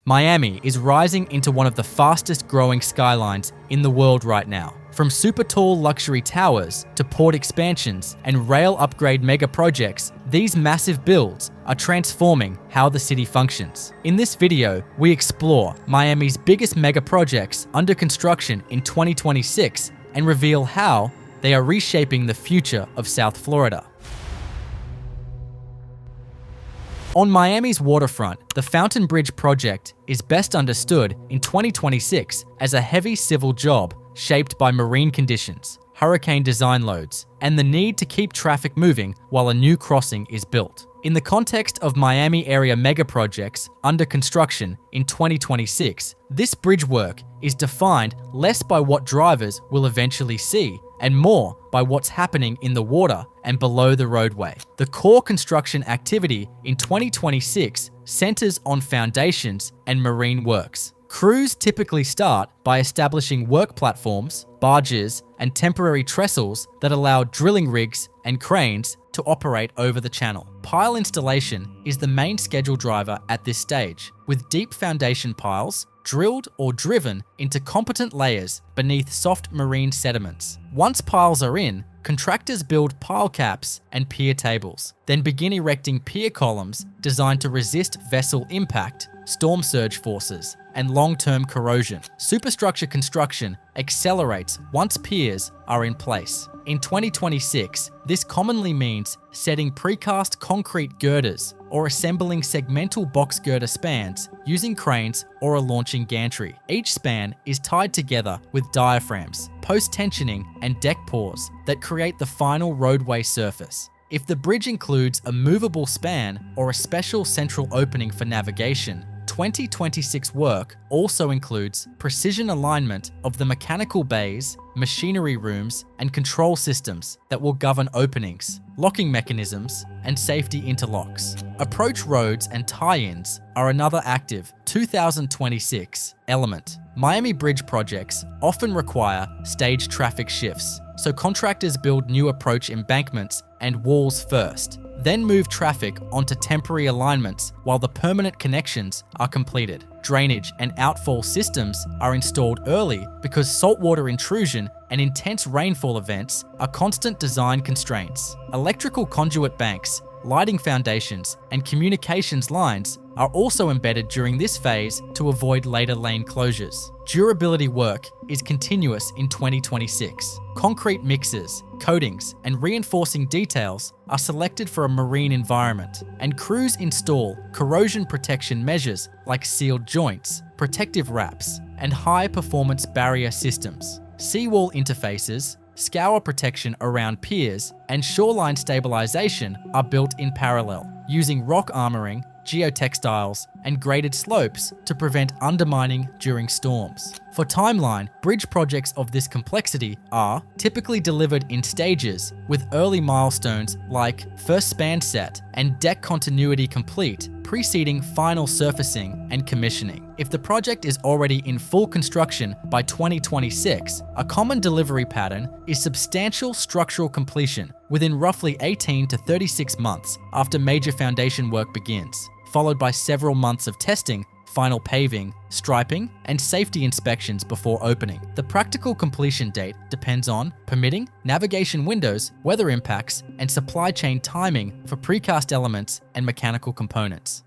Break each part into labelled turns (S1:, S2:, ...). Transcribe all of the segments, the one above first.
S1: Miami is rising into one of the fastest growing skylines in the world right now. From super tall luxury towers to port expansions and rail upgrade megaprojects, these massive builds are transforming how the city functions. In this video, we explore Miami's biggest megaprojects under construction in 2026 and reveal how they are reshaping the future of South Florida. On Miami's waterfront, the Fountain Bridge project is best understood in 2026 as a heavy civil job shaped by marine conditions, hurricane design loads, and the need to keep traffic moving while a new crossing is built. In the context of Miami area megaprojects under construction in 2026, this bridge work is defined less by what drivers will eventually see and more by what's happening in the water and below the roadway. The core construction activity in 2026 centers on foundations and marine works. Crews typically start by establishing work platforms, barges, and temporary trestles that allow drilling rigs and cranes to operate over the channel. Pile installation is the main schedule driver at this stage, with deep foundation piles drilled or driven into competent layers beneath soft marine sediments. Once piles are in, contractors build pile caps and pier tables, then begin erecting pier columns designed to resist vessel impact, storm surge forces, and long-term corrosion. Superstructure construction accelerates once piers are in place. In 2026, this commonly means setting precast concrete girders or assembling segmental box girder spans using cranes or a launching gantry. Each span is tied together with diaphragms, post-tensioning, and deck pours that create the final roadway surface. If the bridge includes a movable span or a special central opening for navigation, 2026 work also includes precision alignment of the mechanical bays, machinery rooms, and control systems that will govern openings, locking mechanisms, and safety interlocks. Approach roads and tie-ins are another active 2026 element. Miami bridge projects often require staged traffic shifts, so contractors build new approach embankments and walls first, then move traffic onto temporary alignments while the permanent connections are completed. Drainage and outfall systems are installed early because saltwater intrusion and intense rainfall events are constant design constraints. Electrical conduit banks, lighting foundations, and communications lines are also embedded during this phase to avoid later lane closures. Durability work is continuous in 2026. Concrete mixes, coatings, and reinforcing details are selected for a marine environment, and crews install corrosion protection measures like sealed joints, protective wraps, and high-performance barrier systems. Seawall interfaces, scour protection around piers, and shoreline stabilization are built in parallel, using rock armoring, geotextiles, and graded slopes to prevent undermining during storms. For timeline, bridge projects of this complexity are typically delivered in stages, with early milestones like first span set and deck continuity complete preceding final surfacing and commissioning. If the project is already in full construction by 2026, a common delivery pattern is substantial structural completion within roughly 18 to 36 months after major foundation work begins, followed by several months of testing, final paving, striping, and safety inspections before opening. The practical completion date depends on permitting, navigation windows, weather impacts, and supply chain timing for precast elements and mechanical components.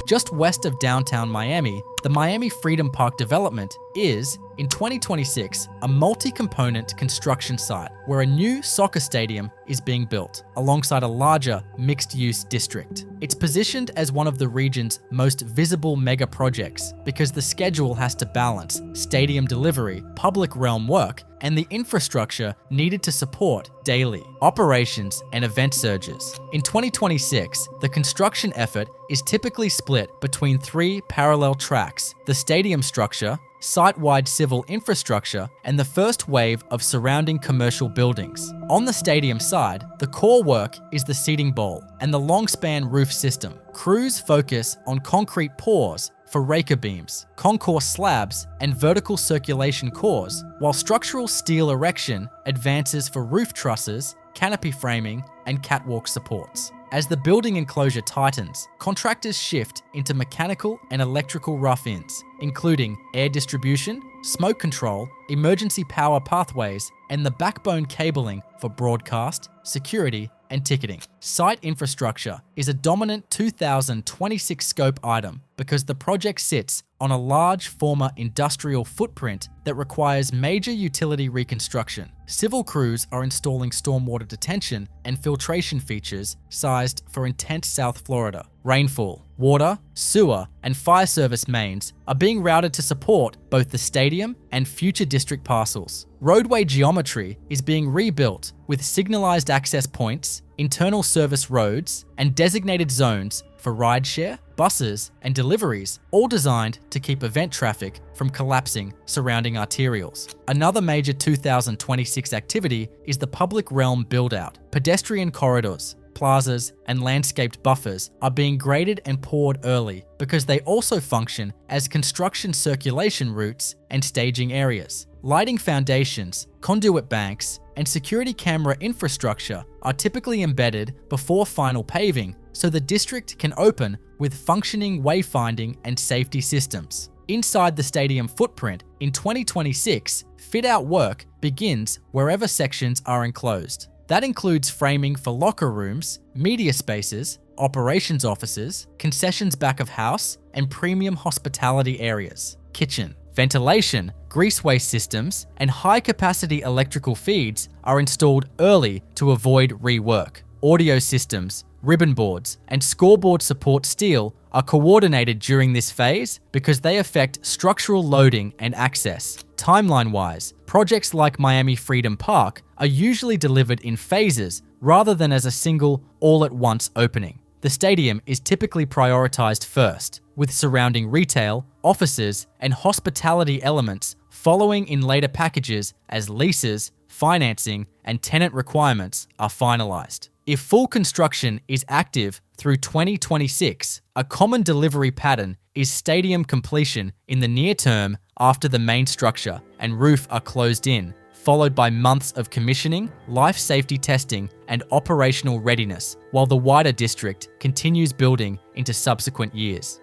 S1: Just west of downtown Miami, the Miami Freedom Park development is, in 2026, a multi-component construction site where a new soccer stadium is being built alongside a larger mixed-use district. It's positioned as one of the region's most visible mega projects because the schedule has to balance stadium delivery, public realm work, and the infrastructure needed to support daily operations and event surges. In 2026, the construction effort is typically split between 3 parallel tracks: the stadium structure, site-wide civil infrastructure, and the first wave of surrounding commercial buildings. On the stadium side, the core work is the seating bowl and the long-span roof system. Crews focus on concrete pours for raker beams, concourse slabs, and vertical circulation cores, while structural steel erection advances for roof trusses, canopy framing, and catwalk supports. As the building enclosure tightens, contractors shift into mechanical and electrical rough-ins, including air distribution, smoke control, emergency power pathways, and the backbone cabling for broadcast, security, and ticketing. Site infrastructure is a dominant 2026 scope item because the project sits on a large former industrial footprint that requires major utility reconstruction. Civil crews are installing stormwater detention and filtration features sized for intense South Florida. Rainfall, water, sewer, and fire service mains are being routed to support both the stadium and future district parcels. Roadway geometry is being rebuilt with signalized access points, internal service roads, and designated zones for rideshare, buses, and deliveries, all designed to keep event traffic from collapsing surrounding arterials. Another major 2026 activity is the public realm build-out. Pedestrian corridors, plazas, and landscaped buffers are being graded and poured early because they also function as construction circulation routes and staging areas. Lighting foundations, conduit banks, and security camera infrastructure are typically embedded before final paving so the district can open with functioning wayfinding and safety systems. Inside the stadium footprint, in 2026, fit-out work begins wherever sections are enclosed. That includes framing for locker rooms, media spaces, operations offices, concessions back of house, and premium hospitality areas. Kitchen, ventilation, grease waste systems, and high-capacity electrical feeds are installed early to avoid rework. Audio systems, ribbon boards, and scoreboard support steel are coordinated during this phase because they affect structural loading and access. Timeline-wise, projects like Miami Freedom Park are usually delivered in phases rather than as a single, all-at-once opening. The stadium is typically prioritized first, with surrounding retail, offices, and hospitality elements following in later packages as leases, financing, and tenant requirements are finalized. If full construction is active through 2026, a common delivery pattern is stadium completion in the near term after the main structure and roof are closed in, followed by months of commissioning, life safety testing, and operational readiness, while the wider district continues building into subsequent years.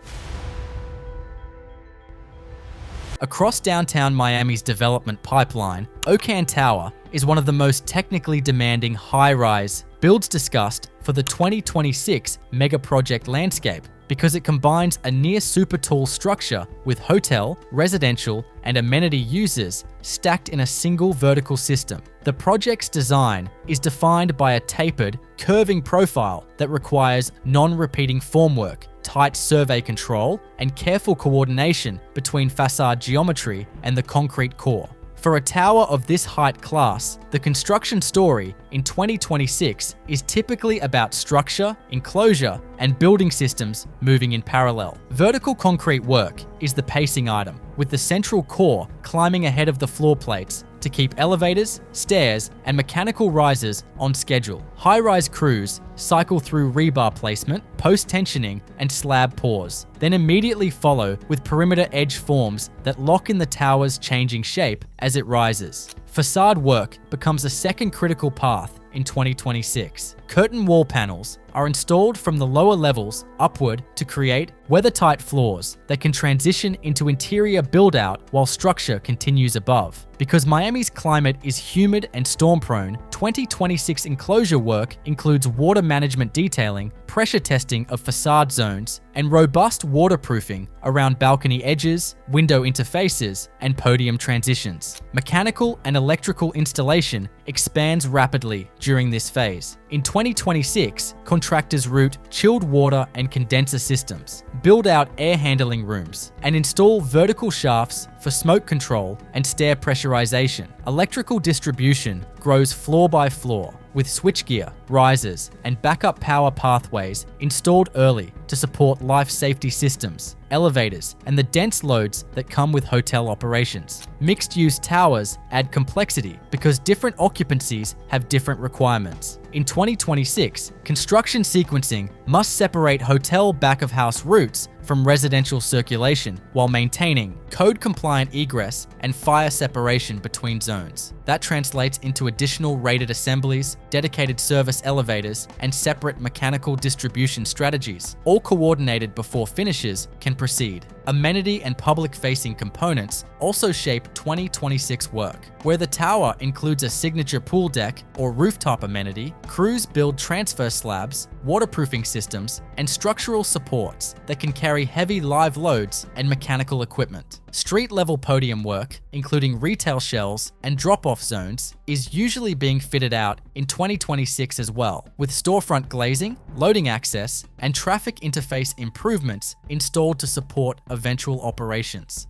S1: Across downtown Miami's development pipeline, Okan Tower is one of the most technically demanding high-rise builds discussed for the 2026 Megaproject landscape because it combines a near super tall structure with hotel, residential, and amenity uses stacked in a single vertical system. The project's design is defined by a tapered, curving profile that requires non-repeating formwork, tight survey control, and careful coordination between facade geometry and the concrete core. For a tower of this height class, the construction story in 2026 is typically about structure, enclosure, and building systems moving in parallel. Vertical concrete work is the pacing item, with the central core climbing ahead of the floor plates to keep elevators, stairs, and mechanical risers on schedule. High-rise crews cycle through rebar placement, post-tensioning, and slab pours, then immediately follow with perimeter edge forms that lock in the tower's changing shape as it rises. Facade work becomes a second critical path in 2026. Curtain wall panels are installed from the lower levels upward to create weather-tight floors that can transition into interior build-out while structure continues above. Because Miami's climate is humid and storm-prone, 2026 enclosure work includes water management detailing, pressure testing of facade zones, and robust waterproofing around balcony edges, window interfaces, and podium transitions. Mechanical and electrical installation expands rapidly during this phase. In 2026, contractors route chilled water and condenser systems, build out air handling rooms, and install vertical shafts for smoke control and stair pressurization. Electrical distribution grows floor by floor, with switchgear, risers, and backup power pathways installed early to support life safety systems, elevators, and the dense loads that come with hotel operations. Mixed-use towers add complexity because different occupancies have different requirements. In 2026, construction sequencing must separate hotel back-of-house routes from residential circulation while maintaining code-compliant egress and fire separation between zones. That translates into additional rated assemblies, dedicated service continuous elevators, and separate mechanical distribution strategies, all coordinated before finishes can proceed. Amenity and public-facing components also shape 2026 work, where the tower includes a signature pool deck or rooftop amenity, crews build transfer slabs, waterproofing systems, and structural supports that can carry heavy live loads and mechanical equipment. Street-level podium work, including retail shells and drop-off zones, is usually being fitted out in 2026 as well, with storefront glazing, loading access, and traffic interface improvements installed to support eventual operations.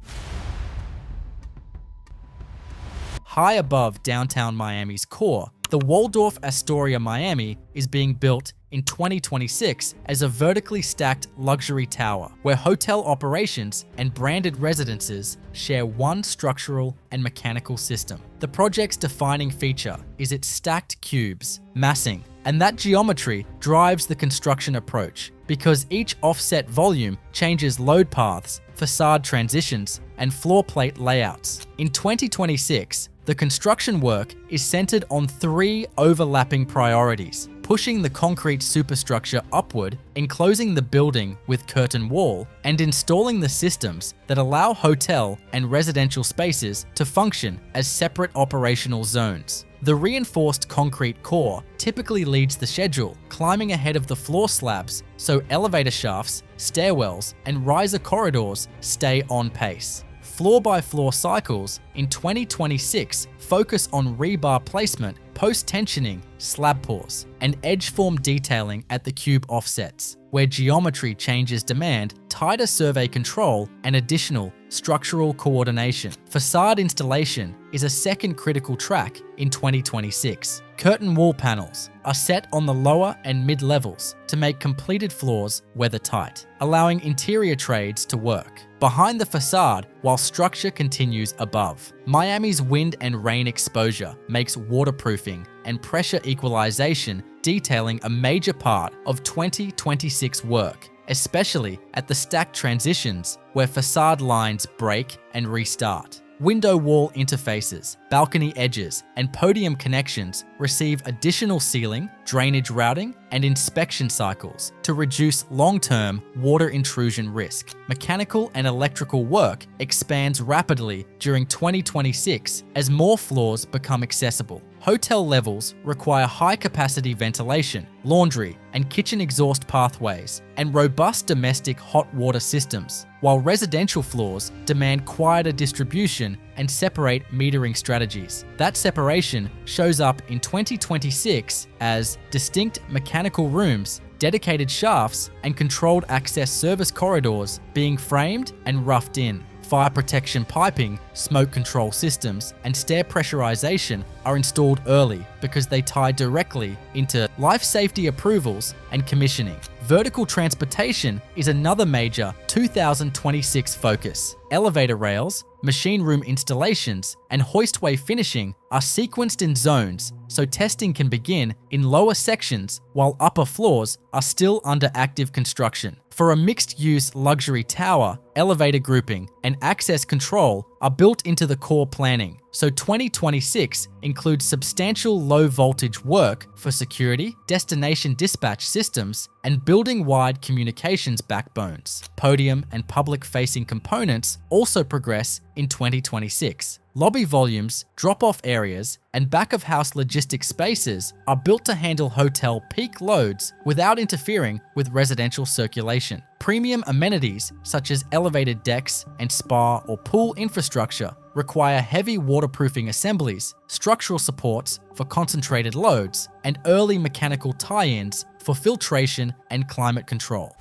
S1: High above downtown Miami's core, the Waldorf Astoria Miami is being built in 2026 as a vertically stacked luxury tower where hotel operations and branded residences share one structural and mechanical system. The project's defining feature is its stacked cubes, massing, and that geometry drives the construction approach because each offset volume changes load paths, facade transitions, and floor plate layouts. In 2026, the construction work is centered on three overlapping priorities: pushing the concrete superstructure upward, enclosing the building with curtain wall, and installing the systems that allow hotel and residential spaces to function as separate operational zones. The reinforced concrete core typically leads the schedule, climbing ahead of the floor slabs so elevator shafts, stairwells, and riser corridors stay on pace. Floor-by-floor cycles in 2026 focus on rebar placement, post-tensioning, slab pours, and edge form detailing at the cube offsets, where geometry changes demand tighter survey control and additional structural coordination. Facade installation is a second critical track in 2026. Curtain wall panels are set on the lower and mid levels to make completed floors weather-tight, allowing interior trades to work behind the facade while structure continues above. Miami's wind and rain exposure makes waterproofing and pressure equalization detailing a major part of 2026 work, especially at the stacked transitions where facade lines break and restart. Window wall interfaces, balcony edges, and podium connections receive additional sealing, drainage routing, and inspection cycles to reduce long-term water intrusion risk. Mechanical and electrical work expands rapidly during 2026 as more floors become accessible. Hotel levels require high-capacity ventilation, laundry, and kitchen exhaust pathways, and robust domestic hot water systems, while residential floors demand quieter distribution and separate metering strategies. That separation shows up in 2026 as distinct mechanical rooms, dedicated shafts, and controlled access service corridors being framed and roughed in. Fire protection piping, smoke control systems, and stair pressurization are installed early because they tie directly into life safety approvals and commissioning. Vertical transportation is another major 2026 focus. Elevator rails, machine room installations, and hoistway finishing are sequenced in zones so testing can begin in lower sections while upper floors are still under active construction. For a mixed-use luxury tower, elevator grouping and access control are built into the core planning, so 2026 includes substantial low-voltage work for security, destination dispatch systems, and building-wide communications backbones. Podium and public-facing components also progress in 2026. Lobby volumes, drop-off areas, and back-of-house logistics spaces are built to handle hotel peak loads without interfering with residential circulation. Premium amenities such as elevated decks and spa or pool infrastructure require heavy waterproofing assemblies, structural supports for concentrated loads, and early mechanical tie-ins for filtration and climate control.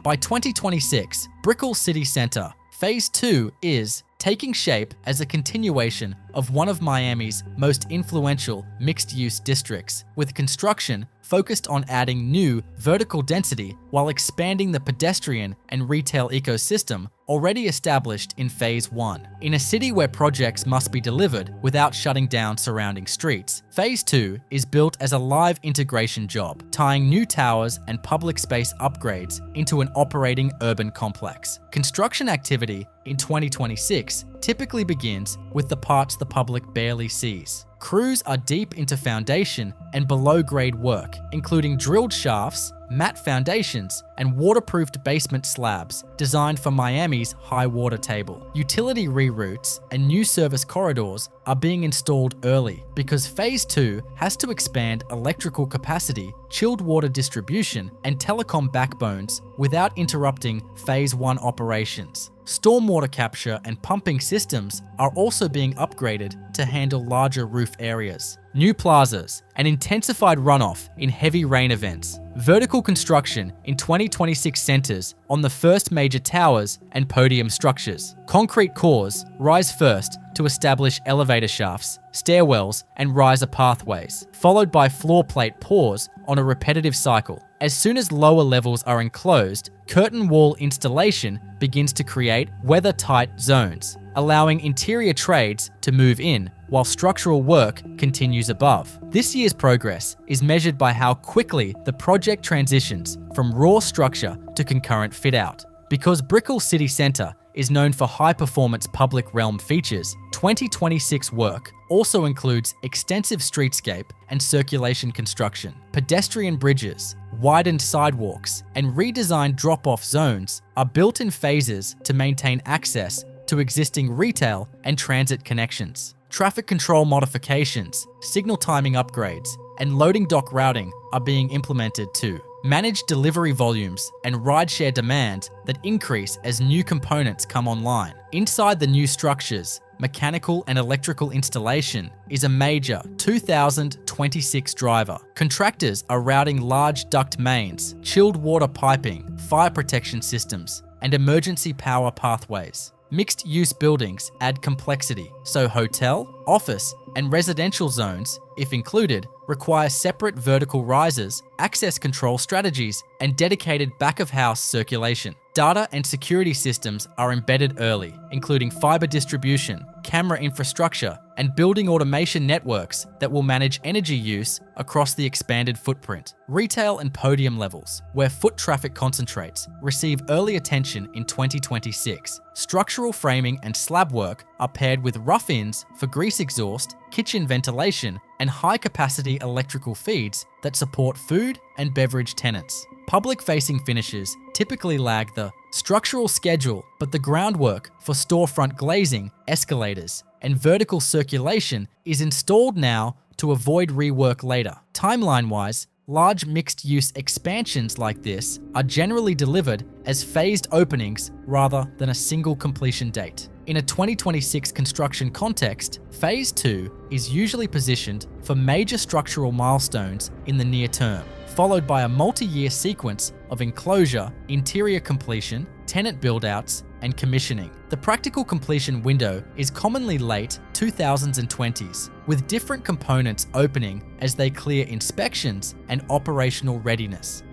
S1: By 2026, Brickell City Centre Phase 2 is taking shape as a continuation of one of Miami's most influential mixed-use districts, with construction focused on adding new vertical density while expanding the pedestrian and retail ecosystem already established in Phase 1. In a city where projects must be delivered without shutting down surrounding streets, Phase 2 is built as a live integration job, tying new towers and public space upgrades into an operating urban complex. Construction activity in 2026 typically begins with the parts the public barely sees. Crews are deep into foundation and below-grade work, including drilled shafts, matte foundations, and waterproofed basement slabs designed for Miami's high water table. Utility reroutes and new service corridors are being installed early because Phase 2 has to expand electrical capacity, chilled water distribution, and telecom backbones without interrupting Phase 1 operations. Stormwater capture and pumping systems are also being upgraded to handle larger roof areas. New plazas and intensified runoff in heavy rain events. Vertical construction in 2026 centers on the first major towers and podium structures. Concrete cores rise first to establish elevator shafts, stairwells, and riser pathways, followed by floor plate pours on a repetitive cycle. As soon as lower levels are enclosed, curtain wall installation begins to create weather-tight zones, allowing interior trades to move in while structural work continues above. This year's progress is measured by how quickly the project transitions from raw structure to concurrent fit-out. Because Brickell City Centre is known for high-performance public realm features, 2026 work also includes extensive streetscape and circulation construction, pedestrian bridges, widened sidewalks, and redesigned drop-off zones are built in phases to maintain access to existing retail and transit connections. Traffic control modifications, signal timing upgrades, and loading dock routing are being implemented too. Manage delivery volumes and rideshare demand that increase as new components come online. Inside the new structures, mechanical and electrical installation is a major 2026 driver. Contractors are routing large duct mains, chilled water piping, fire protection systems, and emergency power pathways. Mixed-use buildings add complexity, so hotel, office, and residential zones, if included, require separate vertical risers, access control strategies, and dedicated back-of-house circulation. Data and security systems are embedded early, including fiber distribution, camera infrastructure, and building automation networks that will manage energy use across the expanded footprint. Retail and podium levels, where foot traffic concentrates, receive early attention in 2026. Structural framing and slab work are paired with rough-ins for grease exhaust, kitchen ventilation, and high-capacity electrical feeds that support food and beverage tenants. Public-facing finishes typically lag the structural schedule, but the groundwork for storefront glazing, escalators, and vertical circulation is installed now to avoid rework later. Timeline-wise, large mixed-use expansions like this are generally delivered as phased openings rather than a single completion date. In a 2026 construction context, Phase 2 is usually positioned for major structural milestones in the near term, followed by a multi-year sequence of enclosure, interior completion, tenant build-outs, and commissioning. The practical completion window is commonly late 2020s, with different components opening as they clear inspections and operational readiness.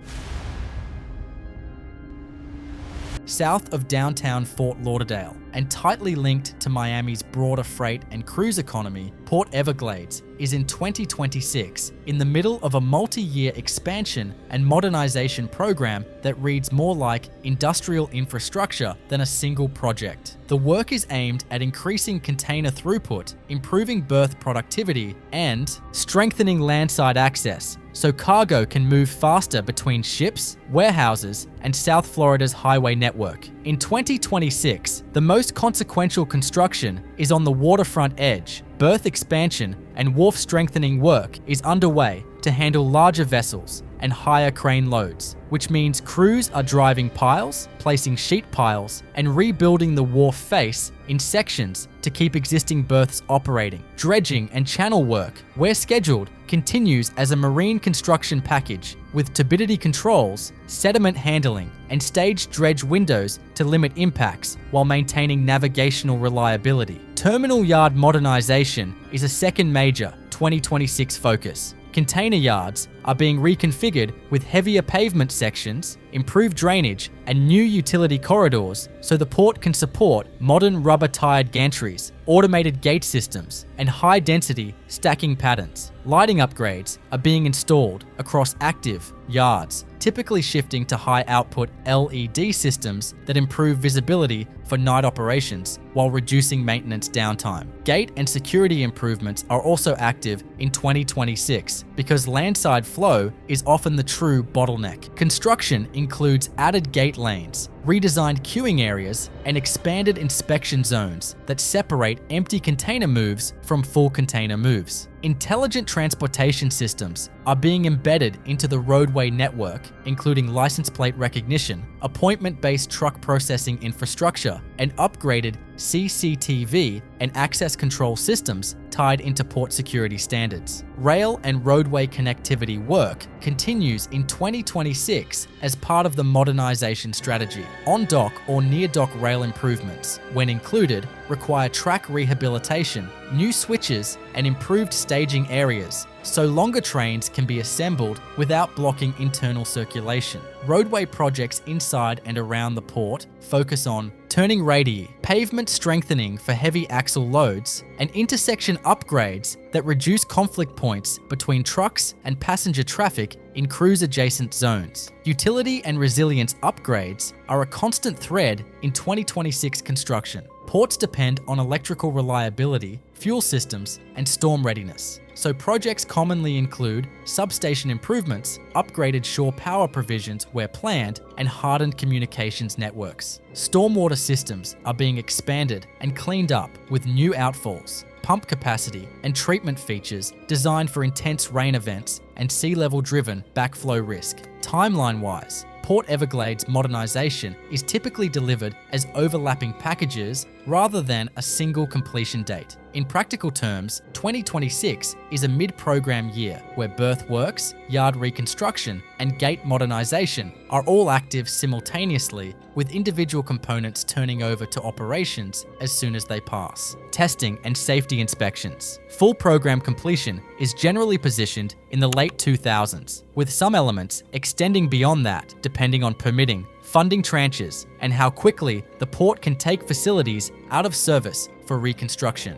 S1: South of downtown Fort Lauderdale and tightly linked to Miami's broader freight and cruise economy, Port Everglades is in 2026 in the middle of a multi-year expansion and modernization program that reads more like industrial infrastructure than a single project. The work is aimed at increasing container throughput, improving berth productivity, and strengthening landside access so cargo can move faster between ships, warehouses, and South Florida's highway network. In 2026, the most consequential construction is on the waterfront edge. Berth expansion and wharf strengthening work is underway to handle larger vessels and higher crane loads, which means crews are driving piles, placing sheet piles, and rebuilding the wharf face in sections to keep existing berths operating. Dredging and channel work, where scheduled, continues as a marine construction package with turbidity controls, sediment handling, and staged dredge windows to limit impacts while maintaining navigational reliability. Terminal yard modernization is a second major 2026 focus. Container yards are being reconfigured with heavier pavement sections, improved drainage, and new utility corridors so the port can support modern rubber-tired gantries, automated gate systems, and high-density stacking patterns. Lighting upgrades are being installed across active yards, typically shifting to high-output LED systems that improve visibility for night operations while reducing maintenance downtime. Gate and security improvements are also active in 2026 because landside flow is often the true bottleneck. Construction includes added gate lanes, redesigned queuing areas, and expanded inspection zones that separate empty container moves from full container moves. Intelligent transportation systems are being embedded into the roadway network, including license plate recognition, appointment-based truck processing infrastructure, and upgraded CCTV and access control systems tied into port security standards. Rail and roadway connectivity work continues in 2026 as part of the modernization strategy. On-dock or near-dock rail improvements, when included, require track rehabilitation, new switches, and improved staging areas, so longer trains can be assembled without blocking internal circulation. Roadway projects inside and around the port focus on turning radii, pavement strengthening for heavy axle loads, and intersection upgrades that reduce conflict points between trucks and passenger traffic in cruise-adjacent zones. Utility and resilience upgrades are a constant thread in 2026 construction. Ports depend on electrical reliability, fuel systems, and storm readiness. So projects commonly include substation improvements, upgraded shore power provisions where planned, and hardened communications networks. Stormwater systems are being expanded and cleaned up with new outfalls, pump capacity, and treatment features designed for intense rain events and sea level driven backflow risk. Timeline-wise, Port Everglades modernization is typically delivered as overlapping packages rather than a single completion date. In practical terms, 2026 is a mid-program year where berth works, yard reconstruction, and gate modernization are all active simultaneously, with individual components turning over to operations as soon as they pass. Testing and safety inspections. Full program completion is generally positioned in the late 2000s, with some elements extending beyond that depending on permitting, funding tranches, and how quickly the port can take facilities out of service for reconstruction.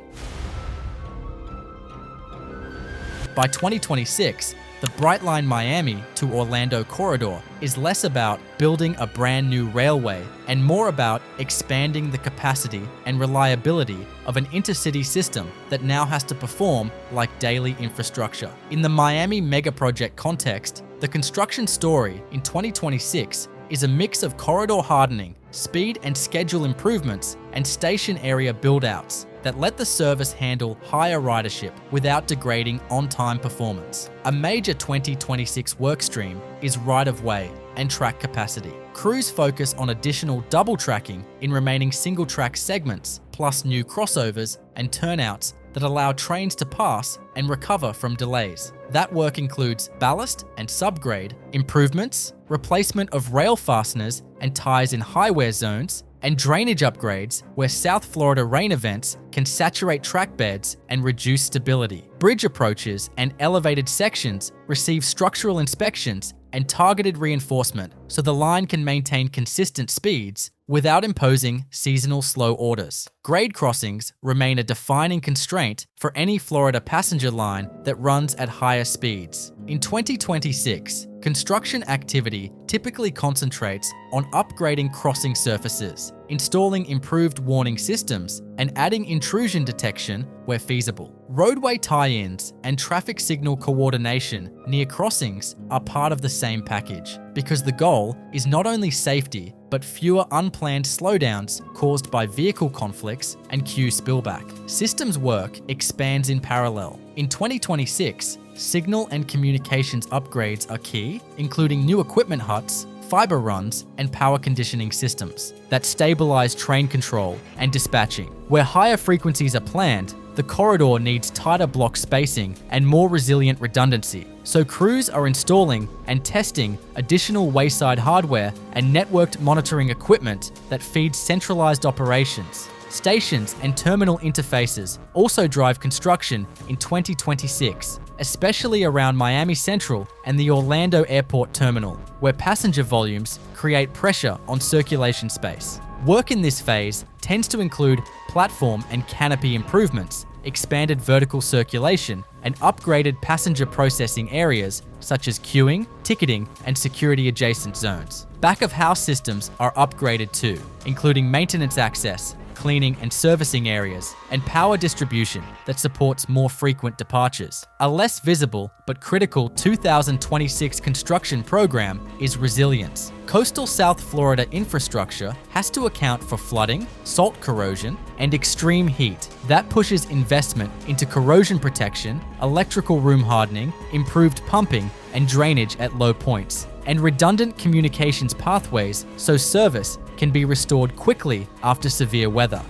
S1: By 2026, the Brightline Miami to Orlando corridor is less about building a brand new railway and more about expanding the capacity and reliability of an intercity system that now has to perform like daily infrastructure. In the Miami megaproject context, the construction story in 2026 is a mix of corridor hardening, speed and schedule improvements, and station area build-outs that let the service handle higher ridership without degrading on-time performance. A major 2026 workstream is right-of-way and track capacity. Crews focus on additional double tracking in remaining single-track segments, plus new crossovers and turnouts that allow trains to pass and recover from delays. That work includes ballast and subgrade improvements, replacement of rail fasteners and ties in high-wear zones, and drainage upgrades where South Florida rain events can saturate track beds and reduce stability. Bridge approaches and elevated sections receive structural inspections and targeted reinforcement so the line can maintain consistent speeds without imposing seasonal slow orders. Grade crossings remain a defining constraint for any Florida passenger line that runs at higher speeds. In 2026, construction activity typically concentrates on upgrading crossing surfaces, installing improved warning systems, and adding intrusion detection where feasible. Roadway tie-ins and traffic signal coordination near crossings are part of the same package, because the goal is not only safety, but fewer unplanned slowdowns caused by vehicle conflicts and queue spillback. Systems work expands in parallel. In 2026, signal and communications upgrades are key, including new equipment huts, fiber runs, and power conditioning systems that stabilize train control and dispatching. Where higher frequencies are planned, the corridor needs tighter block spacing and more resilient redundancy, so crews are installing and testing additional wayside hardware and networked monitoring equipment that feeds centralized operations. stations, and terminal interfaces also drive construction in 2026, especially around Miami Central and the Orlando Airport terminal, where passenger volumes create pressure on circulation space. Work in this phase tends to include platform and canopy improvements, expanded vertical circulation, and upgraded passenger processing areas such as queuing, ticketing, and security-adjacent zones. Back-of-house systems are upgraded too, including maintenance access, cleaning and servicing areas, and power distribution that supports more frequent departures. A less visible but critical 2026 construction program is resilience. Coastal South Florida infrastructure has to account for flooding, salt corrosion, and extreme heat. That pushes investment into corrosion protection, electrical room hardening, improved pumping, and drainage at low points, and redundant communications pathways so service can be restored quickly after severe weather.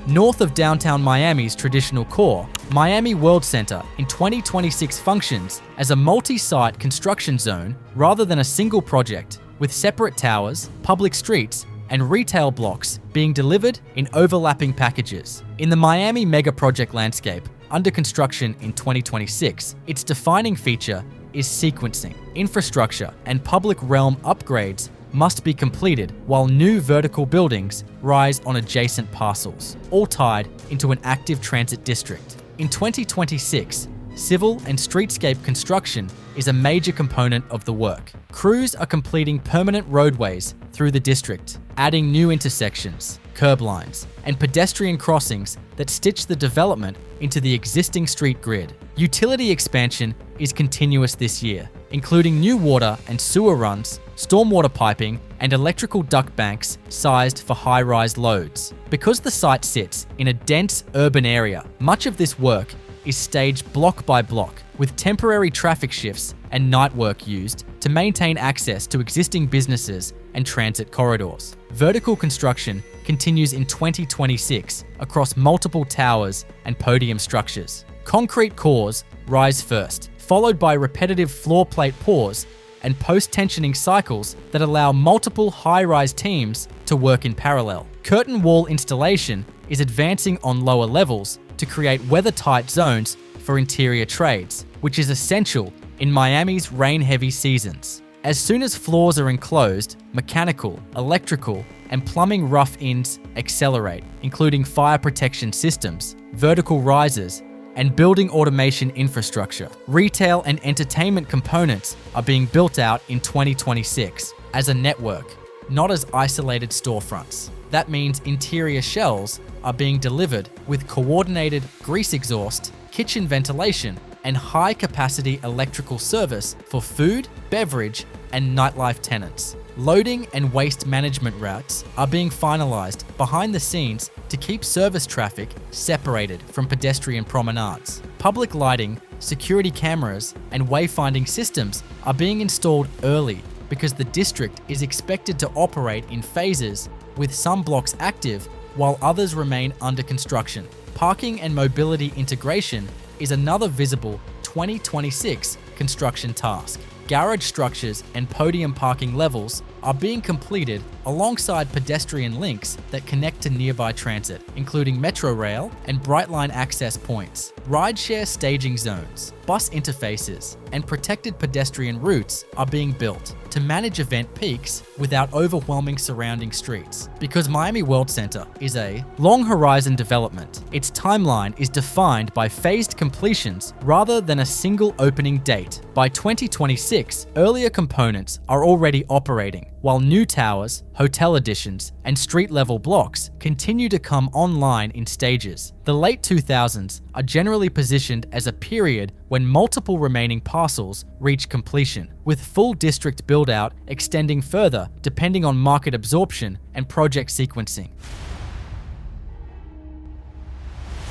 S1: North of downtown Miami's traditional core, Miami Worldcenter in 2026 functions as a multi-site construction zone rather than a single project, with separate towers, public streets, and retail blocks being delivered in overlapping packages. In the Miami Megaproject landscape, under construction in 2026, its defining feature is sequencing. Infrastructure and public realm upgrades must be completed while new vertical buildings rise on adjacent parcels, all tied into an active transit district. In 2026, civil and streetscape construction is a major component of the work. Crews are completing permanent roadways through the district, adding new intersections, curb lines, and pedestrian crossings that stitch the development into the existing street grid. Utility expansion is continuous this year, including new water and sewer runs, stormwater piping, and electrical duct banks sized for high-rise loads. Because the site sits in a dense urban area, much of this work is staged block by block, with temporary traffic shifts and night work used to maintain access to existing businesses and transit corridors. Vertical construction continues in 2026 across multiple towers and podium structures. Concrete cores rise first, followed by repetitive floor plate pours and post-tensioning cycles that allow multiple high-rise teams to work in parallel. Curtain wall installation is advancing on lower levels to create weather-tight zones for interior trades, which is essential in Miami's rain-heavy seasons. As soon as floors are enclosed, mechanical, electrical, and plumbing rough-ins accelerate, including fire protection systems, vertical risers, and building automation infrastructure. Retail and entertainment components are being built out in 2026 as a network, not as isolated storefronts. That means interior shells are being delivered with coordinated grease exhaust, kitchen ventilation, and high-capacity electrical service for food, beverage, and nightlife tenants. Loading and waste management routes are being finalized behind the scenes to keep service traffic separated from pedestrian promenades. Public lighting, security cameras, and wayfinding systems are being installed early because the district is expected to operate in phases, with some blocks active while others remain under construction. Parking and mobility integration is another visible 2026 construction task. Garage structures and podium parking levels are being completed alongside pedestrian links that connect to nearby transit, including Metro Rail and Brightline access points. Rideshare staging zones, bus interfaces, and protected pedestrian routes are being built to manage event peaks without overwhelming surrounding streets. Because Miami Worldcenter is a long horizon development, its timeline is defined by phased completions rather than a single opening date. By 2026, earlier components are already operating, while new towers, hotel additions, and street-level blocks continue to come online in stages. The late 2000s are generally positioned as a period when multiple remaining parcels reach completion, with full district build-out extending further depending on market absorption and project sequencing.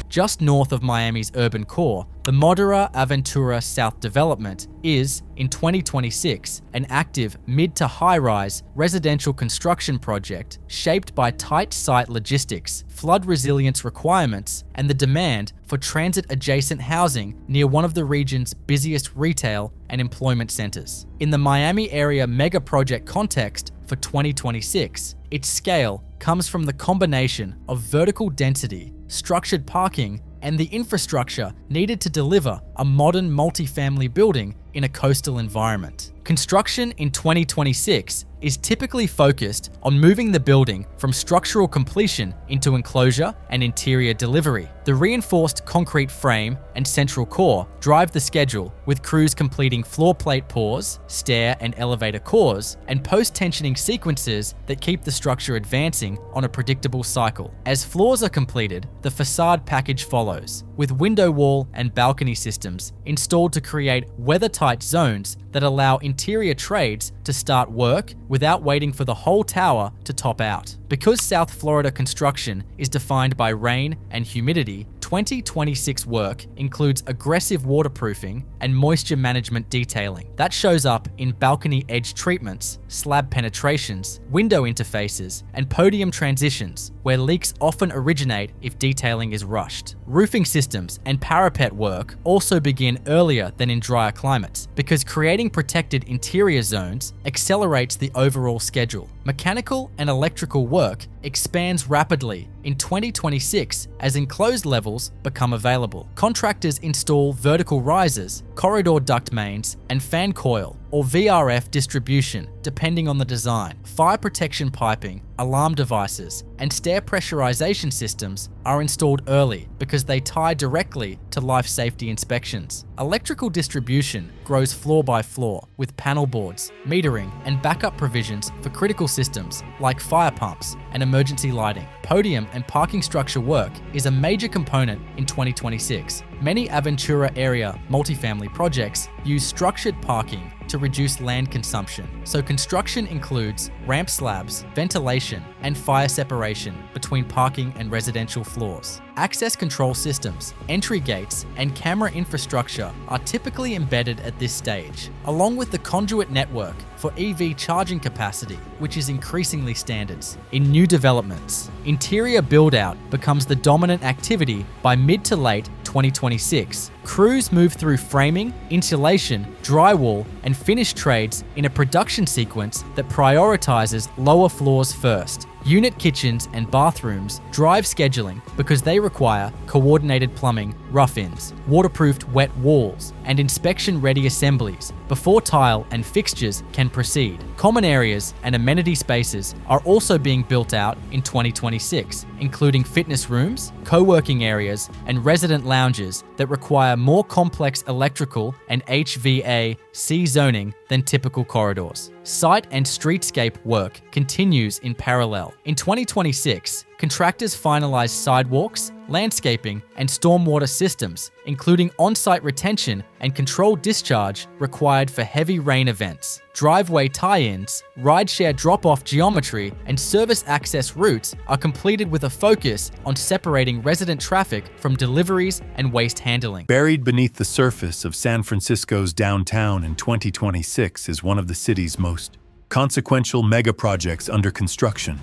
S1: Just north of Miami's urban core, the Mosa Aventura South development is, in 2026, an active mid to high-rise residential construction project shaped by tight site logistics, flood resilience requirements, and the demand for transit-adjacent housing near one of the region's busiest retail and employment centers. In the Miami area megaproject context, for 2026. Its scale comes from the combination of vertical density, structured parking, and the infrastructure needed to deliver a modern multifamily building in a coastal environment. Construction in 2026 is typically focused on moving the building from structural completion into enclosure and interior delivery. The reinforced concrete frame and central core drive the schedule, with crews completing floor plate pours, stair and elevator cores, and post-tensioning sequences that keep the structure advancing on a predictable cycle. As floors are completed, the facade package follows, with window wall and balcony systems installed to create weather-tight zones that allow interior trades to start work without waiting for the whole tower to top out. Because South Florida construction is defined by rain and humidity, 2026 work includes aggressive waterproofing and moisture management detailing. That shows up in balcony edge treatments, slab penetrations, window interfaces, and podium transitions, where leaks often originate if detailing is rushed. Roofing systems and parapet work also begin earlier than in drier climates, because creating protected interior zones accelerates the overall schedule. Mechanical and electrical work expands rapidly in 2026 as enclosed levels become available. Contractors install vertical risers, corridor duct mains, and fan coil or VRF distribution, depending on the design. Fire protection piping, alarm devices, and stair pressurization systems are installed early because they tie directly to life safety inspections. Electrical distribution grows floor by floor with panel boards, metering, and backup provisions for critical systems like fire pumps and emergency lighting. Podium and parking structure work is a major component in 2026. Many Aventura area multifamily projects use structured parking to reduce land consumption, so construction includes ramp slabs, ventilation, and fire separation between parking and residential floors. Access control systems, entry gates, and camera infrastructure are typically embedded at this stage, along with the conduit network for EV charging capacity, which is increasingly standards. In new developments, interior build-out becomes the dominant activity by mid to late 2026. Crews move through framing, insulation, drywall, and finish trades in a production sequence that prioritizes lower floors first. Unit kitchens and bathrooms drive scheduling because they require coordinated plumbing, rough-ins, waterproofed wet walls, and inspection-ready assemblies before tile and fixtures can proceed. Common areas and amenity spaces are also being built out in 2026, including fitness rooms, co-working areas, and resident lounges that require more complex electrical and HVAC zoning than typical corridors. Site and streetscape work continues in parallel. In 2026, contractors finalize sidewalks, landscaping, and stormwater systems, including on-site retention and controlled discharge required for heavy rain events. Driveway tie-ins, rideshare drop-off geometry, and service access routes are completed with a focus on separating resident traffic from deliveries and waste handling.
S2: Buried beneath the surface of San Francisco's downtown in 2026 is one of the city's most consequential megaprojects under construction: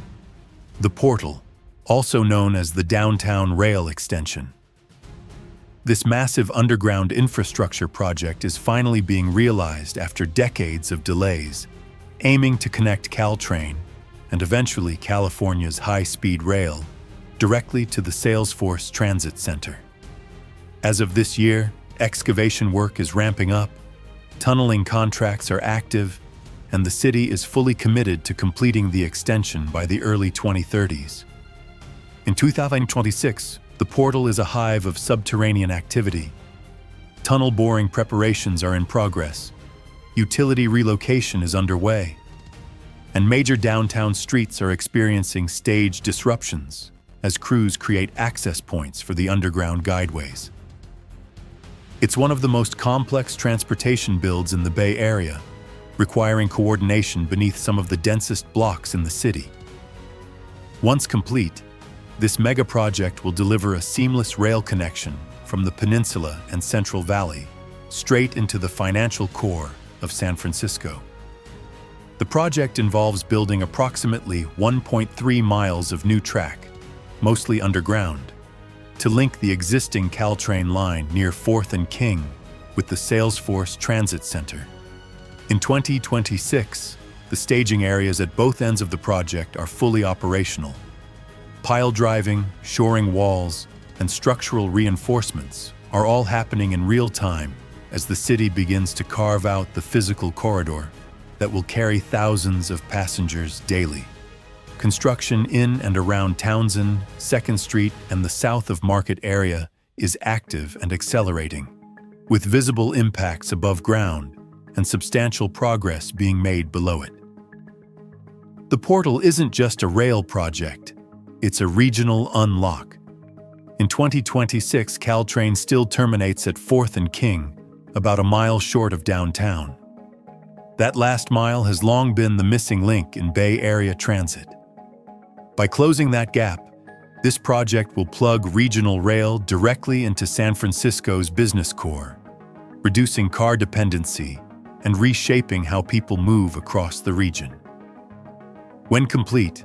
S2: the Portal, also known as the Downtown Rail Extension. This massive underground infrastructure project is finally being realized after decades of delays, aiming to connect Caltrain and eventually California's high-speed rail directly to the Salesforce Transit Center. As of this year, excavation work is ramping up, tunneling contracts are active, and the city is fully committed to completing the extension by the early 2030s. In 2026, the Portal is a hive of subterranean activity. Tunnel boring preparations are in progress, utility relocation is underway, and major downtown streets are experiencing stage disruptions as crews create access points for the underground guideways. It's one of the most complex transportation builds in the Bay Area, requiring coordination beneath some of the densest blocks in the city. Once complete, this megaproject will deliver a seamless rail connection from the peninsula and Central Valley straight into the financial core of San Francisco. The project involves building approximately 1.3 miles of new track, mostly underground, to link the existing Caltrain line near 4th and King with the Salesforce Transit Center. In 2026, the staging areas at both ends of the project are fully operational. Pile driving, shoring walls, and structural reinforcements are all happening in real time as the city begins to carve out the physical corridor that will carry thousands of passengers daily. Construction in and around Townsend, 2nd Street, and the south of Market area is active and accelerating, with visible impacts above ground and substantial progress being made below it. The portal isn't just a rail project, it's a regional unlock. In 2026, Caltrain still terminates at 4th and King, about a mile short of downtown. That last mile has long been the missing link in Bay Area transit. By closing that gap, this project will plug regional rail directly into San Francisco's business core, reducing car dependency and reshaping how people move across the region. When complete,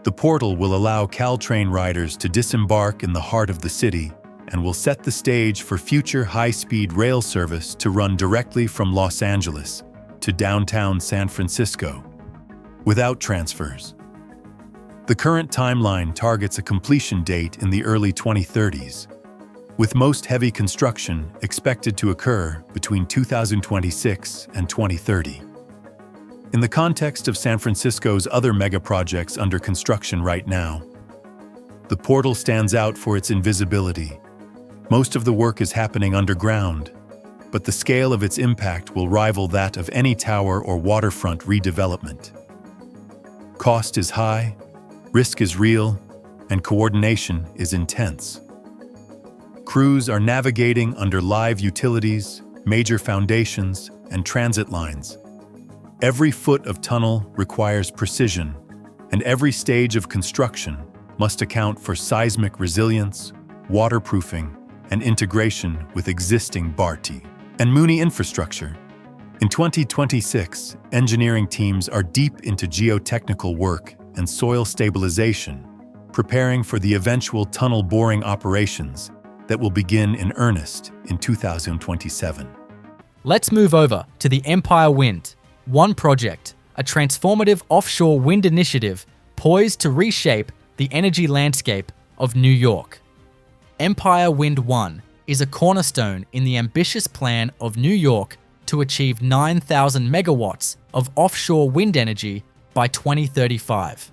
S2: the portal will allow Caltrain riders to disembark in the heart of the city and will set the stage for future high-speed rail service to run directly from Los Angeles to downtown San Francisco, without transfers. The current timeline targets a completion date in the early 2030s, with most heavy construction expected to occur between 2026 and 2030. In the context of San Francisco's other megaprojects under construction right now, the portal stands out for its invisibility. Most of the work is happening underground, but the scale of its impact will rival that of any tower or waterfront redevelopment. Cost is high, risk is real, and coordination is intense. Crews are navigating under live utilities, major foundations, and transit lines. Every foot of tunnel requires precision, and every stage of construction must account for seismic resilience, waterproofing, and integration with existing BART and MUNI infrastructure. In 2026, engineering teams are deep into geotechnical work and soil stabilization, preparing for the eventual tunnel boring operations that will begin in earnest in 2027.
S1: Let's move over to the Empire Wind, one project, a transformative offshore wind initiative poised to reshape the energy landscape of New York. Empire Wind 1 is a cornerstone in the ambitious plan of New York to achieve 9,000 megawatts of offshore wind energy by 2035.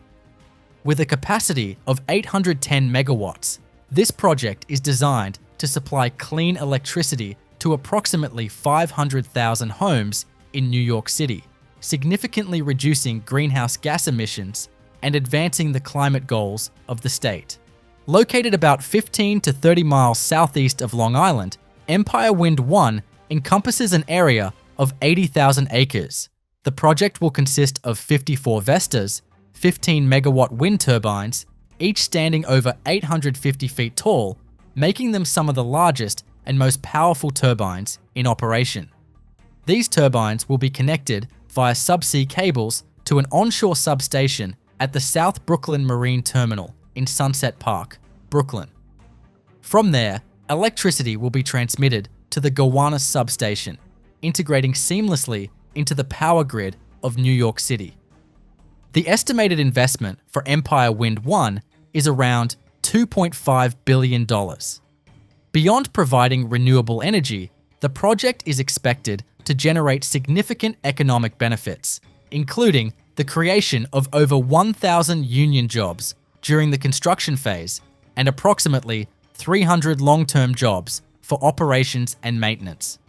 S1: With a capacity of 810 megawatts, this project is designed to supply clean electricity to approximately 500,000 homes in New York City, significantly reducing greenhouse gas emissions and advancing the climate goals of the state. Located about 15 to 30 miles southeast of Long Island, Empire Wind 1 encompasses an area of 80,000 acres. The project will consist of 54 Vestas, 15 megawatt wind turbines, each standing over 850 feet tall, making them some of the largest and most powerful turbines in operation. These turbines will be connected via subsea cables to an onshore substation at the South Brooklyn Marine Terminal in Sunset Park, Brooklyn. From there, electricity will be transmitted to the Gowanus substation, integrating seamlessly into the power grid of New York City. The estimated investment for Empire Wind 1 is around $2.5 billion. Beyond providing renewable energy, the project is expected to generate significant economic benefits, including the creation of over 1,000 union jobs during the construction phase and approximately 300 long-term jobs for operations and maintenance.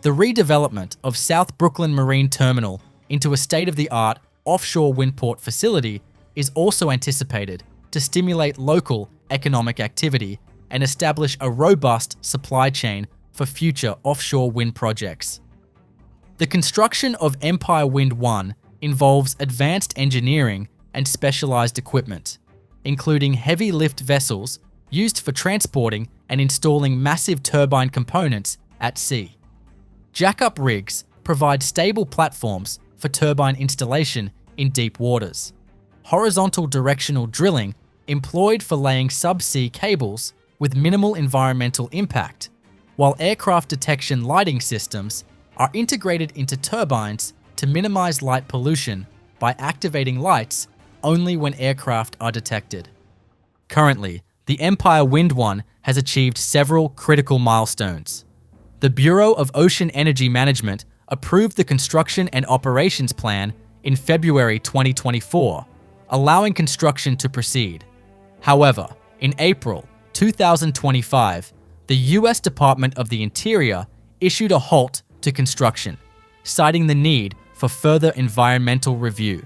S1: The redevelopment of South Brooklyn Marine Terminal into a state-of-the-art offshore wind port facility is also anticipated to stimulate local economic activity and establish a robust supply chain for future offshore wind projects. The construction of Empire Wind 1 involves advanced engineering and specialized equipment, including heavy lift vessels used for transporting and installing massive turbine components at sea. Jack-up rigs provide stable platforms for turbine installation in deep waters. Horizontal directional drilling employed for laying subsea cables with minimal environmental impact, while aircraft detection lighting systems are integrated into turbines to minimize light pollution by activating lights only when aircraft are detected. Currently, the Empire Wind One has achieved several critical milestones. The Bureau of Ocean Energy Management approved the construction and operations plan in February 2024, allowing construction to proceed. However, in April 2025, the U.S. Department of the Interior issued a halt to construction, citing the need for further environmental review.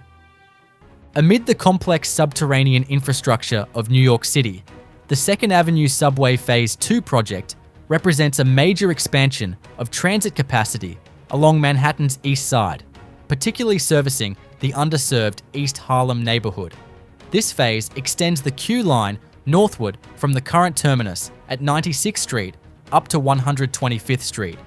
S1: Amid the complex subterranean infrastructure of New York City, the 2nd Avenue Subway Phase 2 project represents a major expansion of transit capacity along Manhattan's East Side, particularly servicing the underserved East Harlem neighborhood. This phase extends the Q line northward from the current terminus at 96th Street up to 125th Street,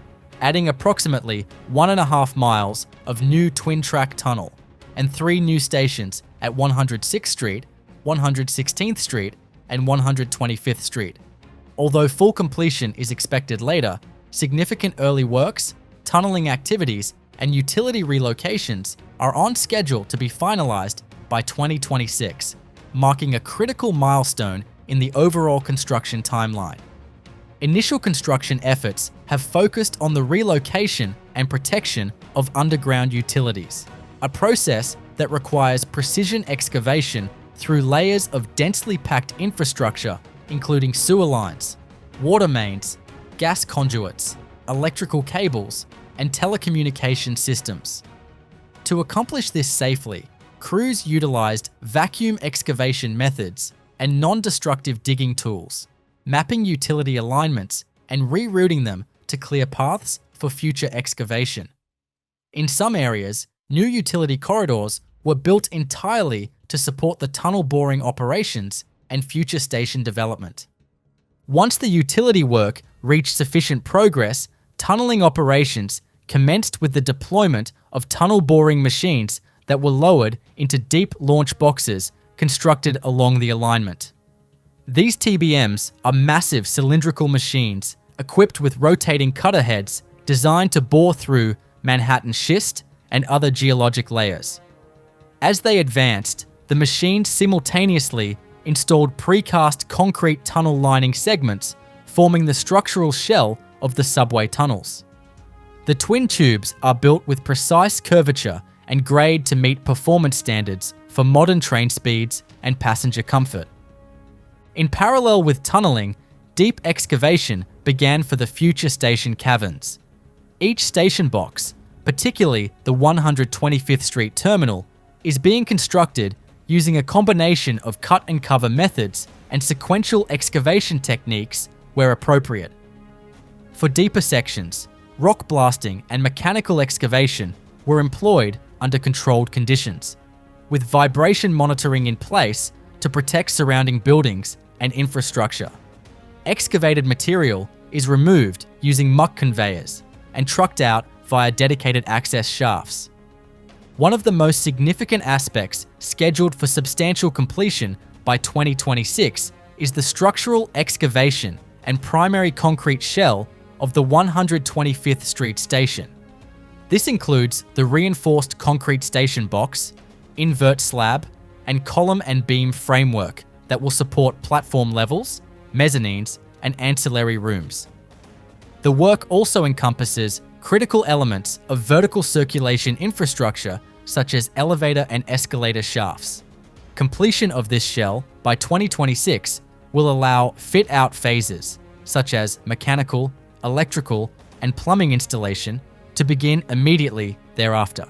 S1: adding approximately 1.5 miles of new twin-track tunnel and 3 new stations at 106th Street, 116th Street, and 125th Street. Although full completion is expected later, significant early works, tunneling activities, and utility relocations are on schedule to be finalized by 2026, marking a critical milestone in the overall construction timeline. Initial construction efforts have focused on the relocation and protection of underground utilities, a process that requires precision excavation through layers of densely packed infrastructure, including sewer lines, water mains, gas conduits, electrical cables, and telecommunication systems. To accomplish this safely, crews utilized vacuum excavation methods and non-destructive digging tools, mapping utility alignments and rerouting them to clear paths for future excavation. In some areas, new utility corridors were built entirely to support the tunnel boring operations and future station development. Once the utility work reached sufficient progress, tunneling operations commenced with the deployment of tunnel boring machines that were lowered into deep launch boxes constructed along the alignment. These TBMs are massive cylindrical machines equipped with rotating cutter heads designed to bore through Manhattan schist and other geologic layers. As they advanced, the machines simultaneously installed precast concrete tunnel lining segments, forming the structural shell of the subway tunnels. The twin tubes are built with precise curvature and grade to meet performance standards for modern train speeds and passenger comfort. In parallel with tunneling, deep excavation began for the future station caverns. Each station box, particularly the 125th Street terminal, is being constructed using a combination of cut and cover methods and sequential excavation techniques where appropriate. For deeper sections, rock blasting and mechanical excavation were employed under controlled conditions, with vibration monitoring in place to protect surrounding buildings and infrastructure. Excavated material is removed using muck conveyors and trucked out via dedicated access shafts. One of the most significant aspects scheduled for substantial completion by 2026 is the structural excavation and primary concrete shell of the 125th Street station. This includes the reinforced concrete station box, invert slab, and column and beam framework that will support platform levels, mezzanines, and ancillary rooms. The work also encompasses critical elements of vertical circulation infrastructure such as elevator and escalator shafts. Completion of this shell by 2026 will allow fit-out phases such as mechanical, electrical, and plumbing installation to begin immediately thereafter.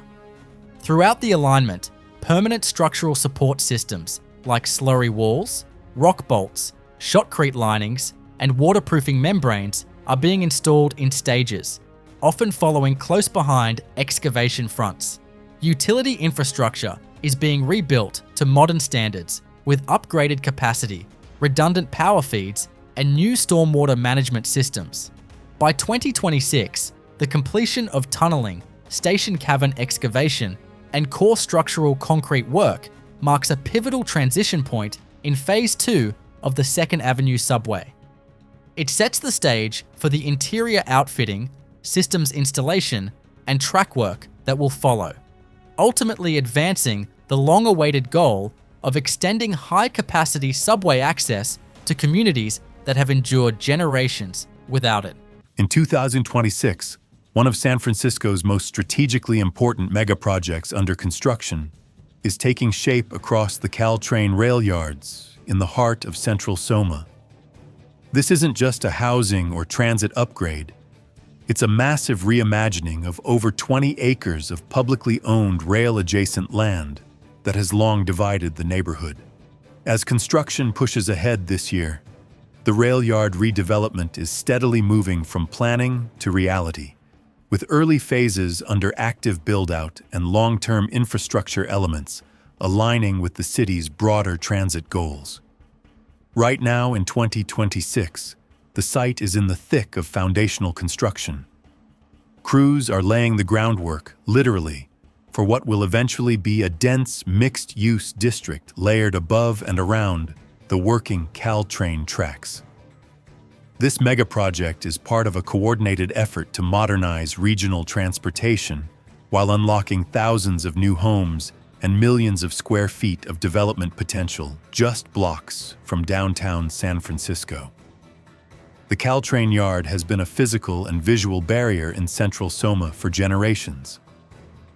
S1: Throughout the alignment, permanent structural support systems like slurry walls, rock bolts, shotcrete linings, and waterproofing membranes are being installed in stages, often following close behind excavation fronts. Utility infrastructure is being rebuilt to modern standards with upgraded capacity, redundant power feeds, and new stormwater management systems. By 2026, the completion of tunneling, station cavern excavation, and core structural concrete work marks a pivotal transition point in Phase 2 of the 2nd Avenue subway. It sets the stage for the interior outfitting, systems installation, and track work that will follow. ultimately advancing the long-awaited goal of extending high-capacity subway access to communities that have endured generations without it.
S2: In 2026, one of San Francisco's most strategically important megaprojects under construction is taking shape across the Caltrain rail yards in the heart of central Soma. This isn't just a housing or transit upgrade. It's a massive reimagining of over 20 acres of publicly owned rail-adjacent land that has long divided the neighborhood. As construction pushes ahead this year, the rail yard redevelopment is steadily moving from planning to reality, with early phases under active build-out and long-term infrastructure elements aligning with the city's broader transit goals. Right now, in 2026, the site is in the thick of foundational construction. Crews are laying the groundwork, literally, for what will eventually be a dense, mixed-use district layered above and around the working Caltrain tracks. This megaproject is part of a coordinated effort to modernize regional transportation while unlocking thousands of new homes and millions of square feet of development potential just blocks from downtown San Francisco. The Caltrain yard has been a physical and visual barrier in central Soma for generations.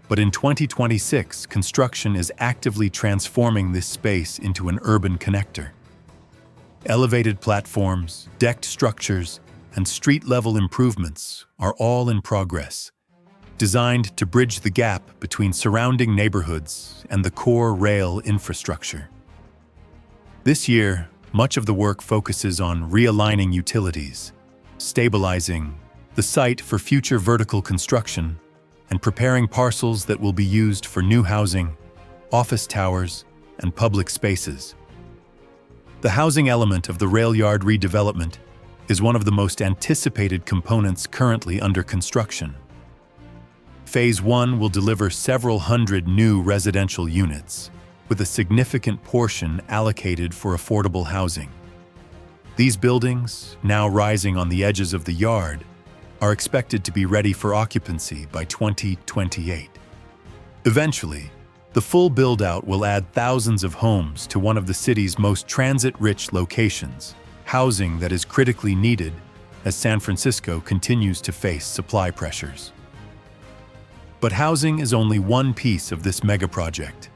S2: But in 2026, construction is actively transforming this space into an urban connector. Elevated platforms, decked structures, and street-level improvements are all in progress, designed to bridge the gap between surrounding neighborhoods and the core rail infrastructure. This year, much of the work focuses on realigning utilities, stabilizing the site for future vertical construction, and preparing parcels that will be used for new housing, office towers, and public spaces. The housing element of the rail yard redevelopment is one of the most anticipated components currently under construction. Phase 1 will deliver several hundred new residential units, with a significant portion allocated for affordable housing. These buildings, now rising on the edges of the yard, are expected to be ready for occupancy by 2028. Eventually, the full build-out will add thousands of homes to one of the city's most transit-rich locations, housing that is critically needed as San Francisco continues to face supply pressures. But housing is only one piece of this megaproject.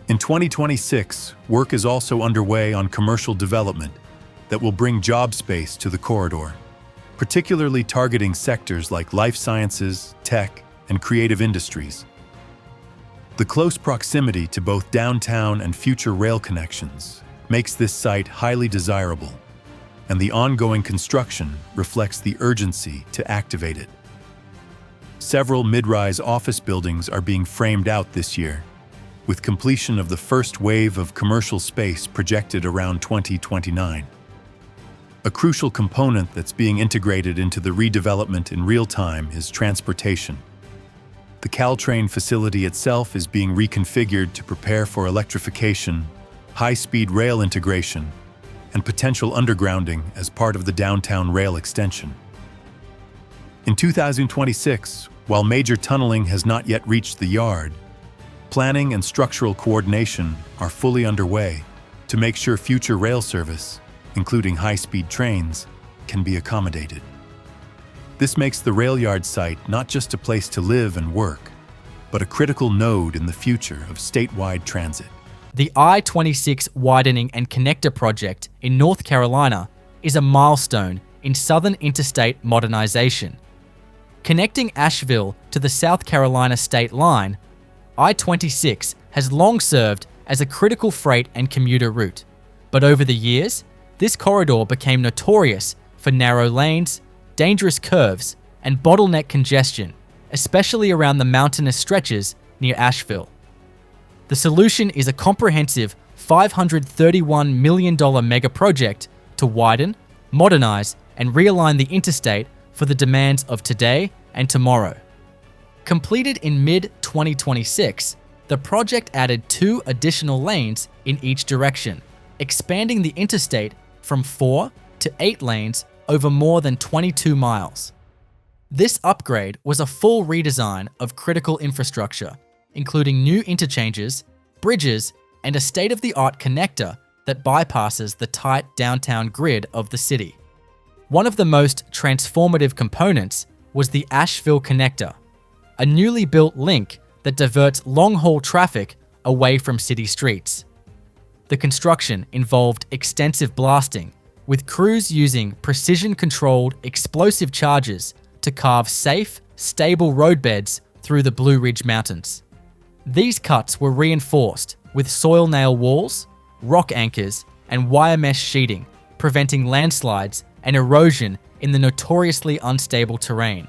S2: In 2026, work is also underway on commercial development that will bring job space to the corridor, particularly targeting sectors like life sciences, tech, and creative industries. The close proximity to both downtown and future rail connections makes this site highly desirable, and the ongoing construction reflects the urgency to activate it. Several mid-rise office buildings are being framed out this year, with completion of the first wave of commercial space projected around 2029. A crucial component that's being integrated into the redevelopment in real time is transportation. The Caltrain facility itself is being reconfigured to prepare for electrification, high-speed rail integration, and potential undergrounding as part of the downtown rail extension. In 2026, while major tunneling has not yet reached the yard, planning and structural coordination are fully underway to make sure future rail service, including high-speed trains, can be accommodated. This makes the rail yard site not just a place to live and work, but a critical node in the future of statewide transit.
S1: The I-26 Widening and Connector project in North Carolina is a milestone in Southern interstate modernization. Connecting Asheville to the South Carolina state line, I-26 has long served as a critical freight and commuter route, but over the years, this corridor became notorious for narrow lanes, dangerous curves, and bottleneck congestion, especially around the mountainous stretches near Asheville. The solution is a comprehensive $531 million mega project to widen, modernize, and realign the interstate for the demands of today and tomorrow. Completed in mid-2026, the project added 2 additional lanes in each direction, expanding the interstate from 4 to 8 lanes over more than 22 miles. This upgrade was a full redesign of critical infrastructure, including new interchanges, bridges, and a state-of-the-art connector that bypasses the tight downtown grid of the city. One of the most transformative components was the Asheville Connector, a newly built link that diverts long-haul traffic away from city streets. The construction involved extensive blasting, with crews using precision-controlled explosive charges to carve safe, stable roadbeds through the Blue Ridge Mountains. These cuts were reinforced with soil nail walls, rock anchors, and wire mesh sheeting, preventing landslides and erosion in the notoriously unstable terrain.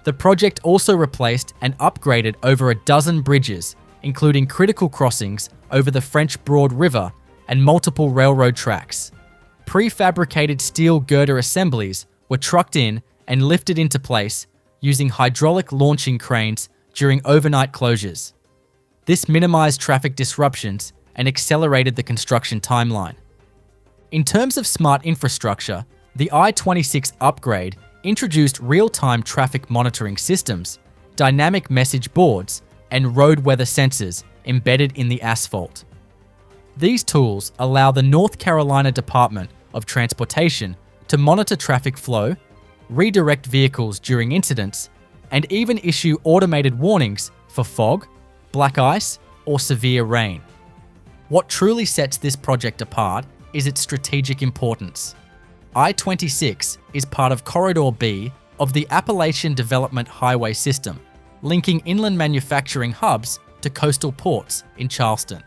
S1: The project also replaced and upgraded over a dozen bridges, including critical crossings over the French Broad River and multiple railroad tracks. Prefabricated steel girder assemblies were trucked in and lifted into place using hydraulic launching cranes during overnight closures. This minimized traffic disruptions and accelerated the construction timeline. In terms of smart infrastructure, the I-26 upgrade introduced real-time traffic monitoring systems, dynamic message boards, and road weather sensors embedded in the asphalt. These tools allow the North Carolina Department of Transportation to monitor traffic flow, redirect vehicles during incidents, and even issue automated warnings for fog, black ice, or severe rain. What truly sets this project apart is its strategic importance. I-26 is part of Corridor B of the Appalachian Development Highway System, linking inland manufacturing hubs to coastal ports in Charleston.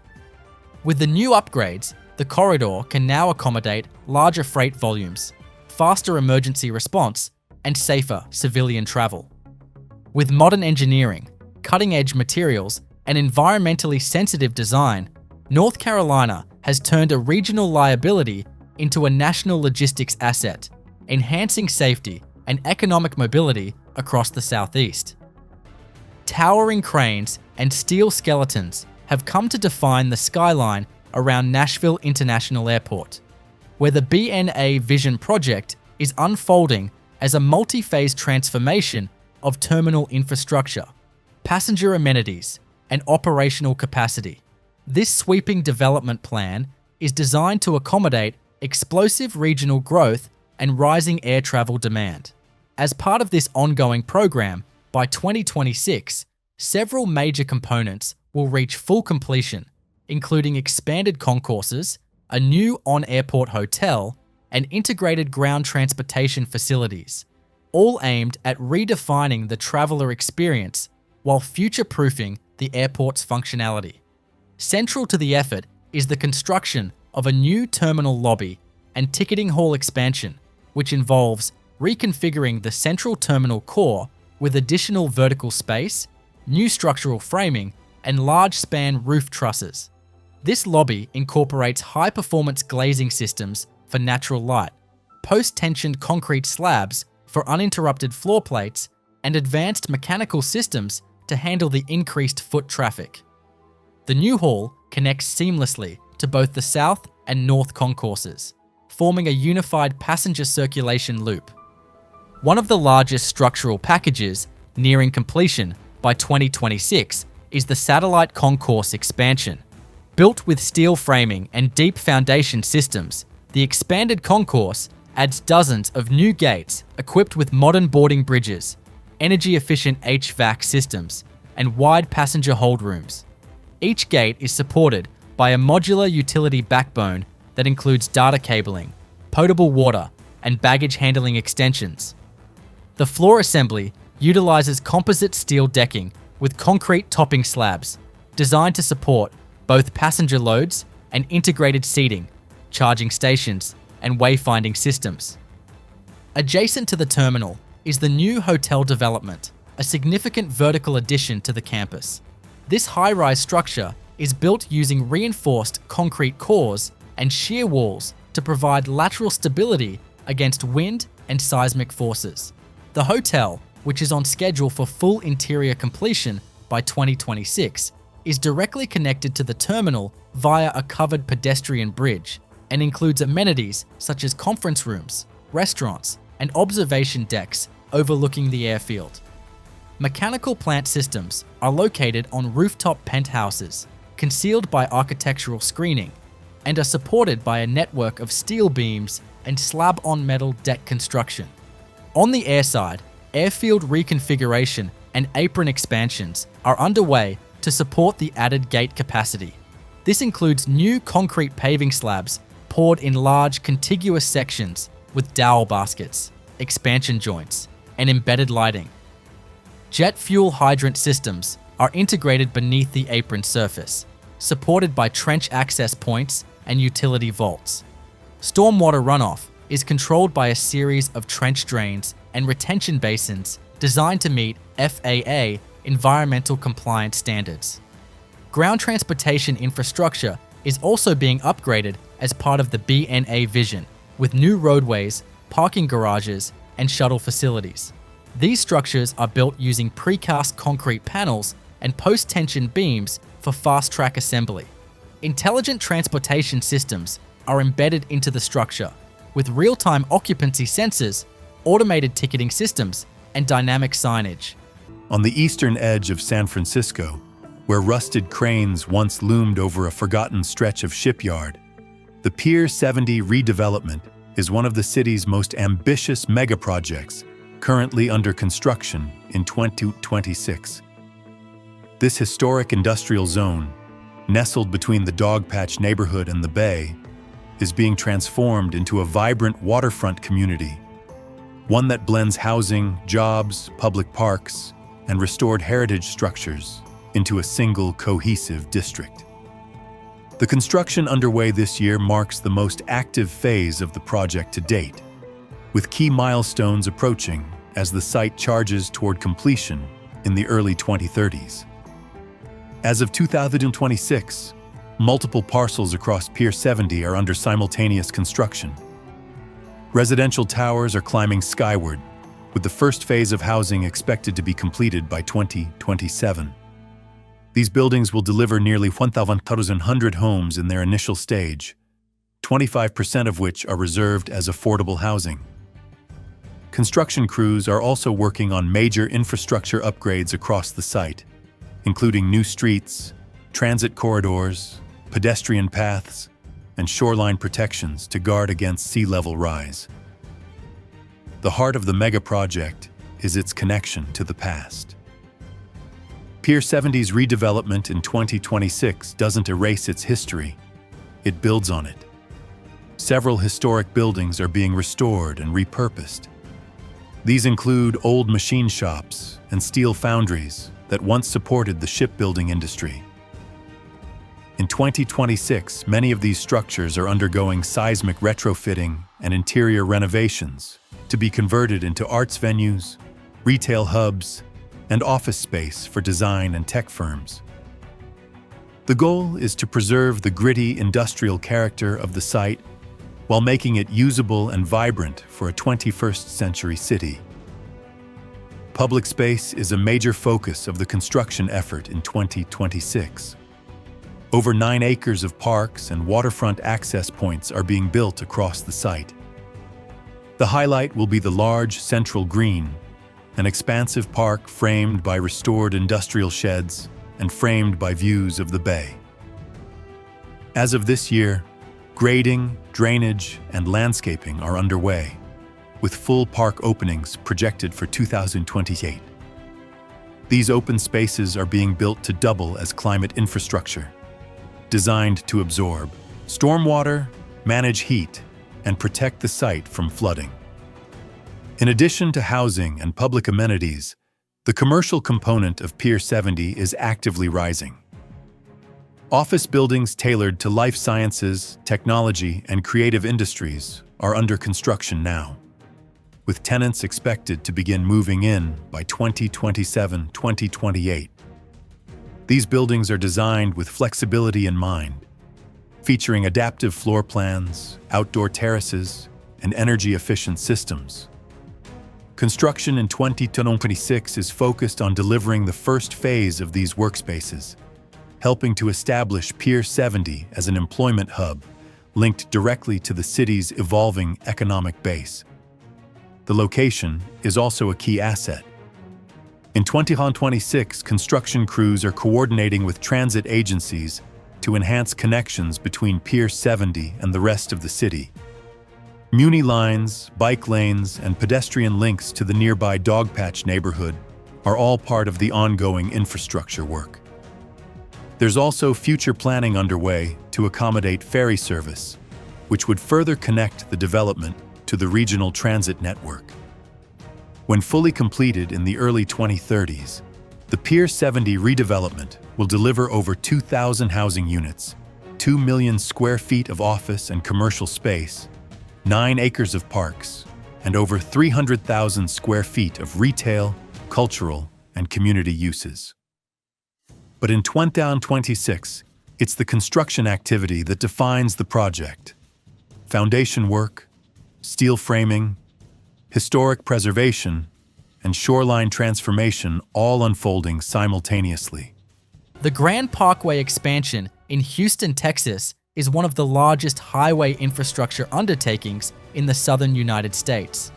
S1: With the new upgrades, the corridor can now accommodate larger freight volumes, faster emergency response, and safer civilian travel. With modern engineering, cutting-edge materials, and environmentally sensitive design, North Carolina has turned a regional liability into a national logistics asset, enhancing safety and economic mobility across the Southeast. Towering cranes and steel skeletons have come to define the skyline around Nashville International Airport, where the BNA Vision project is unfolding as a multi-phase transformation of terminal infrastructure, passenger amenities, and operational capacity. This sweeping development plan is designed to accommodate explosive regional growth and rising air travel demand. As part of this ongoing program, by 2026, several major components will reach full completion, including expanded concourses, a new on-airport hotel, and integrated ground transportation facilities, all aimed at redefining the traveler experience while future-proofing the airport's functionality. Central to the effort is the construction of a new terminal lobby and ticketing hall expansion, which involves reconfiguring the central terminal core with additional vertical space, new structural framing, and large-span roof trusses. This lobby incorporates high-performance glazing systems for natural light, post-tensioned concrete slabs for uninterrupted floor plates, and advanced mechanical systems to handle the increased foot traffic. The new hall connects seamlessly to both the south and north concourses, forming a unified passenger circulation loop. One of the largest structural packages nearing completion by 2026 is the satellite concourse expansion. Built with steel framing and deep foundation systems, the expanded concourse adds dozens of new gates equipped with modern boarding bridges, energy-efficient HVAC systems, and wide passenger hold rooms. Each gate is supported by a modular utility backbone that includes data cabling, potable water, and baggage handling extensions. The floor assembly utilizes composite steel decking with concrete topping slabs, designed to support both passenger loads and integrated seating, charging stations, and wayfinding systems. Adjacent to the terminal is the new hotel development, a significant vertical addition to the campus. This high-rise structure is built using reinforced concrete cores and shear walls to provide lateral stability against wind and seismic forces. The hotel, which is on schedule for full interior completion by 2026, is directly connected to the terminal via a covered pedestrian bridge and includes amenities such as conference rooms, restaurants, and observation decks overlooking the airfield. Mechanical plant systems are located on rooftop penthouses, concealed by architectural screening, and are supported by a network of steel beams and slab-on-metal deck construction. On the airside, airfield reconfiguration and apron expansions are underway to support the added gate capacity. This includes new concrete paving slabs poured in large contiguous sections with dowel baskets, expansion joints, and embedded lighting. Jet fuel hydrant systems are integrated beneath the apron surface, supported by trench access points and utility vaults. Stormwater runoff is controlled by a series of trench drains and retention basins designed to meet FAA environmental compliance standards. Ground transportation infrastructure is also being upgraded as part of the BNA vision, with new roadways, parking garages, and shuttle facilities. These structures are built using precast concrete panels and post-tension beams for fast-track assembly. Intelligent transportation systems are embedded into the structure, with real-time occupancy sensors, automated ticketing systems, and dynamic signage.
S2: On the eastern edge of San Francisco, where rusted cranes once loomed over a forgotten stretch of shipyard, the Pier 70 redevelopment is one of the city's most ambitious megaprojects currently under construction in 2026. This historic industrial zone, nestled between the Dogpatch neighborhood and the bay, is being transformed into a vibrant waterfront community, one that blends housing, jobs, public parks, and restored heritage structures into a single cohesive district. The construction underway this year marks the most active phase of the project to date, with key milestones approaching as the site charges toward completion in the early 2030s. As of 2026, multiple parcels across Pier 70 are under simultaneous construction. Residential towers are climbing skyward, with the first phase of housing expected to be completed by 2027. These buildings will deliver nearly 1,100 homes in their initial stage, 25% of which are reserved as affordable housing. Construction crews are also working on major infrastructure upgrades across the site, including new streets, transit corridors, pedestrian paths, and shoreline protections to guard against sea level rise. The heart of the megaproject is its connection to the past. Pier 70's redevelopment in 2026 doesn't erase its history, it builds on it. Several historic buildings are being restored and repurposed. These include old machine shops and steel foundries that once supported the shipbuilding industry. In 2026, many of these structures are undergoing seismic retrofitting and interior renovations to be converted into arts venues, retail hubs, and office space for design and tech firms. The goal is to preserve the gritty industrial character of the site while making it usable and vibrant for a 21st century city. Public space is a major focus of the construction effort in 2026. Over 9 acres of parks and waterfront access points are being built across the site. The highlight will be the large central green, an expansive park framed by restored industrial sheds and framed by views of the bay. As of this year, grading, drainage, and landscaping are underway, with full park openings projected for 2028. These open spaces are being built to double as climate infrastructure, designed to absorb stormwater, manage heat, and protect the site from flooding. In addition to housing and public amenities, the commercial component of Pier 70 is actively rising. Office buildings tailored to life sciences, technology, and creative industries are under construction now, with tenants expected to begin moving in by 2027-2028. These buildings are designed with flexibility in mind, featuring adaptive floor plans, outdoor terraces, and energy-efficient systems. Construction in 2026 is focused on delivering the first phase of these workspaces, helping to establish Pier 70 as an employment hub linked directly to the city's evolving economic base. The location is also a key asset. In 2026, construction crews are coordinating with transit agencies to enhance connections between Pier 70 and the rest of the city. Muni lines, bike lanes, and pedestrian links to the nearby Dogpatch neighborhood are all part of the ongoing infrastructure work. There's also future planning underway to accommodate ferry service, which would further connect the development to the regional transit network. When fully completed in the early 2030s, the Pier 70 redevelopment will deliver over 2,000 housing units, 2 million square feet of office and commercial space, 9 acres of parks, and over 300,000 square feet of retail, cultural, and community uses. But in 2026, it's the construction activity that defines the project. Foundation work, steel framing, historic preservation, and shoreline transformation all unfolding simultaneously.
S1: The Grand Parkway expansion in Houston, Texas, is one of the largest highway infrastructure undertakings in the southern United States.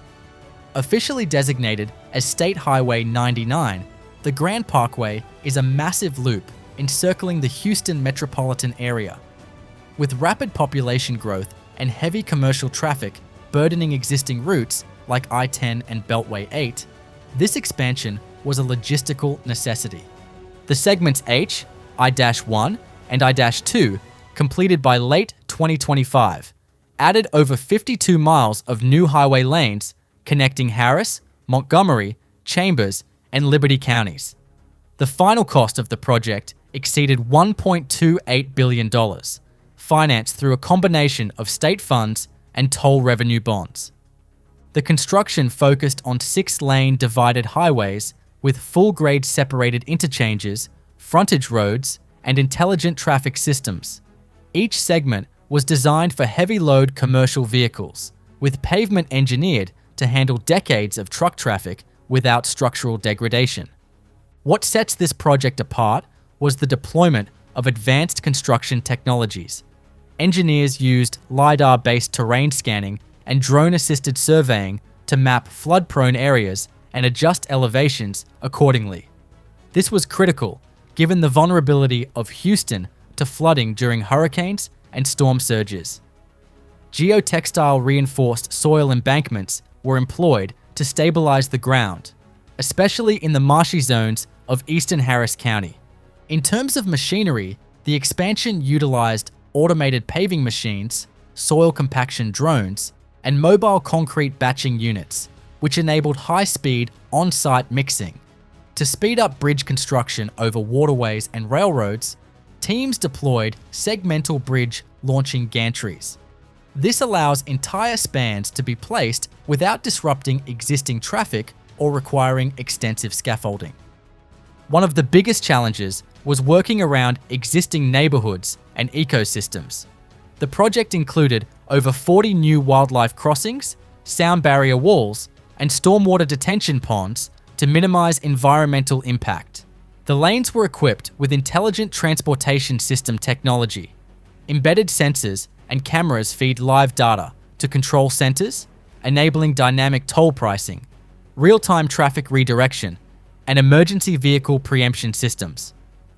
S1: Officially designated as State Highway 99, the Grand Parkway is a massive loop encircling the Houston metropolitan area. With rapid population growth and heavy commercial traffic burdening existing routes like I-10 and Beltway 8, this expansion was a logistical necessity. The segments H, I-1, and I-2, completed by late 2025, added over 52 miles of new highway lanes connecting Harris, Montgomery, Chambers, and Liberty counties. The final cost of the project exceeded $1.28 billion, financed through a combination of state funds and toll revenue bonds. The construction focused on 6-lane divided highways with full-grade separated interchanges, frontage roads, and intelligent traffic systems. Each segment was designed for heavy-load commercial vehicles, with pavement engineered to handle decades of truck traffic without structural degradation. What sets this project apart was the deployment of advanced construction technologies. Engineers used LiDAR-based terrain scanning and drone-assisted surveying to map flood-prone areas and adjust elevations accordingly. This was critical, given the vulnerability of Houston to flooding during hurricanes and storm surges. Geotextile reinforced soil embankments were employed to stabilize the ground, especially in the marshy zones of eastern Harris County. In terms of machinery, the expansion utilized automated paving machines, soil compaction drones, and mobile concrete batching units, which enabled high-speed on-site mixing. To speed up bridge construction over waterways and railroads, teams deployed segmental bridge launching gantries. This allows entire spans to be placed without disrupting existing traffic or requiring extensive scaffolding. One of the biggest challenges was working around existing neighborhoods and ecosystems. The project included over 40 new wildlife crossings, sound barrier walls, and stormwater detention ponds to minimize environmental impact. The lanes were equipped with intelligent transportation system technology. Embedded sensors and cameras feed live data to control centers, enabling dynamic toll pricing, real-time traffic redirection, and emergency vehicle preemption systems.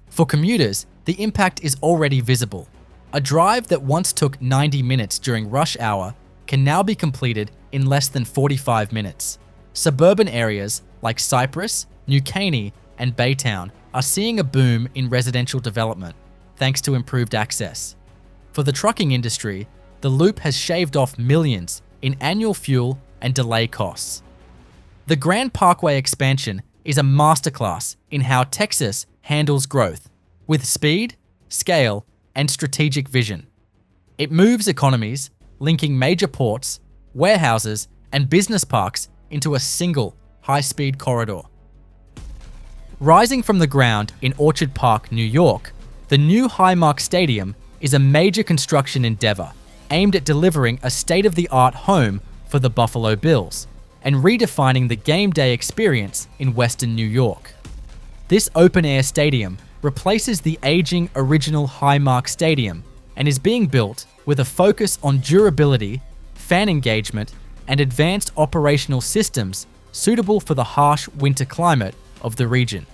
S1: For commuters, the impact is already visible. A drive that once took 90 minutes during rush hour can now be completed in less than 45 minutes. Suburban areas like Cypress, New Caney, and Baytown are seeing a boom in residential development, thanks to improved access. For the trucking industry, the loop has shaved off millions in annual fuel and delay costs. The Grand Parkway expansion is a masterclass in how Texas handles growth, with speed, scale, and strategic vision. It moves economies, linking major ports, warehouses, and business parks into a single high-speed corridor. Rising from the ground in Orchard Park, New York, the new Highmark Stadium is a major construction endeavor aimed at delivering a state-of-the-art home for the Buffalo Bills and redefining the game day experience in Western New York. This open-air stadium replaces the aging original Highmark Stadium and is being built with a focus on durability, fan engagement, and advanced operational systems suitable for the harsh winter climate of the region.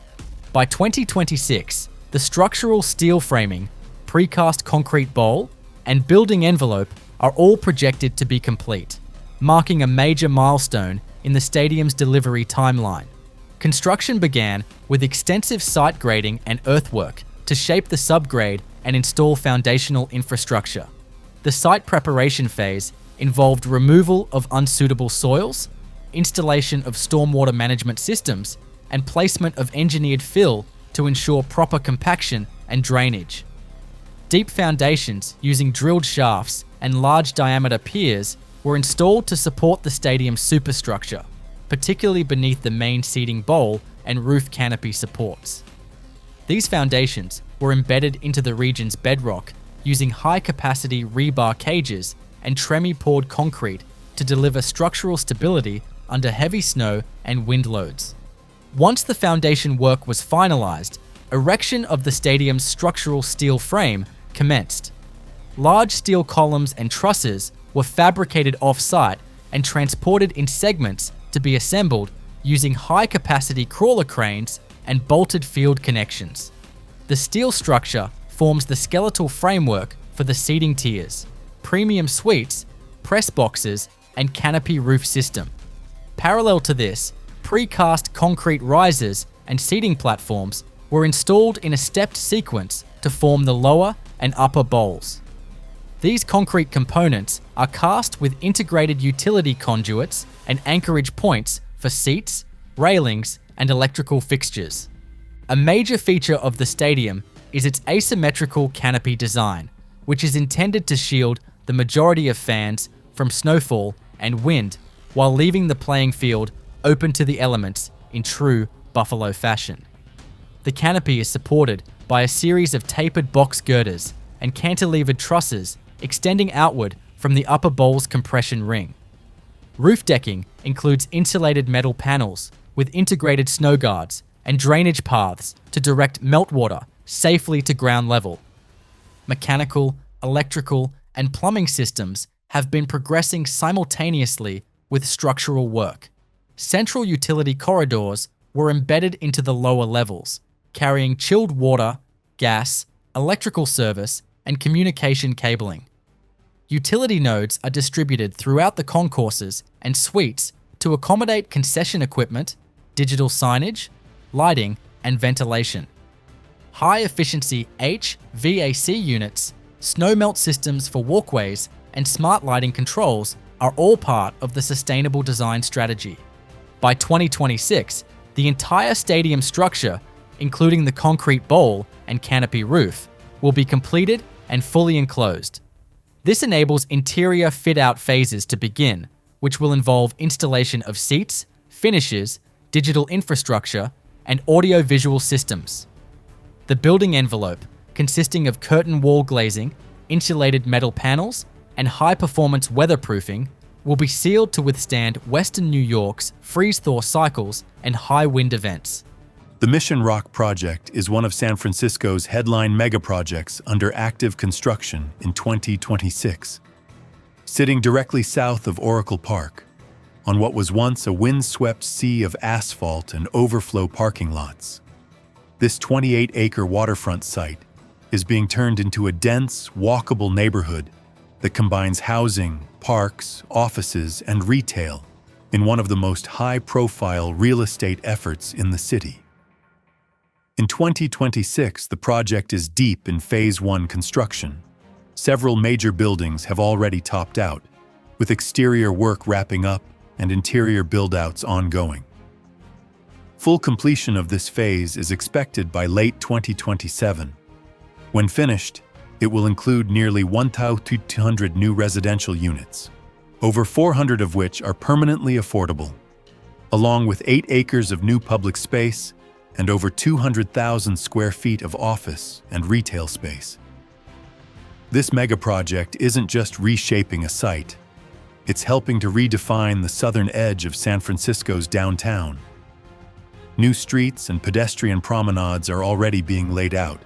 S1: By 2026, the structural steel framing, precast concrete bowl, and building envelope are all projected to be complete, marking a major milestone in the stadium's delivery timeline. Construction began with extensive site grading and earthwork to shape the subgrade and install foundational infrastructure. The site preparation phase involved removal of unsuitable soils, installation of stormwater management systems, and placement of engineered fill to ensure proper compaction and drainage. Deep foundations using drilled shafts and large diameter piers were installed to support the stadium's superstructure, particularly beneath the main seating bowl and roof canopy supports. These foundations were embedded into the region's bedrock using high-capacity rebar cages and tremie-poured concrete to deliver structural stability under heavy snow and wind loads. Once the foundation work was finalized, erection of the stadium's structural steel frame commenced. Large steel columns and trusses were fabricated off-site and transported in segments to be assembled using high-capacity crawler cranes and bolted field connections. The steel structure forms the skeletal framework for the seating tiers, premium suites, press boxes, and canopy roof system. Parallel to this, precast concrete risers and seating platforms were installed in a stepped sequence to form the lower and upper bowls. These concrete components are cast with integrated utility conduits and anchorage points for seats, railings, and electrical fixtures. A major feature of the stadium is its asymmetrical canopy design, which is intended to shield the majority of fans from snowfall and wind while leaving the playing field open to the elements in true Buffalo fashion. The canopy is supported by a series of tapered box girders and cantilevered trusses extending outward from the upper bowl's compression ring. Roof decking includes insulated metal panels with integrated snow guards and drainage paths to direct meltwater safely to ground level. Mechanical, electrical, and plumbing systems have been progressing simultaneously with structural work. Central utility corridors were embedded into the lower levels, carrying chilled water, gas, electrical service, and communication cabling. Utility nodes are distributed throughout the concourses and suites to accommodate concession equipment, digital signage, lighting, and ventilation. High-efficiency HVAC units, snowmelt systems for walkways, and smart lighting controls are all part of the sustainable design strategy. By 2026, the entire stadium structure, including the concrete bowl and canopy roof, will be completed and fully enclosed. This enables interior fit-out phases to begin, which will involve installation of seats, finishes, digital infrastructure, and audio-visual systems. The building envelope, consisting of curtain wall glazing, insulated metal panels, and high-performance weatherproofing, will be sealed to withstand Western New York's freeze-thaw cycles and high wind events.
S2: The Mission Rock project is one of San Francisco's headline megaprojects under active construction in 2026. Sitting directly south of Oracle Park, on what was once a wind-swept sea of asphalt and overflow parking lots, this 28-acre waterfront site is being turned into a dense, walkable neighborhood that combines housing, parks, offices, and retail in one of the most high-profile real estate efforts in the city. In 2026, the project is deep in Phase 1 construction. Several major buildings have already topped out, with exterior work wrapping up and interior build-outs ongoing. Full completion of this phase is expected by late 2027. When finished, it will include nearly 1,200 new residential units, over 400 of which are permanently affordable, along with 8 acres of new public space and over 200,000 square feet of office and retail space. This megaproject isn't just reshaping a site, it's helping to redefine the southern edge of San Francisco's downtown. New streets and pedestrian promenades are already being laid out,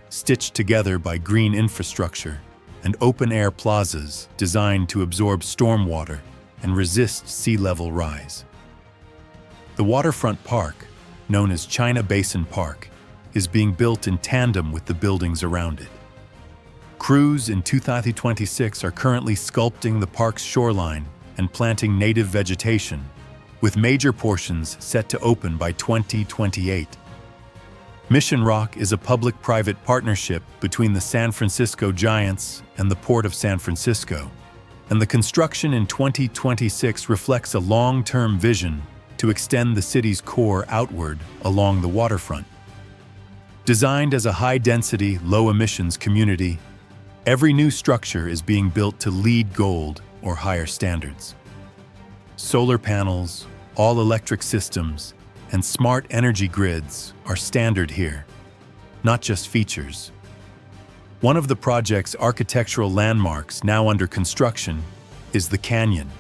S2: stitched together by green infrastructure and open-air plazas designed to absorb stormwater and resist sea level rise. The waterfront park, known as China Basin Park, is being built in tandem with the buildings around it. Crews in 2026 are currently sculpting the park's shoreline and planting native vegetation, with major portions set to open by 2028. Mission Rock is a public-private partnership between the San Francisco Giants and the Port of San Francisco, and the construction in 2026 reflects a long-term vision to extend the city's core outward along the waterfront. Designed as a high-density, low-emissions community, every new structure is being built to LEED Gold or higher standards. Solar panels, all-electric systems, and smart energy grids are standard here, not just features. One of the project's architectural landmarks now under construction is the Canyon,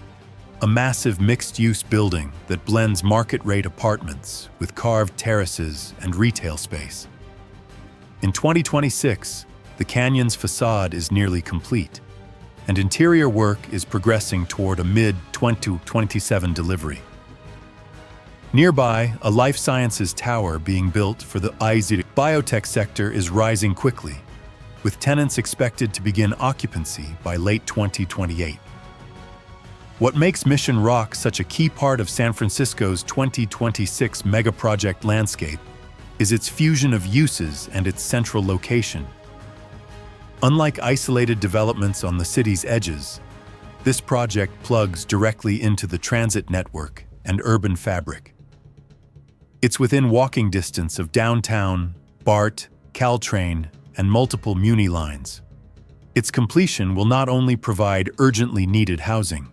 S2: a massive mixed-use building that blends market-rate apartments with carved terraces and retail space. In 2026, the Canyon's facade is nearly complete, and interior work is progressing toward a mid-2027 delivery. Nearby, a life sciences tower being built for the biotech sector is rising quickly, with tenants expected to begin occupancy by late 2028. What makes Mission Rock such a key part of San Francisco's 2026 megaproject landscape is its fusion of uses and its central location. Unlike isolated developments on the city's edges, this project plugs directly into the transit network and urban fabric. It's within walking distance of downtown, BART, Caltrain, and multiple Muni lines. Its completion will not only provide urgently needed housing,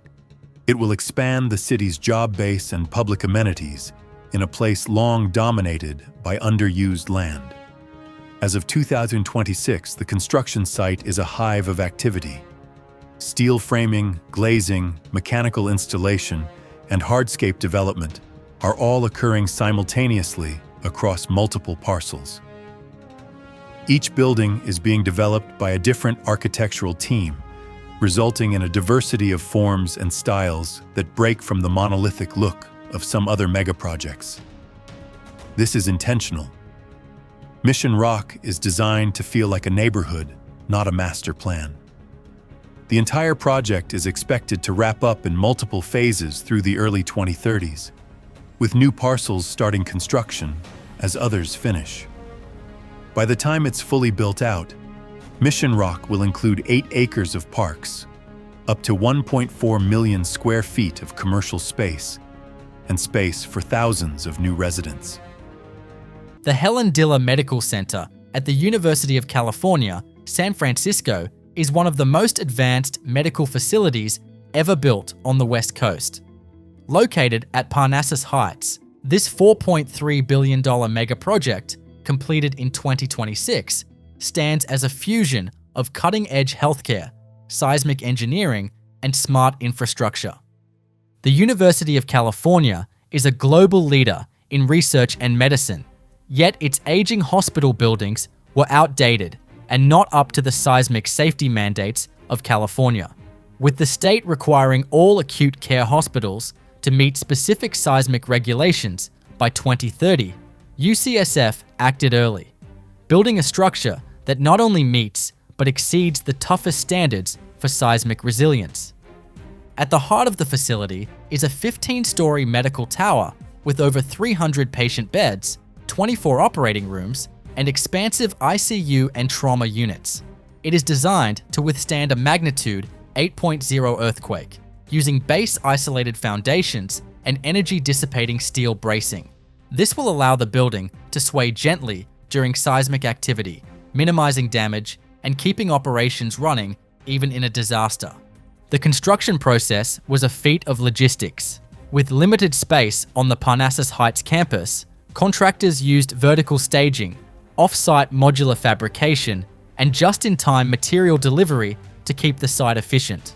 S2: it will expand the city's job base and public amenities in a place long dominated by underused land. As of 2026, the construction site is a hive of activity. Steel framing, glazing, mechanical installation, and hardscape development are all occurring simultaneously across multiple parcels. Each building is being developed by a different architectural team, resulting in a diversity of forms and styles that break from the monolithic look of some other megaprojects. This is intentional. Mission Rock is designed to feel like a neighborhood, not a master plan. The entire project is expected to wrap up in multiple phases through the early 2030s, with new parcels starting construction as others finish. By the time it's fully built out, Mission Rock will include 8 acres of parks, up to 1.4 million square feet of commercial space, and space for thousands of new residents.
S1: The Helen Diller Medical Center at the University of California, San Francisco, is one of the most advanced medical facilities ever built on the West Coast. Located at Parnassus Heights, this $4.3 billion megaproject, completed in 2026, stands as a fusion of cutting-edge healthcare, seismic engineering, and smart infrastructure. The University of California is a global leader in research and medicine, yet its aging hospital buildings were outdated and not up to the seismic safety mandates of California, with the state requiring all acute care hospitals to meet specific seismic regulations by 2030. UCSF acted early, building a structure that not only meets but exceeds the toughest standards for seismic resilience. At the heart of the facility is a 15-story medical tower with over 300 patient beds, 24 operating rooms, and expansive ICU and trauma units. It is designed to withstand a magnitude 8.0 earthquake, using base-isolated foundations and energy-dissipating steel bracing. This will allow the building to sway gently during seismic activity, minimizing damage and keeping operations running even in a disaster. The construction process was a feat of logistics. With limited space on the Parnassus Heights campus, contractors used vertical staging, off-site modular fabrication, and just-in-time material delivery to keep the site efficient.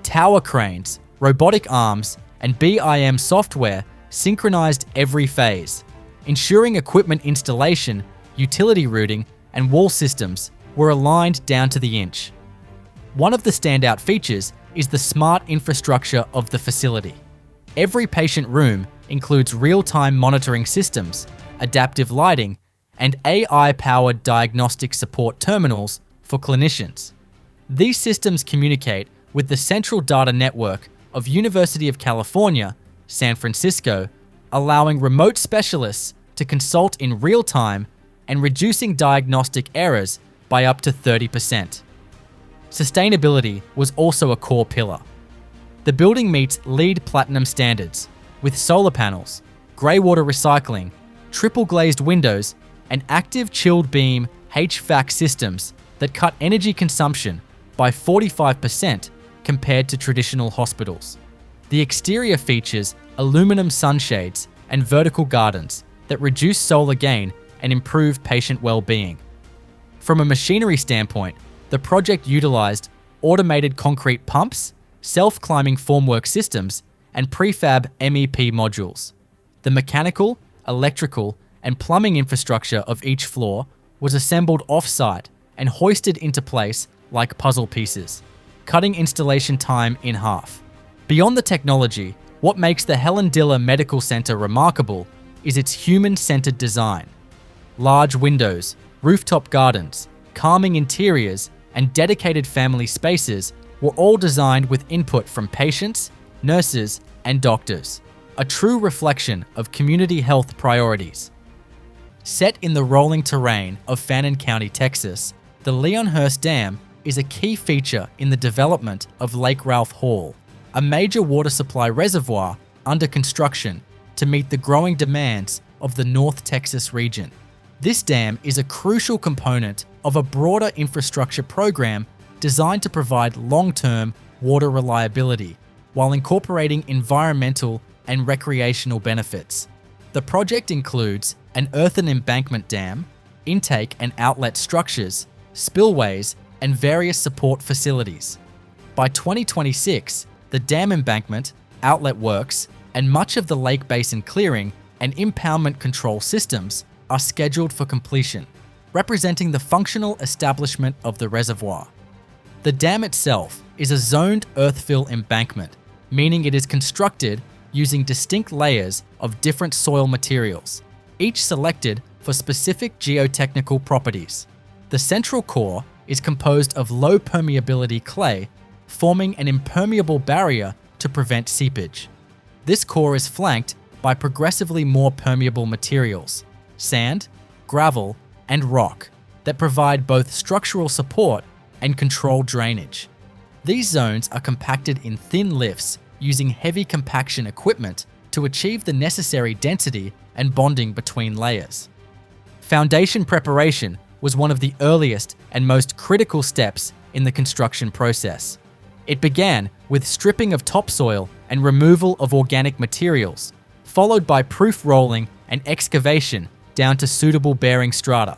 S1: Tower cranes, robotic arms, and BIM software synchronized every phase, ensuring equipment installation, utility routing, and wall systems were aligned down to the inch. One of the standout features is the smart infrastructure of the facility. Every patient room includes real-time monitoring systems, adaptive lighting, and AI-powered diagnostic support terminals for clinicians. These systems communicate with the central data network of University of California, San Francisco, allowing remote specialists to consult in real time and reducing diagnostic errors by up to 30%. Sustainability was also a core pillar. The building meets LEED Platinum standards with solar panels, grey water recycling, triple glazed windows, and active chilled beam HVAC systems that cut energy consumption by 45% compared to traditional hospitals. The exterior features aluminum sunshades and vertical gardens that reduce solar gain and improve patient well-being. From a machinery standpoint, the project utilized automated concrete pumps, self-climbing formwork systems, and prefab MEP modules. The mechanical, electrical, and plumbing infrastructure of each floor was assembled off-site and hoisted into place like puzzle pieces, cutting installation time in half. Beyond the technology, what makes the Helen Diller Medical Center remarkable is its human-centered design. Large windows, rooftop gardens, calming interiors, and dedicated family spaces were all designed with input from patients, nurses, and doctors, a true reflection of community health priorities. Set in the rolling terrain of Fannin County, Texas, the Leonhurst Dam is a key feature in the development of Lake Ralph Hall, a major water supply reservoir under construction to meet the growing demands of the North Texas region. This dam is a crucial component of a broader infrastructure program designed to provide long-term water reliability while incorporating environmental and recreational benefits. The project includes an earthen embankment dam, intake and outlet structures, spillways, and various support facilities. By 2026, the dam embankment, outlet works, and much of the lake basin clearing and impoundment control systems are scheduled for completion, representing the functional establishment of the reservoir. The dam itself is a zoned earthfill embankment, meaning it is constructed using distinct layers of different soil materials, each selected for specific geotechnical properties. The central core is composed of low permeability clay, forming an impermeable barrier to prevent seepage. This core is flanked by progressively more permeable materials, sand, gravel, and rock, that provide both structural support and controlled drainage. These zones are compacted in thin lifts using heavy compaction equipment to achieve the necessary density and bonding between layers. Foundation preparation was one of the earliest and most critical steps in the construction process. It began with stripping of topsoil and removal of organic materials, followed by proof rolling and excavation down to suitable bearing strata.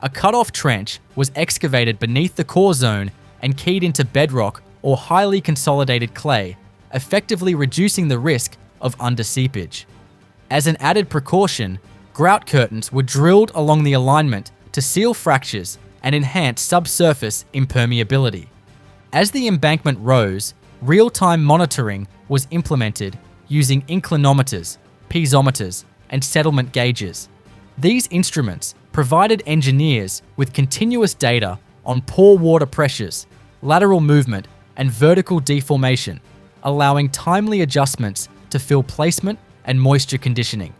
S1: A cut-off trench was excavated beneath the core zone and keyed into bedrock or highly consolidated clay, effectively reducing the risk of underseepage. As an added precaution, grout curtains were drilled along the alignment to seal fractures and enhance subsurface impermeability. As the embankment rose, real-time monitoring was implemented using inclinometers, piezometers, and settlement gauges. These instruments provided engineers with continuous data on pore water pressures, lateral movement, and vertical deformation, allowing timely adjustments to fill placement and moisture conditioning.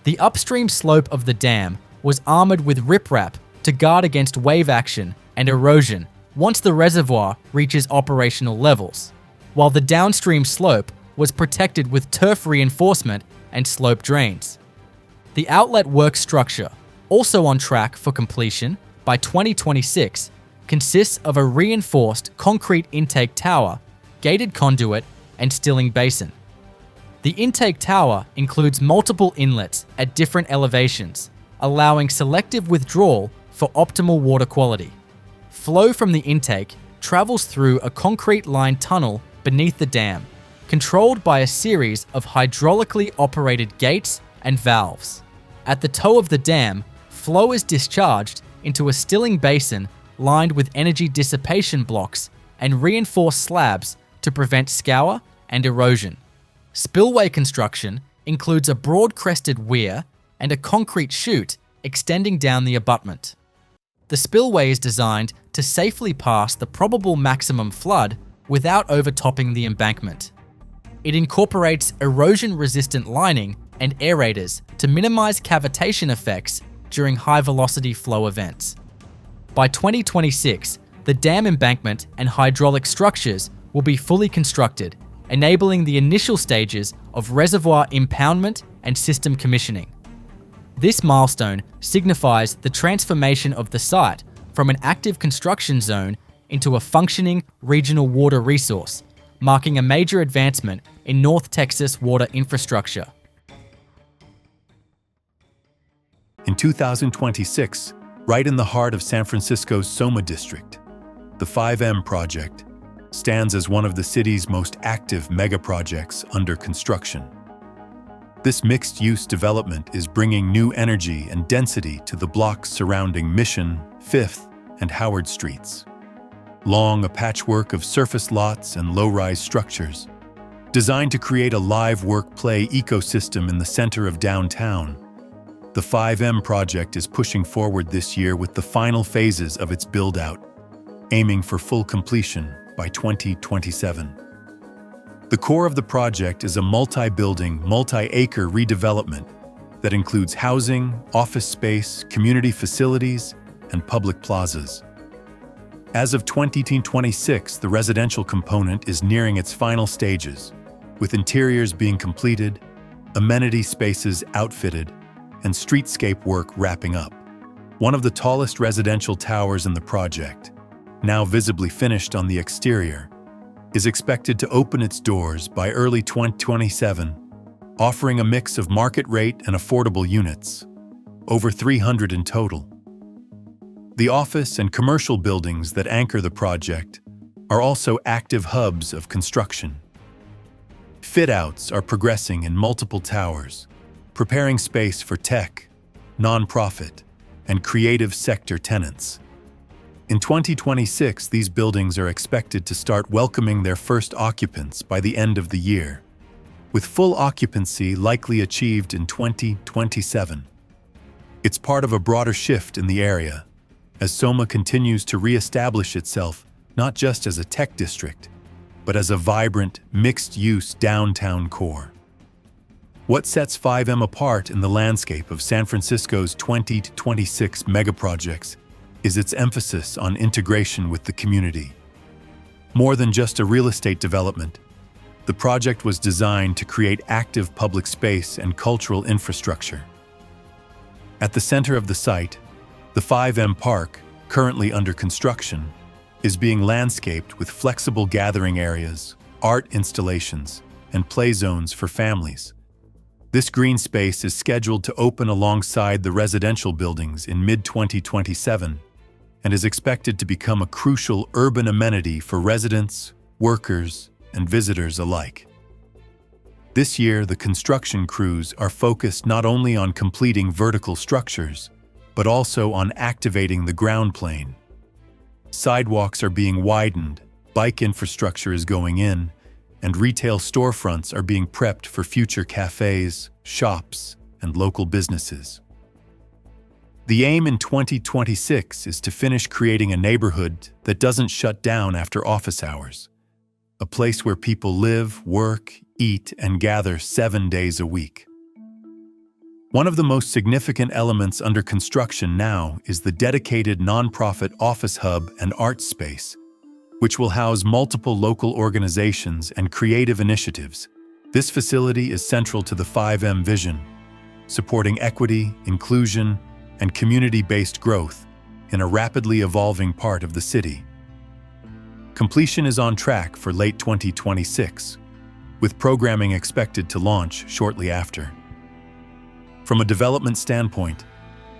S1: The upstream slope of the dam was armored with riprap to guard against wave action and erosion once the reservoir reaches operational levels, while the downstream slope was protected with turf reinforcement and slope drains. The outlet work structure, also on track for completion by 2026, consists of a reinforced concrete intake tower, gated conduit, and stilling basin. The intake tower includes multiple inlets at different elevations, allowing selective withdrawal for optimal water quality. Flow from the intake travels through a concrete-lined tunnel beneath the dam, controlled by a series of hydraulically operated gates and valves. At the toe of the dam, flow is discharged into a stilling basin lined with energy dissipation blocks and reinforced slabs to prevent scour and erosion. Spillway construction includes a broad-crested weir and a concrete chute extending down the abutment. The spillway is designed to safely pass the probable maximum flood without overtopping the embankment. It incorporates erosion-resistant lining and aerators to minimize cavitation effects during high-velocity flow events. By 2026, the dam embankment and hydraulic structures will be fully constructed, enabling the initial stages of reservoir impoundment and system commissioning. This milestone signifies the transformation of the site from an active construction zone into a functioning regional water resource, marking a major advancement in North Texas water infrastructure.
S2: In 2026, right in the heart of San Francisco's Soma district, the 5M project stands as one of the city's most active megaprojects under construction. This mixed-use development is bringing new energy and density to the blocks surrounding Mission, 5th, and Howard Streets. Long a patchwork of surface lots and low-rise structures, designed to create a live work-play ecosystem in the center of downtown. The 5M project is pushing forward this year with the final phases of its build-out, aiming for full completion by 2027. The core of the project is a multi-building, multi-acre redevelopment that includes housing, office space, community facilities, and public plazas. As of 2026, the residential component is nearing its final stages, with interiors being completed, amenity spaces outfitted, and streetscape work wrapping up. One of the tallest residential towers in the project, now visibly finished on the exterior, is expected to open its doors by early 2027, offering a mix of market rate and affordable units, over 300 in total. The office and commercial buildings that anchor the project are also active hubs of construction. Fit-outs are progressing in multiple towers, preparing space for tech, nonprofit, and creative sector tenants. In 2026, these buildings are expected to start welcoming their first occupants by the end of the year, with full occupancy likely achieved in 2027. It's part of a broader shift in the area, as Soma continues to re-establish itself not just as a tech district, but as a vibrant, mixed-use downtown core. What sets 5M apart in the landscape of San Francisco's 2026 megaprojects is its emphasis on integration with the community. More than just a real estate development, the project was designed to create active public space and cultural infrastructure. At the center of the site, the 5M Park, currently under construction, is being landscaped with flexible gathering areas, art installations, and play zones for families. This green space is scheduled to open alongside the residential buildings in mid-2027 and is expected to become a crucial urban amenity for residents, workers, and visitors alike. This year, the construction crews are focused not only on completing vertical structures, but also on activating the ground plane. Sidewalks are being widened, bike infrastructure is going in, and retail storefronts are being prepped for future cafes, shops, and local businesses. The aim in 2026 is to finish creating a neighborhood that doesn't shut down after office hours, a place where people live, work, eat, and gather 7 days a week. One of the most significant elements under construction now is the dedicated nonprofit office hub and arts space, which will house multiple local organizations and creative initiatives. This facility is central to the 5M vision, supporting equity, inclusion, and community-based growth in a rapidly evolving part of the city. Completion is on track for late 2026, with programming expected to launch shortly after. From a development standpoint,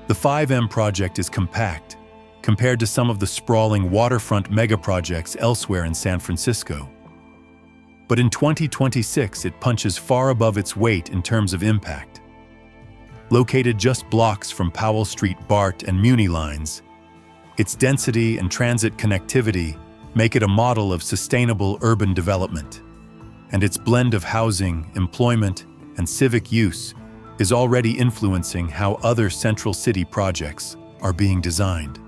S2: the 5M project is compact compared to some of the sprawling waterfront megaprojects elsewhere in San Francisco. But in 2026, it punches far above its weight in terms of impact. Located just blocks from Powell Street BART and Muni lines, its density and transit connectivity make it a model of sustainable urban development, and its blend of housing, employment, and civic use is already influencing how other central city projects are being designed.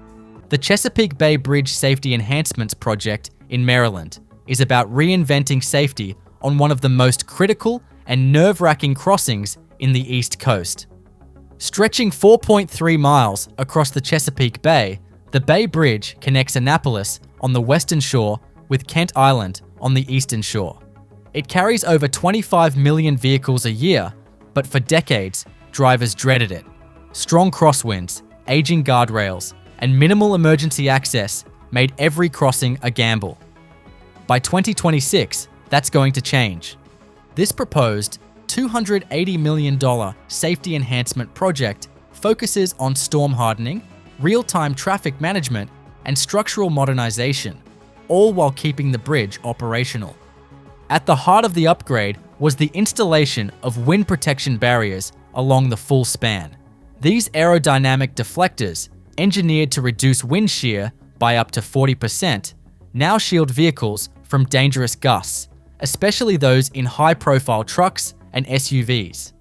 S1: The Chesapeake Bay Bridge Safety Enhancements Project in Maryland is about reinventing safety on one of the most critical and nerve-wracking crossings in the East Coast. Stretching 4.3 miles across the Chesapeake Bay, the Bay Bridge connects Annapolis on the western shore with Kent Island on the eastern shore. It carries over 25 million vehicles a year, but for decades, drivers dreaded it. Strong crosswinds, aging guardrails, and minimal emergency access made every crossing a gamble. By 2026, that's going to change. This proposed $280 million safety enhancement project focuses on storm hardening, real-time traffic management, and structural modernization, all while keeping the bridge operational. At the heart of the upgrade was the installation of wind protection barriers along the full span. These aerodynamic deflectors, engineered to reduce wind shear by up to 40%, now shield vehicles from dangerous gusts, especially those in high-profile trucks and SUVs.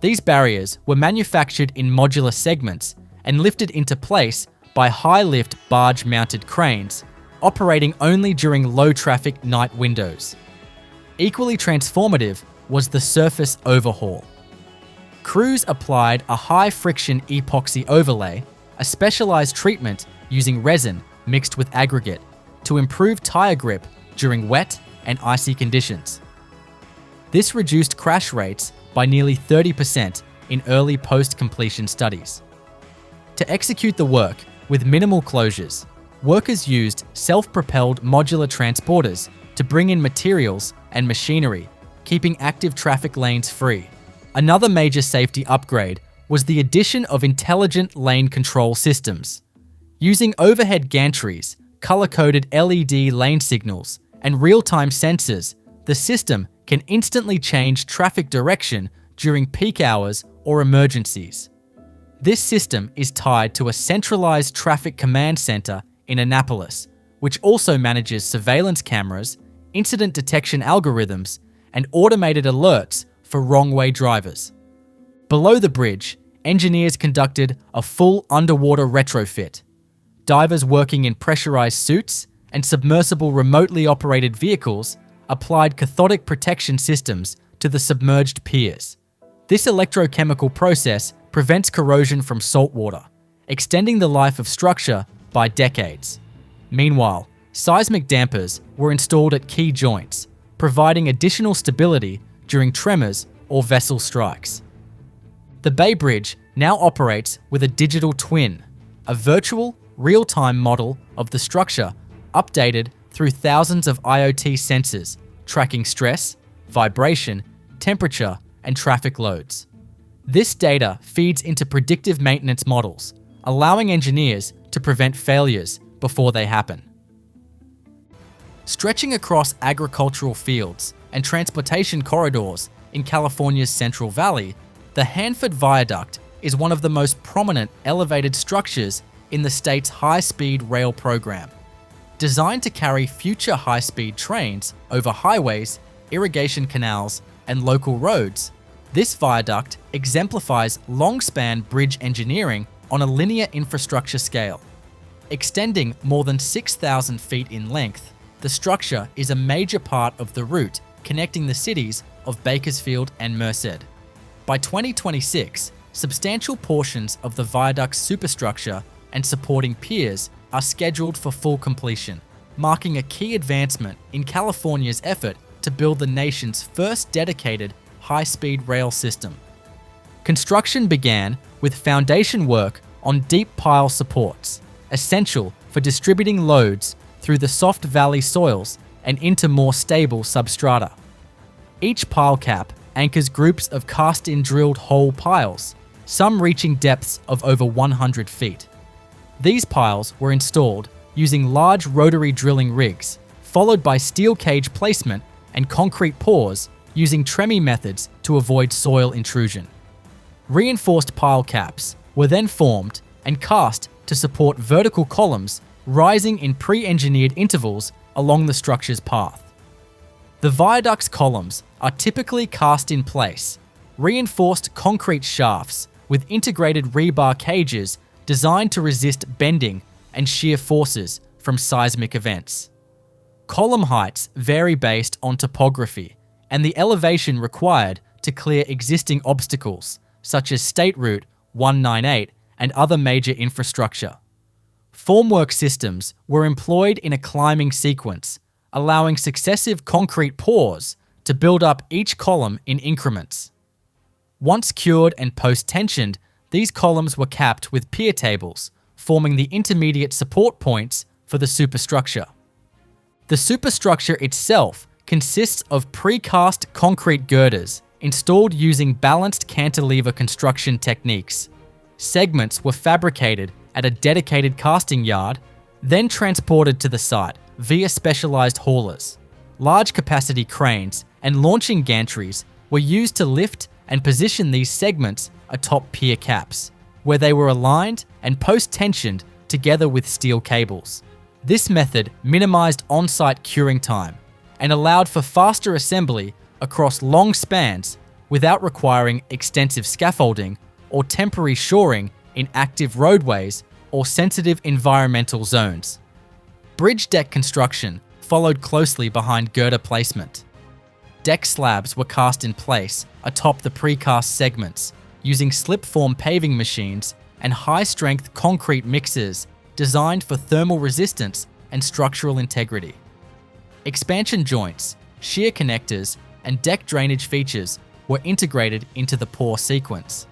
S1: These barriers were manufactured in modular segments and lifted into place by high-lift barge-mounted cranes, operating only during low-traffic night windows. Equally transformative was the surface overhaul. Crews applied a high-friction epoxy overlay, a specialized treatment using resin mixed with aggregate, to improve tire grip during wet and icy conditions. This reduced crash rates by nearly 30% in early post-completion studies. To execute the work with minimal closures, workers used self-propelled modular transporters to bring in materials and machinery, keeping active traffic lanes free. Another major safety upgrade was the addition of intelligent lane control systems. Using overhead gantries, color-coded LED lane signals, and real-time sensors, the system can instantly change traffic direction during peak hours or emergencies. This system is tied to a centralized traffic command center in Annapolis, which also manages surveillance cameras, incident detection algorithms, and automated alerts for wrong-way drivers. Below the bridge, engineers conducted a full underwater retrofit. Divers working in pressurized suits and submersible remotely operated vehicles applied cathodic protection systems to the submerged piers. This electrochemical process prevents corrosion from salt water, extending the life of structure by decades. Meanwhile, seismic dampers were installed at key joints, providing additional stability during tremors or vessel strikes. The Bay Bridge now operates with a digital twin, a virtual, real-time model of the structure updated through thousands of IoT sensors tracking stress, vibration, temperature, and traffic loads. This data feeds into predictive maintenance models, allowing engineers to prevent failures before they happen. Stretching across agricultural fields and transportation corridors in California's Central Valley, the Hanford Viaduct is one of the most prominent elevated structures in the state's high-speed rail program. Designed to carry future high-speed trains over highways, irrigation canals, and local roads, this viaduct exemplifies long-span bridge engineering on a linear infrastructure scale. Extending more than 6,000 feet in length, the structure is a major part of the route connecting the cities of Bakersfield and Merced. By 2026, substantial portions of the viaduct's superstructure and supporting piers are scheduled for full completion, marking a key advancement in California's effort to build the nation's first dedicated high-speed rail system. Construction began with foundation work on deep pile supports, essential for distributing loads through the soft valley soils and into more stable substrata. Each pile cap anchors groups of cast-in drilled hole piles, some reaching depths of over 100 feet. These piles were installed using large rotary drilling rigs, followed by steel cage placement and concrete pours using Tremie methods to avoid soil intrusion. Reinforced pile caps were then formed and cast to support vertical columns rising in pre-engineered intervals along the structure's path. The viaduct's columns are typically cast in place, reinforced concrete shafts with integrated rebar cages designed to resist bending and shear forces from seismic events. Column heights vary based on topography and the elevation required to clear existing obstacles, such as State Route 198 and other major infrastructure. Formwork systems were employed in a climbing sequence, allowing successive concrete pours to build up each column in increments. Once cured and post-tensioned, these columns were capped with pier tables, forming the intermediate support points for the superstructure. The superstructure itself consists of precast concrete girders installed using balanced cantilever construction techniques. Segments were fabricated at a dedicated casting yard, then transported to the site via specialized haulers. Large capacity cranes and launching gantries were used to lift and position these segments atop pier caps, where they were aligned and post-tensioned together with steel cables. This method minimized on-site curing time and allowed for faster assembly across long spans without requiring extensive scaffolding or temporary shoring in active roadways or sensitive environmental zones. Bridge deck construction followed closely behind girder placement. Deck slabs were cast in place atop the precast segments using slip-form paving machines and high-strength concrete mixers designed for thermal resistance and structural integrity. Expansion joints, shear connectors, and deck drainage features were integrated into the pour sequence.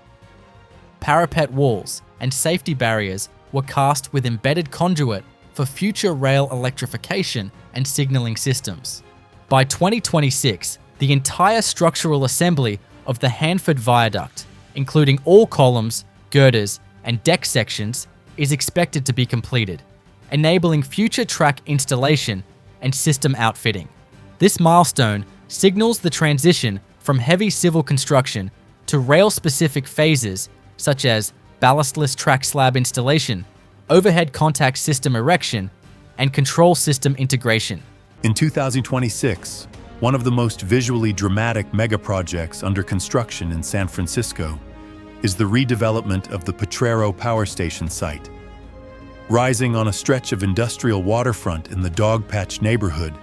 S1: Parapet walls and safety barriers were cast with embedded conduit for future rail electrification and signaling systems. By 2026, the entire structural assembly of the Hanford Viaduct, including all columns, girders, and deck sections, is expected to be completed, enabling future track installation and system outfitting. This milestone signals the transition from heavy civil construction to rail-specific phases such as ballastless track slab installation, overhead contact system erection, and control system integration.
S2: In 2026, one of the most visually dramatic megaprojects under construction in San Francisco is the redevelopment of the Petrero Power Station site. Rising on a stretch of industrial waterfront in the Dogpatch neighborhood,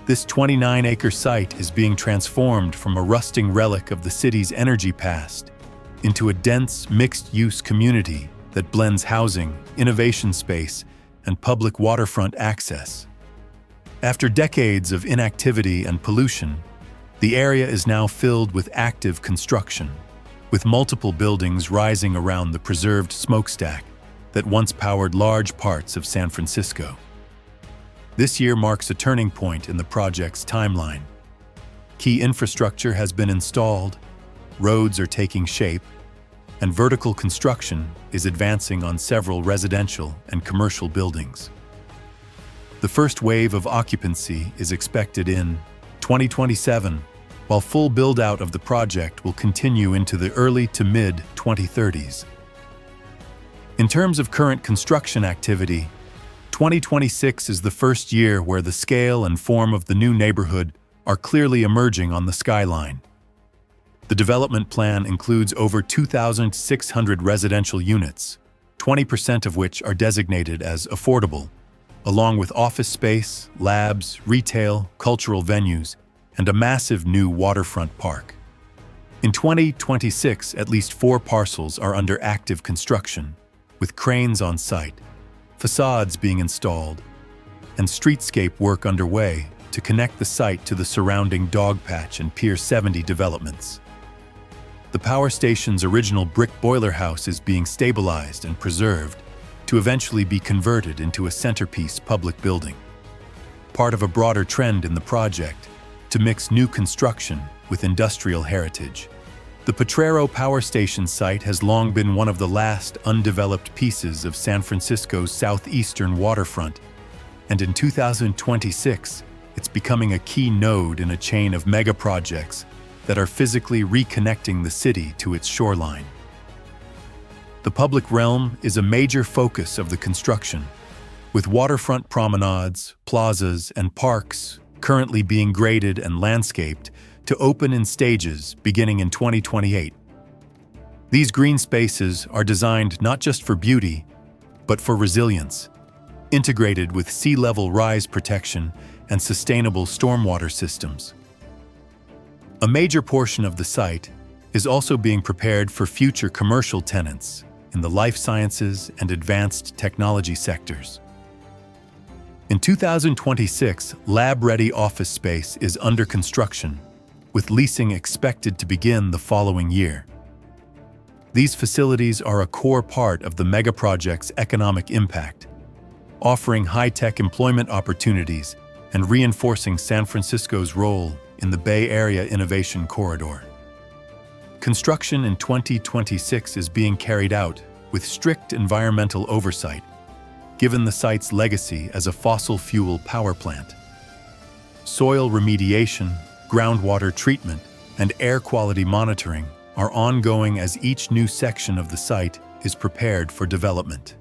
S2: this 29-acre site is being transformed from a rusting relic of the city's energy past into a dense, mixed-use community that blends housing, innovation space, and public waterfront access. After decades of inactivity and pollution, the area is now filled with active construction, with multiple buildings rising around the preserved smokestack that once powered large parts of San Francisco. This year marks a turning point in the project's timeline. Key infrastructure has been installed, roads are taking shape, and vertical construction is advancing on several residential and commercial buildings. The first wave of occupancy is expected in 2027, while full build-out of the project will continue into the early to mid-2030s. In terms of current construction activity, 2026 is the first year where the scale and form of the new neighborhood are clearly emerging on the skyline. The development plan includes over 2,600 residential units, 20% of which are designated as affordable, along with office space, labs, retail, cultural venues, and a massive new waterfront park. In 2026, at least 4 parcels are under active construction, with cranes on site, facades being installed, and streetscape work underway to connect the site to the surrounding Dogpatch and Pier 70 developments. The power station's original brick boiler house is being stabilized and preserved to eventually be converted into a centerpiece public building, part of a broader trend in the project to mix new construction with industrial heritage. The Petrero Power Station site has long been one of the last undeveloped pieces of San Francisco's southeastern waterfront, and in 2026, it's becoming a key node in a chain of megaprojects that are physically reconnecting the city to its shoreline. The public realm is a major focus of the construction, with waterfront promenades, plazas, and parks currently being graded and landscaped to open in stages beginning in 2028. These green spaces are designed not just for beauty, but for resilience, integrated with sea level rise protection and sustainable stormwater systems. A major portion of the site is also being prepared for future commercial tenants in the life sciences and advanced technology sectors. In 2026, lab-ready office space is under construction, with leasing expected to begin the following year. These facilities are a core part of the Megaprojects' economic impact, offering high-tech employment opportunities and reinforcing San Francisco's role in the Bay Area Innovation Corridor. Construction in 2026 is being carried out with strict environmental oversight, given the site's legacy as a fossil fuel power plant. Soil remediation, groundwater treatment, and air quality monitoring are ongoing as each new section of the site is prepared for development.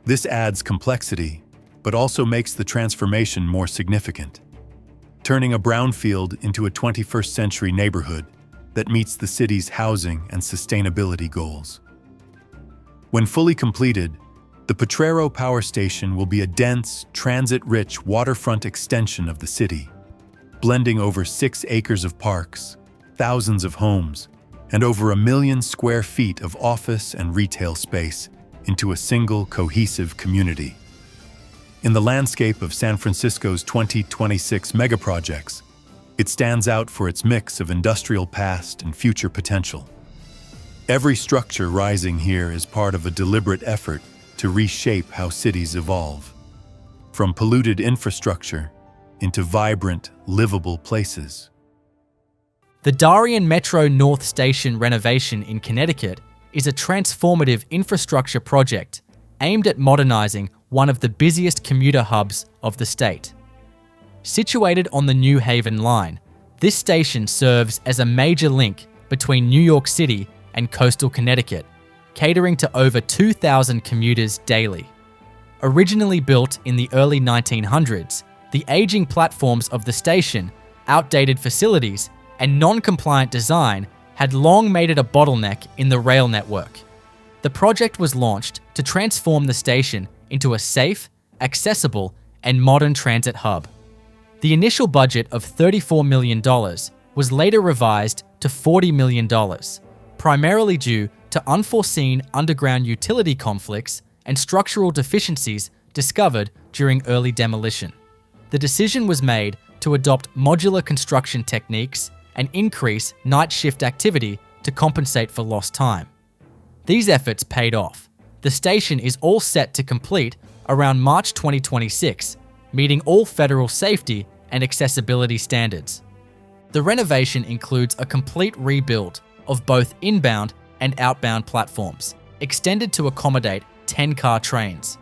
S2: This adds complexity, but also makes the transformation more significant, turning a brownfield into a 21st century neighborhood that meets the city's housing and sustainability goals. When fully completed, the Petrero Power Station will be a dense, transit-rich waterfront extension of the city, blending over 6 acres of parks, thousands of homes, and over 1 million square feet of office and retail space into a single cohesive community. In the landscape of San Francisco's 2026 megaprojects, it stands out for its mix of industrial past and future potential. Every structure rising here is part of a deliberate effort to reshape how cities evolve, from polluted infrastructure into vibrant, livable places.
S1: The Darien Metro North Station renovation in Connecticut is a transformative infrastructure project aimed at modernizing one of the busiest commuter hubs of the state. Situated on the New Haven line, this station serves as a major link between New York City and coastal Connecticut, catering to over 2,000 commuters daily. Originally built in the early 1900s, the aging platforms of the station, outdated facilities, and non-compliant design had long made it a bottleneck in the rail network. The project was launched to transform the station into a safe, accessible, and modern transit hub. The initial budget of $34 million was later revised to $40 million, primarily due to unforeseen underground utility conflicts and structural deficiencies discovered during early demolition. The decision was made to adopt modular construction techniques and increase night shift activity to compensate for lost time. These efforts paid off. The station is all set to complete around March 2026, meeting all federal safety and accessibility standards. The renovation includes a complete rebuild of both inbound and outbound platforms, extended to accommodate 10-car trains.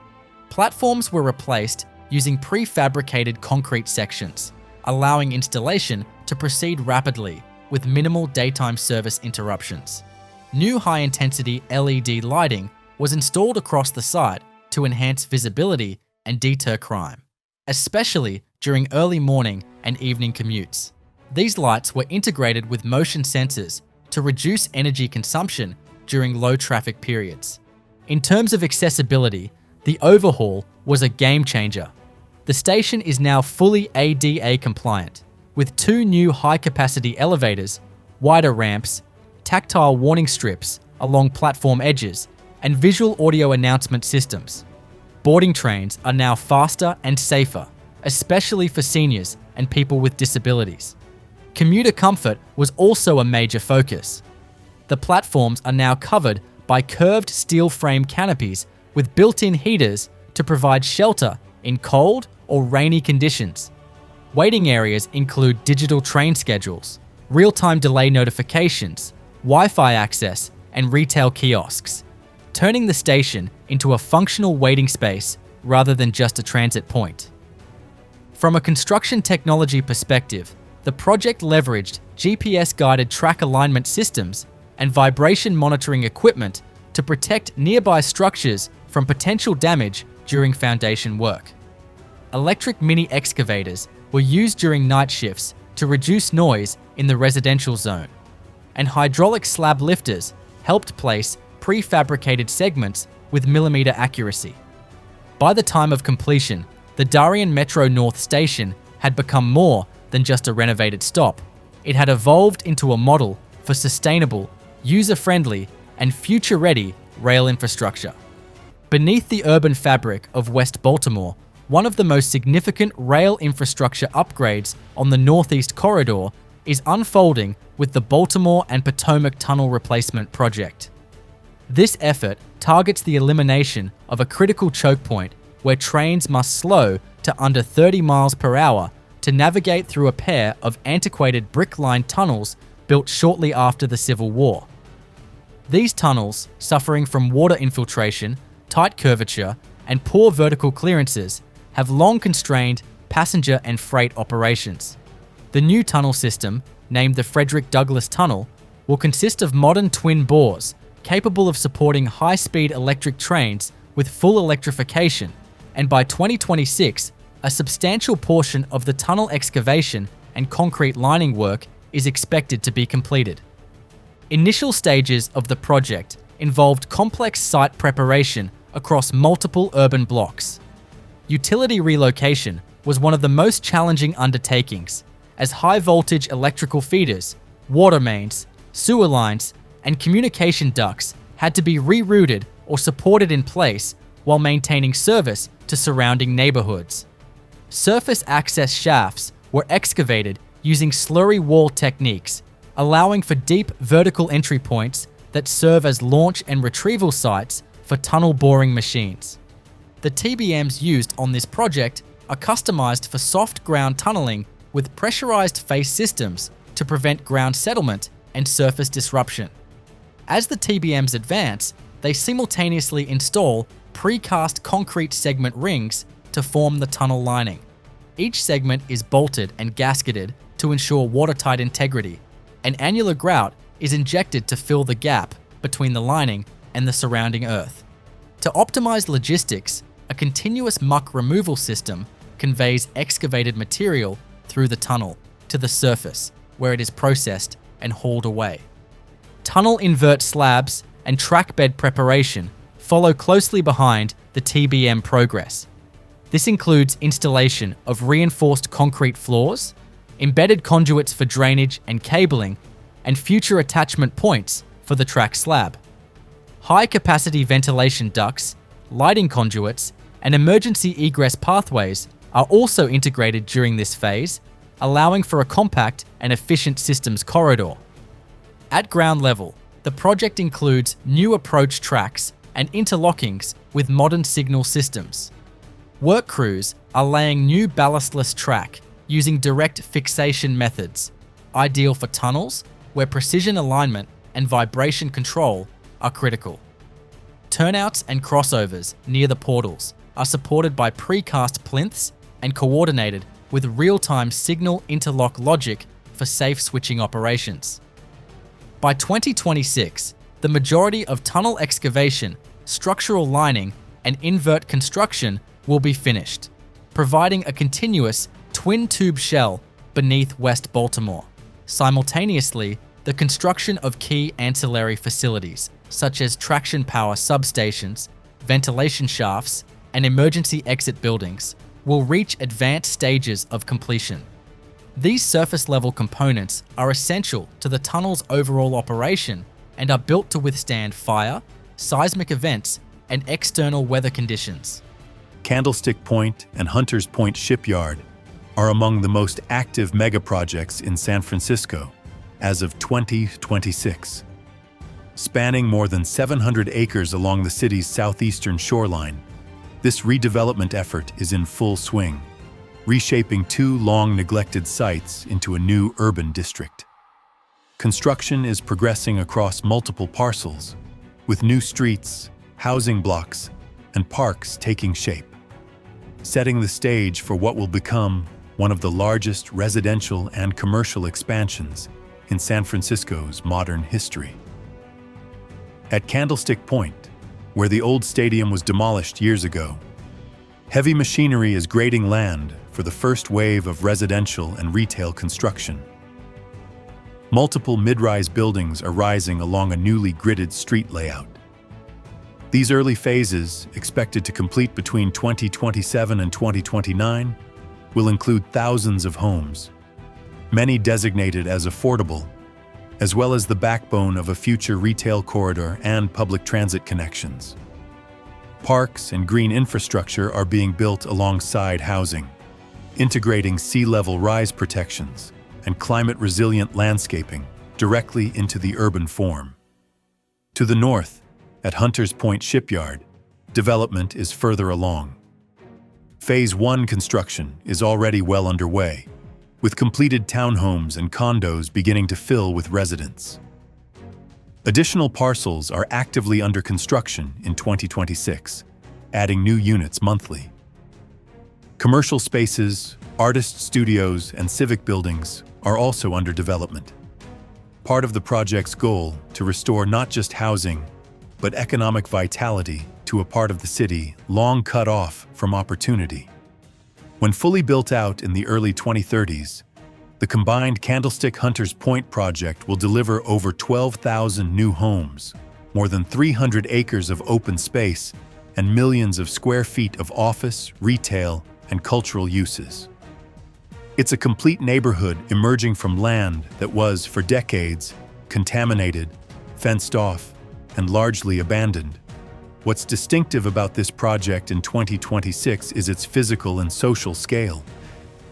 S1: Platforms were replaced using prefabricated concrete sections, allowing installation to proceed rapidly with minimal daytime service interruptions. New high-intensity LED lighting was installed across the site to enhance visibility and deter crime, especially during early morning and evening commutes. These lights were integrated with motion sensors to reduce energy consumption during low traffic periods. In terms of accessibility, the overhaul was a game changer. The station is now fully ADA compliant, with 2 new high-capacity elevators, wider ramps, tactile warning strips along platform edges, and visual audio announcement systems. Boarding trains are now faster and safer, especially for seniors and people with disabilities. Commuter comfort was also a major focus. The platforms are now covered by curved steel frame canopies with built-in heaters to provide shelter in cold or rainy conditions. Waiting areas include digital train schedules, real-time delay notifications, Wi-Fi access, and retail kiosks, turning the station into a functional waiting space rather than just a transit point. From a construction technology perspective, the project leveraged GPS-guided track alignment systems and vibration monitoring equipment to protect nearby structures from potential damage during foundation work. Electric mini excavators were used during night shifts to reduce noise in the residential zone, and hydraulic slab lifters helped place prefabricated segments with millimeter accuracy. By the time of completion, the Darien Metro North station had become more than just a renovated stop. It had evolved into a model for sustainable, user-friendly, and future-ready rail infrastructure. Beneath the urban fabric of West Baltimore, one of the most significant rail infrastructure upgrades on the Northeast Corridor is unfolding with the Baltimore and Potomac Tunnel Replacement Project. This effort targets the elimination of a critical choke point where trains must slow to under 30 miles per hour to navigate through a pair of antiquated brick-lined tunnels built shortly after the Civil War. These tunnels, suffering from water infiltration, tight curvature, and poor vertical clearances, have long constrained passenger and freight operations. The new tunnel system, named the Frederick Douglass Tunnel, will consist of modern twin bores capable of supporting high-speed electric trains with full electrification, and by 2026, a substantial portion of the tunnel excavation and concrete lining work is expected to be completed. Initial stages of the project involved complex site preparation across multiple urban blocks. Utility relocation was one of the most challenging undertakings, as high-voltage electrical feeders, water mains, sewer lines, and communication ducts had to be rerouted or supported in place while maintaining service to surrounding neighborhoods. Surface access shafts were excavated using slurry wall techniques, allowing for deep vertical entry points that serve as launch and retrieval sites for tunnel boring machines. The TBMs used on this project are customized for soft ground tunneling with pressurized face systems to prevent ground settlement and surface disruption. As the TBMs advance, they simultaneously install precast concrete segment rings to form the tunnel lining. Each segment is bolted and gasketed to ensure watertight integrity. An annular grout is injected to fill the gap between the lining and the surrounding earth. To optimize logistics, a continuous muck removal system conveys excavated material through the tunnel to the surface, where it is processed and hauled away. Tunnel invert slabs and track bed preparation follow closely behind the TBM progress. This includes installation of reinforced concrete floors, embedded conduits for drainage and cabling, and future attachment points for the track slab. High-capacity ventilation ducts, lighting conduits, and emergency egress pathways are also integrated during this phase, allowing for a compact and efficient systems corridor. At ground level, the project includes new approach tracks and interlockings with modern signal systems. Work crews are laying new ballastless track using direct fixation methods, ideal for tunnels where precision alignment and vibration control are critical. Turnouts and crossovers near the portals are supported by precast plinths and coordinated with real-time signal interlock logic for safe switching operations. By 2026, the majority of tunnel excavation, structural lining, and invert construction will be finished, providing a continuous twin-tube shell beneath West Baltimore. Simultaneously, the construction of key ancillary facilities, such as traction power substations, ventilation shafts, and emergency exit buildings, will reach advanced stages of completion. These surface-level components are essential to the tunnel's overall operation and are built to withstand fire, seismic events, and external weather conditions.
S2: Candlestick Point and Hunters Point Shipyard are among the most active megaprojects in San Francisco as of 2026. Spanning more than 700 acres along the city's southeastern shoreline, this redevelopment effort is in full swing, reshaping two long-neglected sites into a new urban district. Construction is progressing across multiple parcels, with new streets, housing blocks, and parks taking shape, setting the stage for what will become one of the largest residential and commercial expansions in San Francisco's modern history. At Candlestick Point, where the old stadium was demolished years ago, Heavy machinery is grading land for the first wave of residential and retail construction. Multiple mid-rise buildings are rising along a newly gridded street layout. These early phases, expected to complete between 2027 and 2029, will include thousands of homes, many designated as affordable, as well as the backbone of a future retail corridor and public transit connections. Parks and green infrastructure are being built alongside housing, integrating sea level rise protections and climate-resilient landscaping directly into the urban form. To the north, at Hunters Point Shipyard, development is further along. Phase 1 construction is already well underway, with completed townhomes and condos beginning to fill with residents. Additional parcels are actively under construction in 2026, adding new units monthly. Commercial spaces, artist studios, and civic buildings are also under development. Part of the project's goal to restore not just housing, but economic vitality to a part of the city long cut off from opportunity. When fully built out in the early 2030s, the combined Candlestick Hunters Point project will deliver over 12,000 new homes, more than 300 acres of open space, and millions of square feet of office, retail, and cultural uses. It's a complete neighborhood emerging from land that was, for decades, contaminated, fenced off, and largely abandoned. What's distinctive about this project in 2026 is its physical and social scale.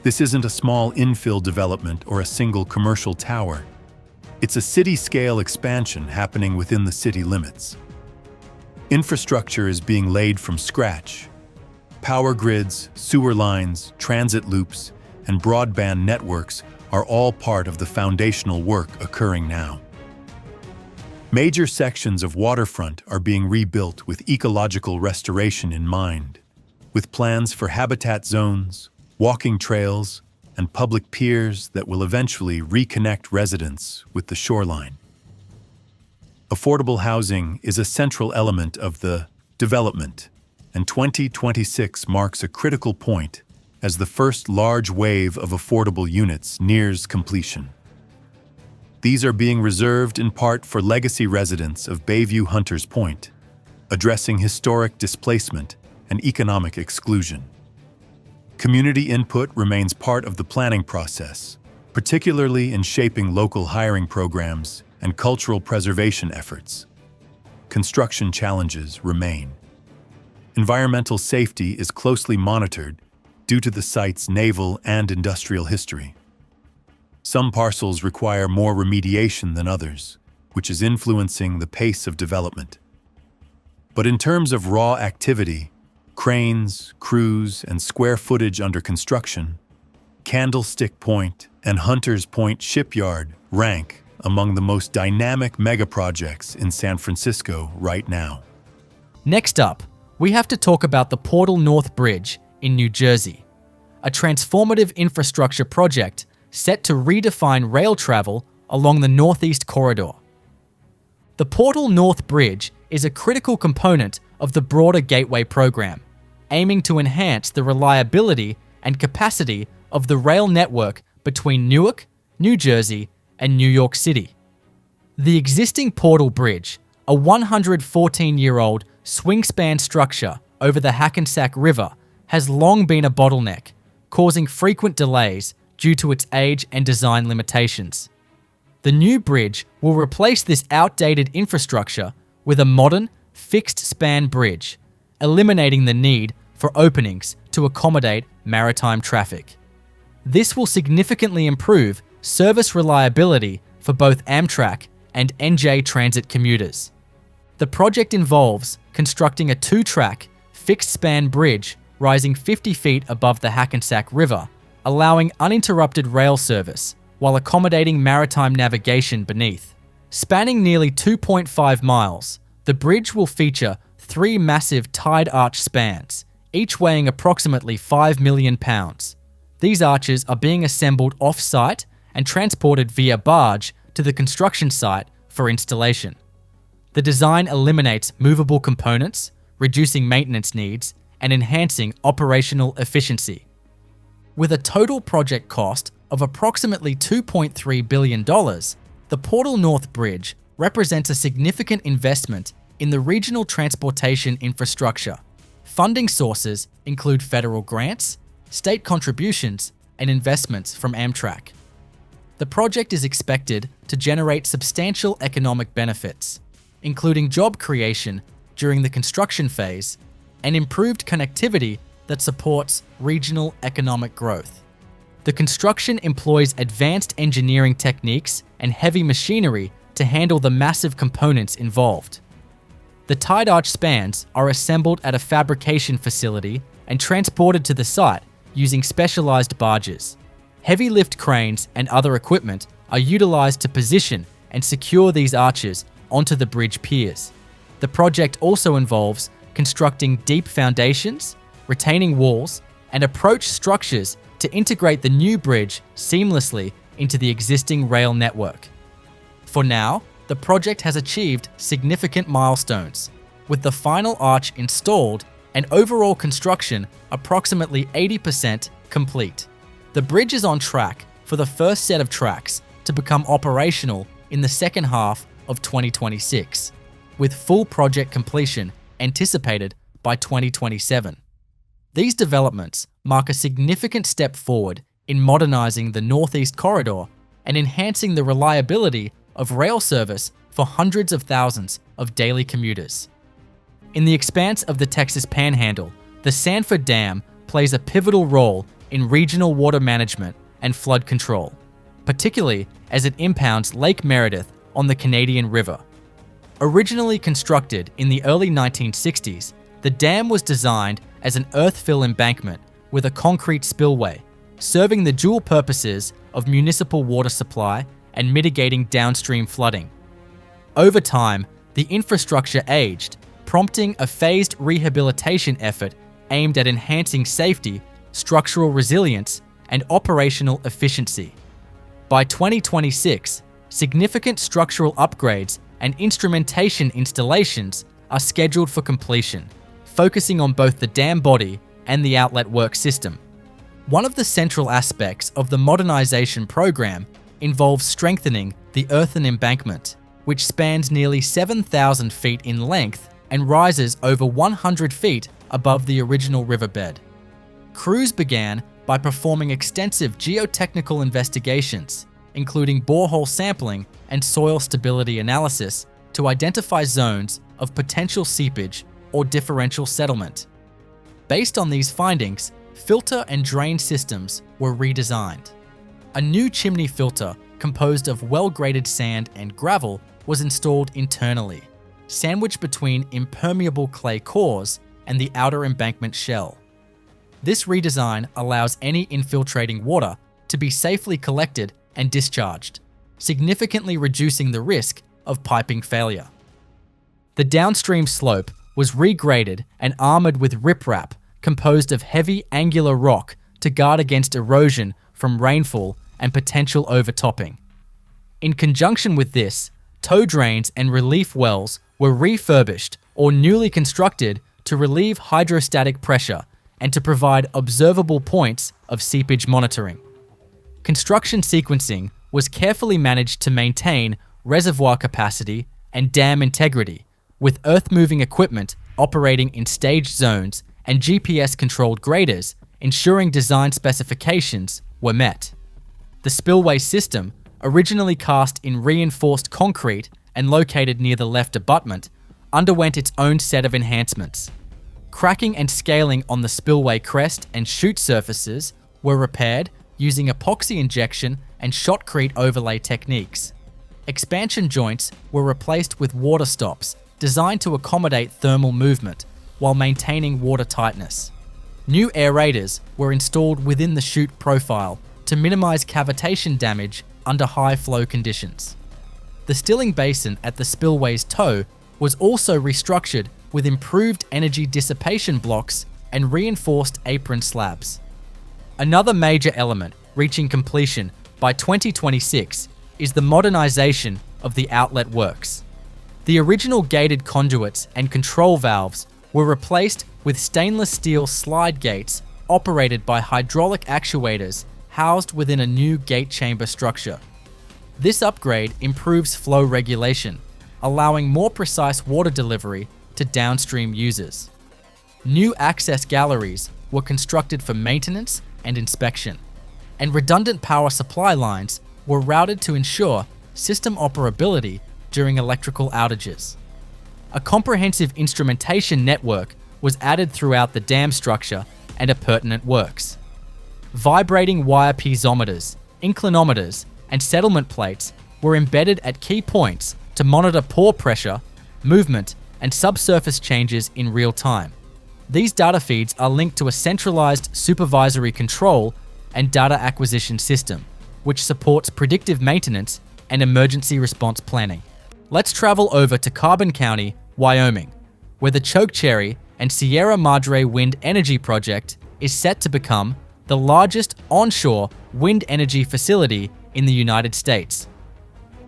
S2: This isn't a small infill development or a single commercial tower. It's a city-scale expansion happening within the city limits. Infrastructure is being laid from scratch. Power grids, sewer lines, transit loops, and broadband networks are all part of the foundational work occurring now. Major sections of waterfront are being rebuilt with ecological restoration in mind, with plans for habitat zones, walking trails, and public piers that will eventually reconnect residents with the shoreline. Affordable housing is a central element of the development, and 2026 marks a critical point as the first large wave of affordable units nears completion. These are being reserved in part for legacy residents of Bayview Hunters Point, addressing historic displacement and economic exclusion. Community input remains part of the planning process, particularly in shaping local hiring programs and cultural preservation efforts. Construction challenges remain. Environmental safety is closely monitored due to the site's naval and industrial history. Some parcels require more remediation than others, which is influencing the pace of development. But in terms of raw activity, cranes, crews, and square footage under construction, Candlestick Point and Hunters Point Shipyard rank among the most dynamic megaprojects in San Francisco right now.
S1: Next up, we have to talk about the Portal North Bridge in New Jersey, a transformative infrastructure project set to redefine rail travel along the Northeast Corridor. The Portal North Bridge is a critical component of the broader Gateway program, aiming to enhance the reliability and capacity of the rail network between Newark, New Jersey, and New York City. The existing Portal Bridge, a 114-year-old swing-span structure over the Hackensack River, has long been a bottleneck, causing frequent delays due to its age and design limitations. The new bridge will replace this outdated infrastructure with a modern, fixed-span bridge, eliminating the need for openings to accommodate maritime traffic. This will significantly improve service reliability for both Amtrak and NJ Transit commuters. The project involves constructing a 2-track, fixed-span bridge rising 50 feet above the Hackensack River, allowing uninterrupted rail service while accommodating maritime navigation beneath. Spanning nearly 2.5 miles, the bridge will feature 3 massive tide arch spans, each weighing approximately 5 million pounds. These arches are being assembled off-site and transported via barge to the construction site for installation. The design eliminates movable components, reducing maintenance needs and enhancing operational efficiency. With a total project cost of approximately $2.3 billion, the Portal North Bridge represents a significant investment in the regional transportation infrastructure. Funding sources include federal grants, state contributions, and investments from Amtrak. The project is expected to generate substantial economic benefits, including job creation during the construction phase and improved connectivity that supports regional economic growth. The construction employs advanced engineering techniques and heavy machinery to handle the massive components involved. The tide arch spans are assembled at a fabrication facility and transported to the site using specialized barges. Heavy lift cranes and other equipment are utilized to position and secure these arches onto the bridge piers. The project also involves constructing deep foundations, retaining walls, and approach structures to integrate the new bridge seamlessly into the existing rail network. For now, the project has achieved significant milestones, with the final arch installed and overall construction approximately 80% complete. The bridge is on track for the first set of tracks to become operational in the second half of 2026, with full project completion anticipated by 2027. These developments mark a significant step forward in modernizing the Northeast Corridor and enhancing the reliability of rail service for hundreds of thousands of daily commuters. In the expanse of the Texas Panhandle, the Sanford Dam plays a pivotal role in regional water management and flood control, particularly as it impounds Lake Meredith on the Canadian River. Originally constructed in the early 1960s, the dam was designed as an earth-fill embankment with a concrete spillway, serving the dual purposes of municipal water supply and mitigating downstream flooding. Over time, the infrastructure aged, prompting a phased rehabilitation effort aimed at enhancing safety, structural resilience, and operational efficiency. By 2026, significant structural upgrades and instrumentation installations are scheduled for completion, focusing on both the dam body and the outlet work system. One of the central aspects of the modernization program involves strengthening the earthen embankment, which spans nearly 7,000 feet in length and rises over 100 feet above the original riverbed. Crews began by performing extensive geotechnical investigations, including borehole sampling and soil stability analysis, to identify zones of potential seepage or differential settlement. Based on these findings, filter and drain systems were redesigned. A new chimney filter composed of well-graded sand and gravel was installed internally, sandwiched between impermeable clay cores and the outer embankment shell. This redesign allows any infiltrating water to be safely collected and discharged, significantly reducing the risk of piping failure. The downstream slope was regraded and armored with riprap composed of heavy angular rock to guard against erosion from rainfall and potential overtopping. In conjunction with this, tow drains and relief wells were refurbished or newly constructed to relieve hydrostatic pressure and to provide observable points of seepage monitoring. Construction sequencing was carefully managed to maintain reservoir capacity and dam integrity, with earth-moving equipment operating in staged zones and GPS-controlled graders ensuring design specifications were met. The spillway system, originally cast in reinforced concrete and located near the left abutment, underwent its own set of enhancements. Cracking and scaling on the spillway crest and chute surfaces were repaired using epoxy injection and shotcrete overlay techniques. Expansion joints were replaced with water stops designed to accommodate thermal movement while maintaining water tightness. New aerators were installed within the chute profile to minimize cavitation damage under high flow conditions. The stilling basin at the spillway's toe was also restructured with improved energy dissipation blocks and reinforced apron slabs. Another major element reaching completion by 2026 is the modernization of the outlet works. The original gated conduits and control valves were replaced with stainless steel slide gates operated by hydraulic actuators housed within a new gate chamber structure. This upgrade improves flow regulation, allowing more precise water delivery to downstream users. New access galleries were constructed for maintenance and inspection, and redundant power supply lines were routed to ensure system operability during electrical outages. A comprehensive instrumentation network was added throughout the dam structure and appurtenant works. Vibrating wire piezometers, inclinometers, and settlement plates were embedded at key points to monitor pore pressure, movement, and subsurface changes in real time. These data feeds are linked to a centralized supervisory control and data acquisition system, which supports predictive maintenance and emergency response planning. Let's travel over to Carbon County, Wyoming, where the Chokecherry and Sierra Madre Wind Energy Project is set to become the largest onshore wind energy facility in the United States.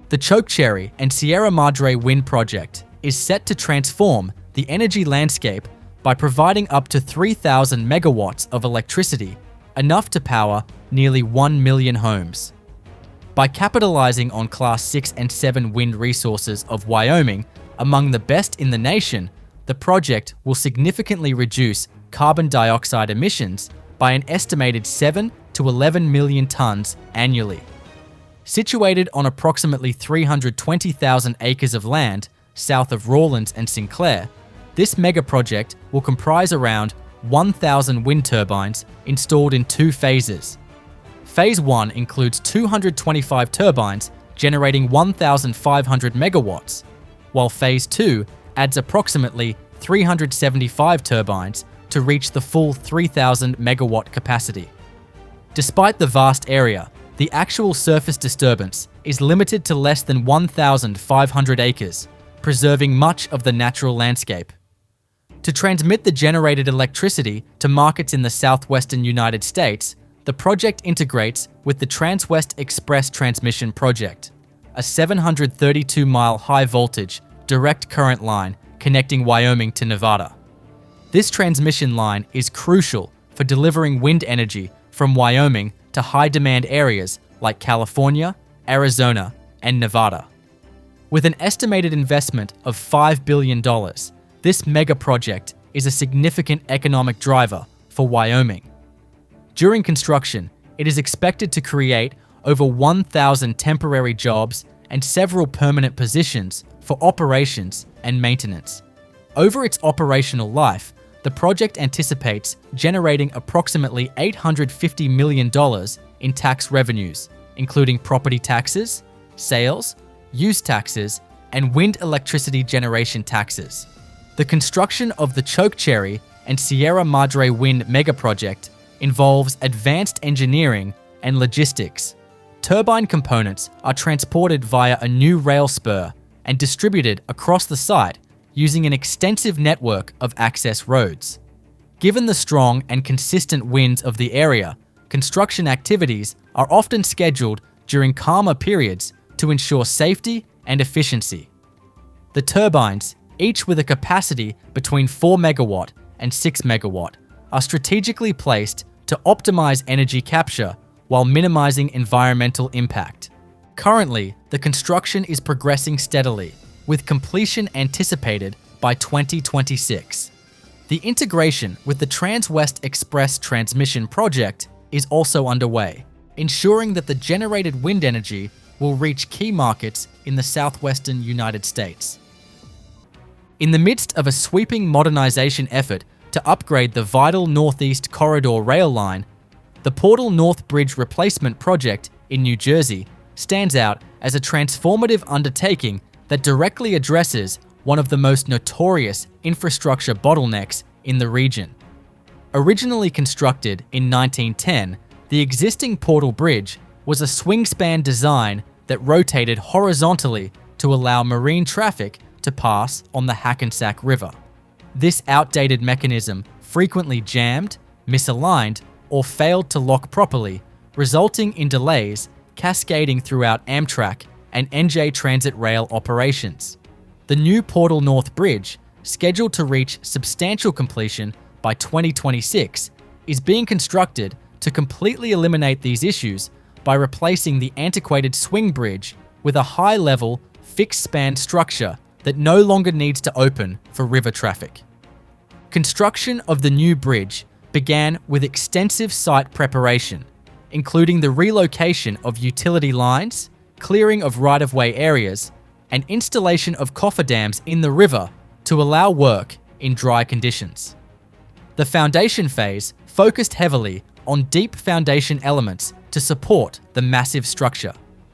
S1: The Chokecherry and Sierra Madre Wind Project is set to transform the energy landscape by providing up to 3,000 megawatts of electricity, enough to power nearly 1 million homes. By capitalizing on Class 6 and 7 wind resources of Wyoming, among the best in the nation, the project will significantly reduce carbon dioxide emissions by an estimated 7 to 11 million tons annually. Situated on approximately 320,000 acres of land south of Rawlins and Sinclair, this megaproject will comprise around 1,000 wind turbines installed in 2 phases. Phase 1 includes 225 turbines generating 1,500 megawatts, while Phase 2 adds approximately 375 turbines to reach the full 3,000 megawatt capacity. Despite the vast area, the actual surface disturbance is limited to less than 1,500 acres, preserving much of the natural landscape. To transmit the generated electricity to markets in the southwestern United States, the project integrates with the Transwest Express Transmission Project, a 732-mile high-voltage, direct current line connecting Wyoming to Nevada. This transmission line is crucial for delivering wind energy from Wyoming to high-demand areas like California, Arizona, and Nevada. With an estimated investment of $5 billion, this mega project is a significant economic driver for Wyoming. During construction, it is expected to create over 1,000 temporary jobs and several permanent positions for operations and maintenance. Over its operational life, the project anticipates generating approximately $850 million in tax revenues, including property taxes, sales, use taxes, and wind electricity generation taxes. The construction of the Chokecherry and Sierra Madre Wind Megaproject involves advanced engineering and logistics. Turbine components are transported via a new rail spur and distributed across the site using an extensive network of access roads. Given the strong and consistent winds of the area, construction activities are often scheduled during calmer periods to ensure safety and efficiency. The turbines, each with a capacity between 4 megawatt and 6 megawatt, are strategically placed to optimize energy capture while minimizing environmental impact. Currently, the construction is progressing steadily, with completion anticipated by 2026. The integration with the Transwest Express Transmission Project is also underway, ensuring that the generated wind energy will reach key markets in the southwestern United States. In the midst of a sweeping modernization effort to upgrade the vital Northeast Corridor rail line, the Portal North Bridge Replacement Project in New Jersey stands out as a transformative undertaking that directly addresses one of the most notorious infrastructure bottlenecks in the region. Originally constructed in 1910, the existing Portal Bridge was a swing-span design that rotated horizontally to allow marine traffic to pass on the Hackensack River. This outdated mechanism frequently jammed, misaligned, or failed to lock properly, resulting in delays cascading throughout Amtrak and NJ Transit rail operations. The new Portal North Bridge scheduled to reach substantial completion by 2026, is being constructed to completely eliminate these issues by replacing the antiquated swing bridge with a high-level, fixed-span structure that no longer needs to open for river traffic. Construction of the new bridge began with extensive site preparation, including the relocation of utility lines, clearing of right-of-way areas, and installation of cofferdams in the river to allow work in dry conditions. The foundation phase focused heavily on deep foundation elements to support the massive structure.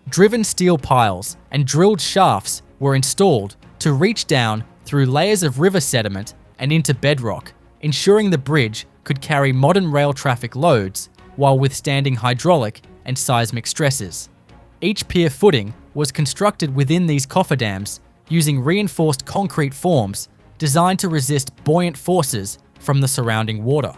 S1: Driven steel piles and drilled shafts were installed to reach down through layers of river sediment and into bedrock, ensuring the bridge could carry modern rail traffic loads while withstanding hydraulic and seismic stresses. Each pier footing was constructed within these cofferdams using reinforced concrete forms designed to resist buoyant forces from the surrounding water.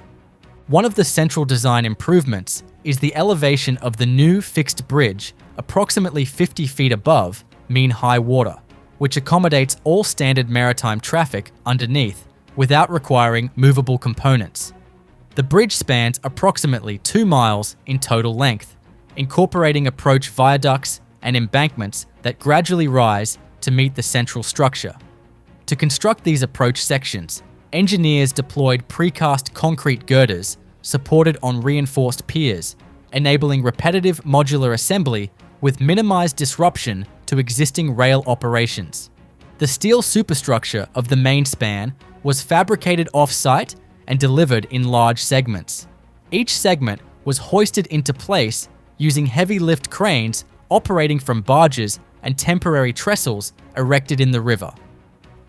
S1: One of the central design improvements is the elevation of the new fixed bridge approximately 50 feet above mean high water, which accommodates all standard maritime traffic underneath without requiring movable components. The bridge spans approximately 2 miles in total length, incorporating approach viaducts and embankments that gradually rise to meet the central structure. To construct these approach sections, engineers deployed precast concrete girders supported on reinforced piers, enabling repetitive modular assembly with minimized disruption to existing rail operations. The steel superstructure of the main span was fabricated off-site and delivered in large segments. Each segment was hoisted into place using heavy lift cranes operating from barges and temporary trestles erected in the river.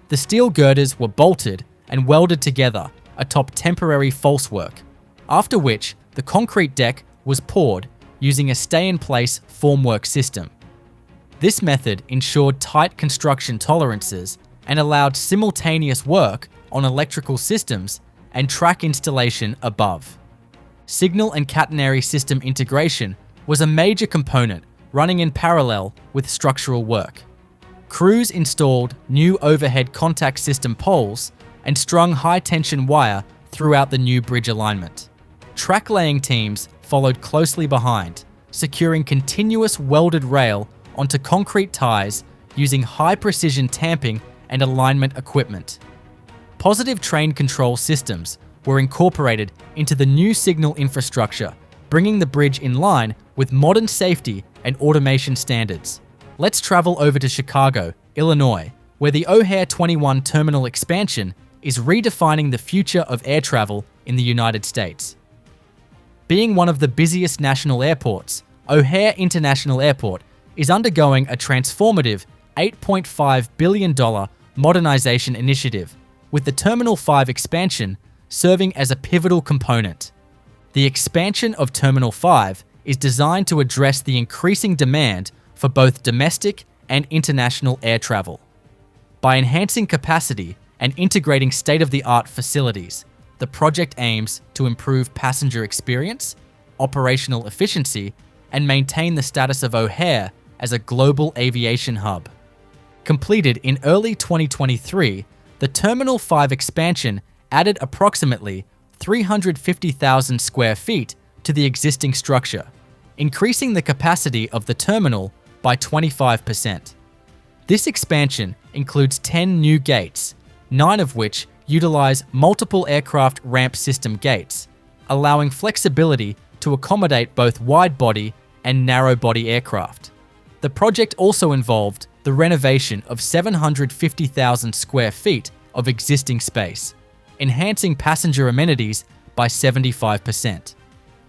S1: The steel girders were bolted and welded together atop temporary falsework, after which the concrete deck was poured using a stay-in-place formwork system. This method ensured tight construction tolerances and allowed simultaneous work on electrical systems and track installation above. Signal and catenary system integration was a major component running in parallel with structural work. Crews installed new overhead contact system poles and strung high-tension wire throughout the new bridge alignment. Track laying teams followed closely behind, securing continuous welded rail onto concrete ties using high-precision tamping and alignment equipment. Positive train control systems were incorporated into the new signal infrastructure, bringing the bridge in line with modern safety and automation standards. Let's travel over to Chicago, Illinois, where the O'Hare 21 terminal expansion is redefining the future of air travel in the United States. Being one of the busiest national airports, O'Hare International Airport is undergoing a transformative $8.5 billion modernization initiative, with the Terminal 5 expansion serving as a pivotal component. The expansion of Terminal 5 is designed to address the increasing demand for both domestic and international air travel. By enhancing capacity and integrating state-of-the-art facilities, the project aims to improve passenger experience, operational efficiency, and maintain the status of O'Hare as a global aviation hub. Completed in early 2023, the Terminal 5 expansion added approximately 350,000 square feet to the existing structure, increasing the capacity of the terminal by 25%. This expansion includes 10 new gates, 9 of which utilize multiple aircraft ramp system gates, allowing flexibility to accommodate both wide-body and narrow-body aircraft. The project also involved the renovation of 750,000 square feet of existing space, enhancing passenger amenities by 75%.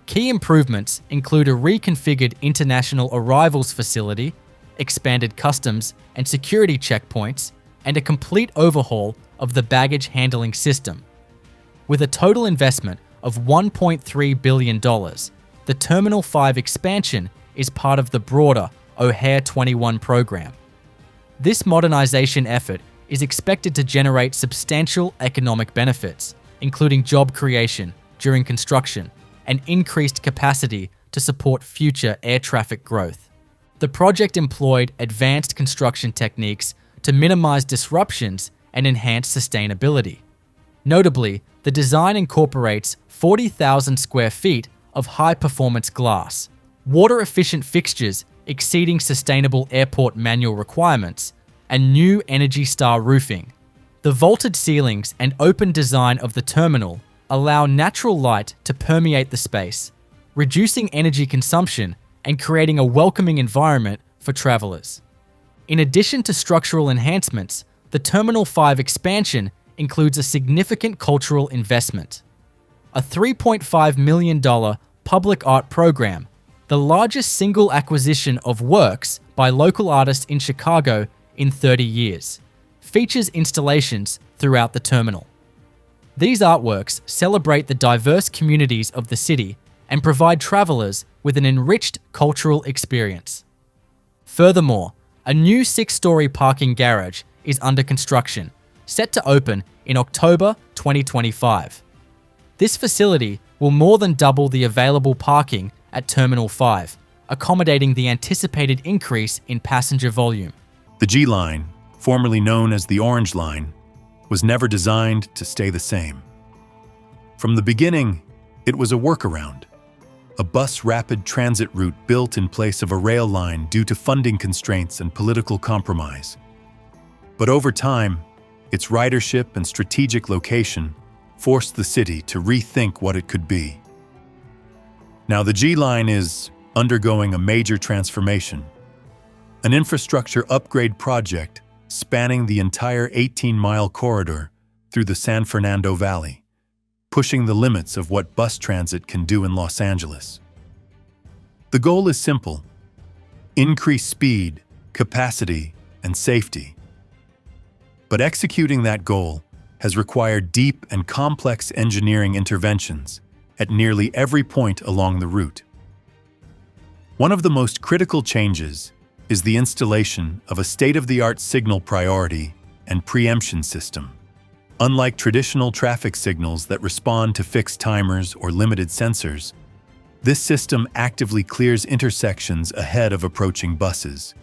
S1: Key improvements include a reconfigured international arrivals facility, expanded customs and security checkpoints, and a complete overhaul of the baggage handling system. With a total investment of $1.3 billion, the Terminal 5 expansion is part of the broader O'Hare 21 program. This modernization effort is expected to generate substantial economic benefits, including job creation during construction and increased capacity to support future air traffic growth. The project employed advanced construction techniques to minimize disruptions and enhance sustainability. Notably, the design incorporates 40,000 square feet of high-performance glass, water-efficient fixtures exceeding sustainable airport manual requirements, and new Energy Star roofing. The vaulted ceilings and open design of the terminal allow natural light to permeate the space, reducing energy consumption and creating a welcoming environment for travelers. In addition to structural enhancements, the Terminal 5 expansion includes a significant cultural investment. A $3.5 million public art program, the largest single acquisition of works by local artists in Chicago in 30 years, features installations throughout the terminal. These artworks celebrate the diverse communities of the city and provide travelers with an enriched cultural experience. Furthermore, a new 6-story parking garage is under construction, set to open in October 2025. This facility will more than double the available parking at Terminal 5, accommodating the anticipated increase in passenger volume.
S2: The G Line, formerly known as the Orange Line, was never designed to stay the same. From the beginning, it was a workaround, a bus rapid transit route built in place of a rail line due to funding constraints and political compromise. But over time, its ridership and strategic location forced the city to rethink what it could be. Now the G Line is undergoing a major transformation, an infrastructure upgrade project spanning the entire 18-mile corridor through the San Fernando Valley, pushing the limits of what bus transit can do in Los Angeles. The goal is simple: increase speed, capacity, and safety. But executing that goal has required deep and complex engineering interventions at nearly every point along the route. One of the most critical changes is the installation of a state-of-the-art signal priority and preemption system. Unlike traditional traffic signals that respond to fixed timers or limited sensors, this system actively clears intersections ahead of approaching buses,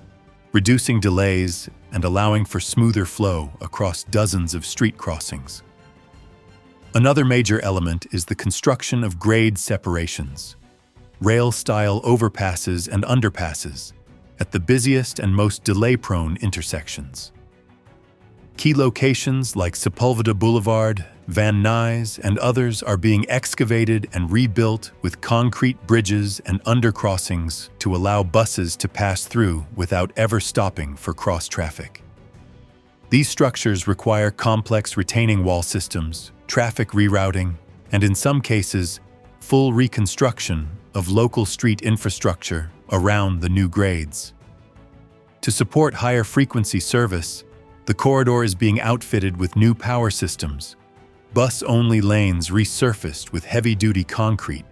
S2: reducing delays and allowing for smoother flow across dozens of street crossings. Another major element is the construction of grade separations, rail-style overpasses and underpasses at the busiest and most delay-prone intersections. Key locations like Sepulveda Boulevard, Van Nuys, and others are being excavated and rebuilt with concrete bridges and undercrossings to allow buses to pass through without ever stopping for cross-traffic. These structures require complex retaining wall systems, traffic rerouting, and in some cases, full reconstruction of local street infrastructure around the new grades. To support higher frequency service, the corridor is being outfitted with new power systems, bus-only lanes resurfaced with heavy-duty concrete,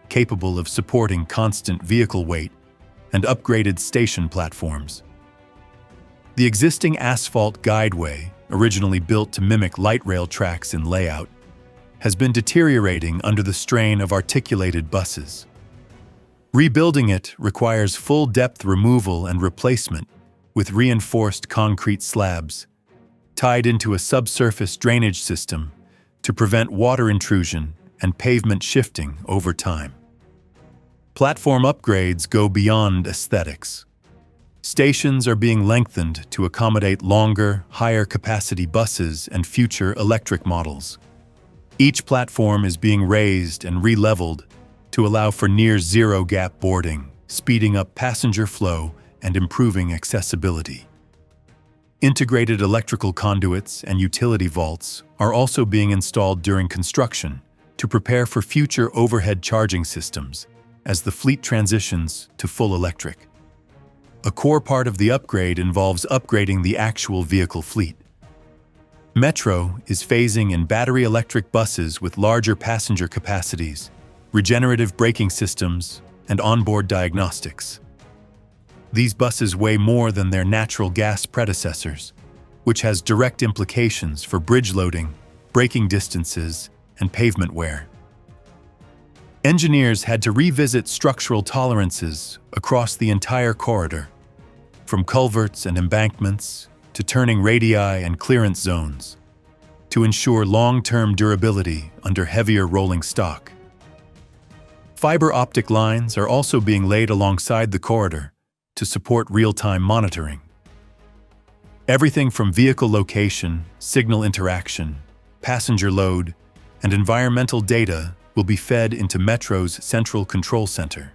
S2: capable of supporting constant vehicle weight, and upgraded station platforms. The existing asphalt guideway, originally built to mimic light rail tracks in layout, has been deteriorating under the strain of articulated buses. Rebuilding it requires full-depth removal and replacement with reinforced concrete slabs, tied into a subsurface drainage system to prevent water intrusion and pavement shifting over time. Platform upgrades go beyond aesthetics. Stations are being lengthened to accommodate longer, higher-capacity buses and future electric models. Each platform is being raised and re-leveled to allow for near-zero gap boarding, speeding up passenger flow and improving accessibility. Integrated electrical conduits and utility vaults are also being installed during construction to prepare for future overhead charging systems as the fleet transitions to full electric. A core part of the upgrade involves upgrading the actual vehicle fleet. Metro is phasing in battery electric buses with larger passenger capacities, regenerative braking systems, and onboard diagnostics. These buses weigh more than their natural gas predecessors, which has direct implications for bridge loading, braking distances, and pavement wear. Engineers had to revisit structural tolerances across the entire corridor, from culverts and embankments to turning radii and clearance zones. to ensure long-term durability under heavier rolling stock. Fiber optic lines are also being laid alongside the corridor to support real-time monitoring. Everything from vehicle location, signal interaction, passenger load, and environmental data will be fed into Metro's central control center.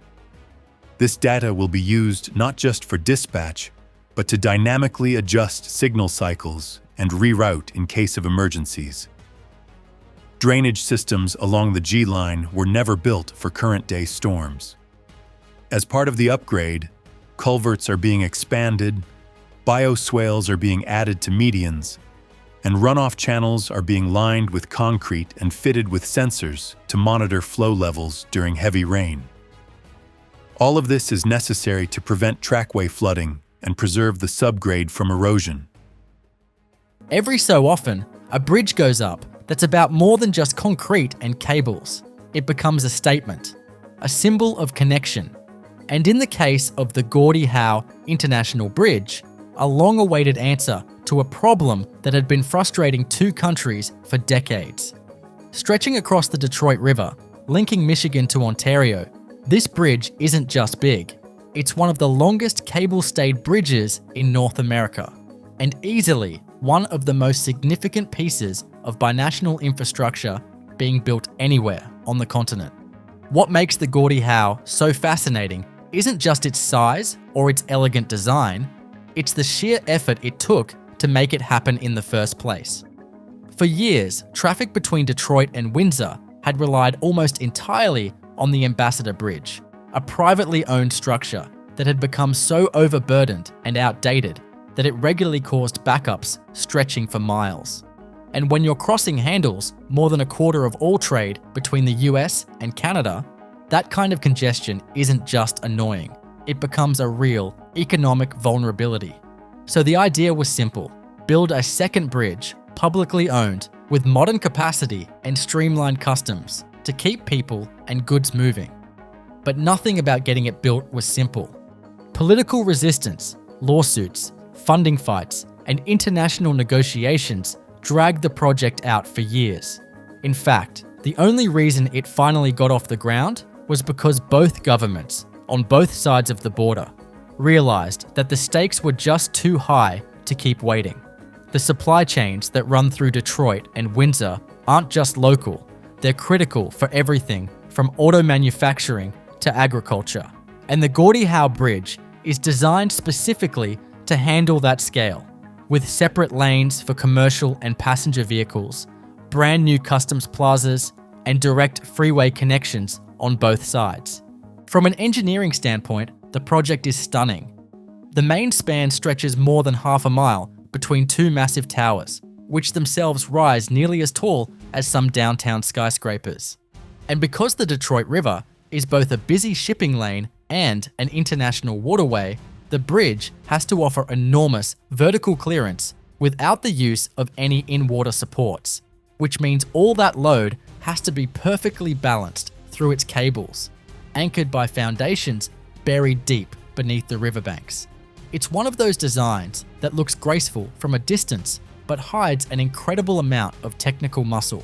S2: This data will be used not just for dispatch, but to dynamically adjust signal cycles and reroute in case of emergencies. Drainage systems along the G line were never built for current-day storms. As part of the upgrade, culverts are being expanded, bioswales are being added to medians, and runoff channels are being lined with concrete and fitted with sensors to monitor flow levels during heavy rain. All of this is necessary to prevent trackway flooding and preserve the subgrade from erosion.
S1: Every so often, a bridge goes up that's about more than just concrete and cables. It becomes a statement, a symbol of connection. And in the case of the Gordie Howe International Bridge, a long-awaited answer to a problem that had been frustrating two countries for decades. Stretching across the Detroit River, linking Michigan to Ontario, this bridge isn't just big. It's one of the longest cable-stayed bridges in North America, and easily one of the most significant pieces of binational infrastructure being built anywhere on the continent. What makes the Gordie Howe so fascinating isn't just its size or its elegant design, it's the sheer effort it took to make it happen in the first place. For years, traffic between Detroit and Windsor had relied almost entirely on the Ambassador Bridge, a privately owned structure that had become so overburdened and outdated that it regularly caused backups stretching for miles. And when your crossing handles more than a quarter of all trade between the US and Canada, that kind of congestion isn't just annoying. It becomes a real economic vulnerability. So the idea was simple: build a second bridge, publicly owned, with modern capacity and streamlined customs to keep people and goods moving. But nothing about getting it built was simple. Political resistance, lawsuits, funding fights, and international negotiations dragged the project out for years. In fact, the only reason it finally got off the ground was because both governments, on both sides of the border, realized that the stakes were just too high to keep waiting. The supply chains that run through Detroit and Windsor aren't just local, they're critical for everything from auto manufacturing to agriculture. And the Gordie Howe Bridge is designed specifically to handle that scale, with separate lanes for commercial and passenger vehicles, brand new customs plazas, and direct freeway connections on both sides. From an engineering standpoint, the project is stunning. The main span stretches more than half a mile between two massive towers, which themselves rise nearly as tall as some downtown skyscrapers. And because the Detroit River is both a busy shipping lane and an international waterway, the bridge has to offer enormous vertical clearance without the use of any in-water supports, which means all that load has to be perfectly balanced through its cables, anchored by foundations buried deep beneath the riverbanks. It's one of those designs that looks graceful from a distance, but hides an incredible amount of technical muscle.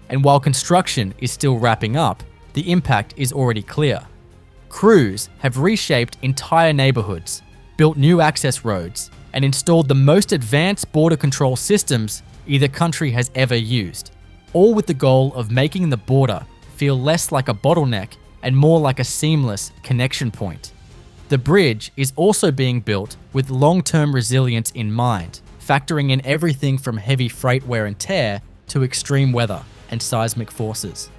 S1: And while construction is still wrapping up, the impact is already clear. Crews have reshaped entire neighborhoods, built new access roads, and installed the most advanced border control systems either country has ever used, all with the goal of making the border feel less like a bottleneck and more like a seamless connection point. The bridge is also being built with long-term resilience in mind, factoring in everything from heavy freight wear and tear to extreme weather and seismic forces.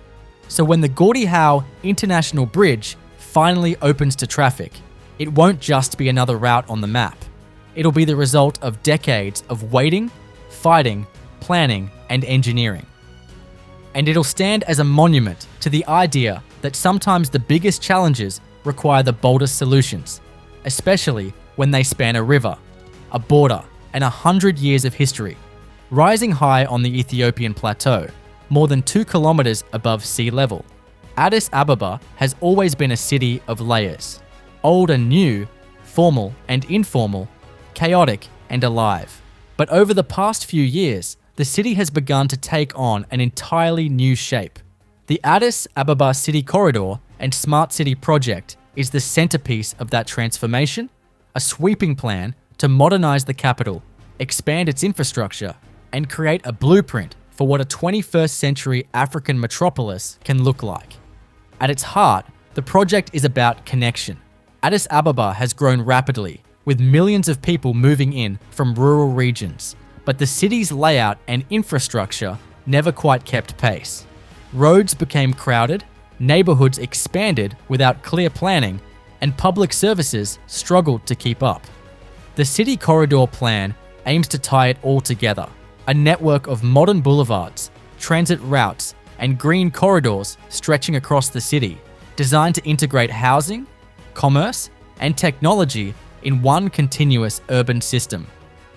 S1: So when the Gordie Howe International Bridge finally opens to traffic, it won't just be another route on the map. It'll be the result of decades of waiting, fighting, planning, and engineering. And it'll stand as a monument to the idea that sometimes the biggest challenges require the boldest solutions, especially when they span a river, a border, and 100 years of history. Rising high on the Ethiopian plateau, more than 2 kilometers above sea level, Addis Ababa has always been a city of layers. Old and new, formal and informal, chaotic and alive. But over the past few years, the city has begun to take on an entirely new shape. The Addis Ababa City Corridor and Smart City Project is the centerpiece of that transformation, a sweeping plan to modernize the capital, expand its infrastructure, and create a blueprint for what a 21st century African metropolis can look like. At its heart, the project is about connection. Addis Ababa has grown rapidly, with millions of people moving in from rural regions, but the city's layout and infrastructure never quite kept pace. Roads became crowded, neighborhoods expanded without clear planning, and public services struggled to keep up. The City Corridor Plan aims to tie it all together, a network of modern boulevards, transit routes, and green corridors stretching across the city, designed to integrate housing, commerce, and technology in one continuous urban system.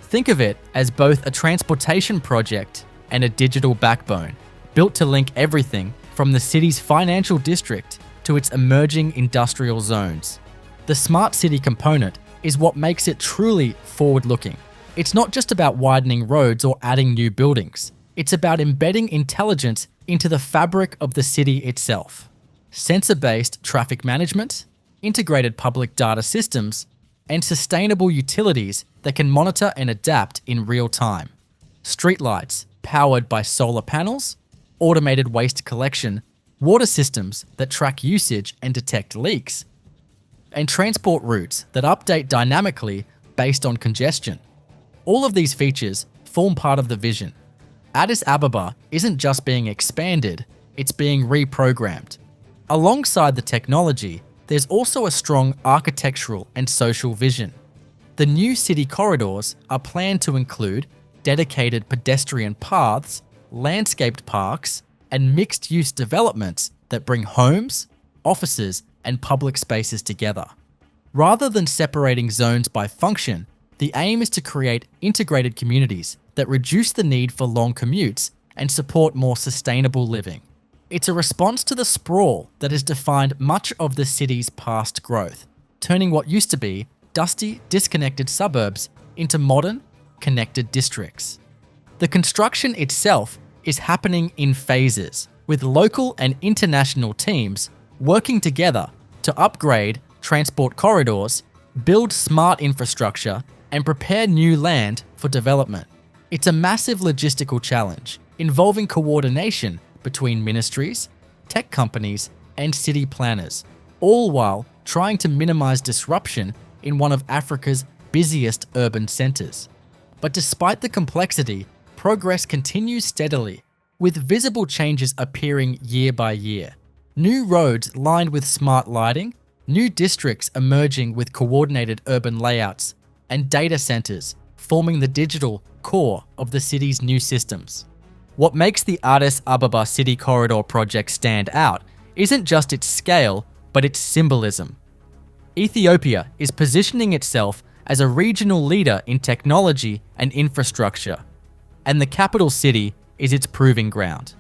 S1: Think of it as both a transportation project and a digital backbone, built to link everything from the city's financial district to its emerging industrial zones. The smart city component is what makes it truly forward-looking. It's not just about widening roads or adding new buildings. It's about embedding intelligence into the fabric of the city itself. Sensor-based traffic management, integrated public data systems, and sustainable utilities that can monitor and adapt in real time. Streetlights powered by solar panels, automated waste collection, water systems that track usage and detect leaks, and transport routes that update dynamically based on congestion. All of these features form part of the vision. Addis Ababa isn't just being expanded, it's being reprogrammed. Alongside the technology, there's also a strong architectural and social vision. The new city corridors are planned to include dedicated pedestrian paths, landscaped parks, and mixed-use developments that bring homes, offices, and public spaces together. Rather than separating zones by function, the aim is to create integrated communities that reduce the need for long commutes and support more sustainable living. It's a response to the sprawl that has defined much of the city's past growth, turning what used to be dusty, disconnected suburbs into modern, connected districts. The construction itself is happening in phases, with local and international teams working together to upgrade transport corridors, build smart infrastructure, and prepare new land for development. It's a massive logistical challenge involving coordination between ministries, tech companies, and city planners, all while trying to minimize disruption in one of Africa's busiest urban centers. But despite the complexity, progress continues steadily, with visible changes appearing year by year. New roads lined with smart lighting, new districts emerging with coordinated urban layouts, and data centers forming the digital core of the city's new systems. What makes the Addis Ababa City Corridor project stand out isn't just its scale, but its symbolism. Ethiopia is positioning itself as a regional leader in technology and infrastructure, and the capital city is its proving ground.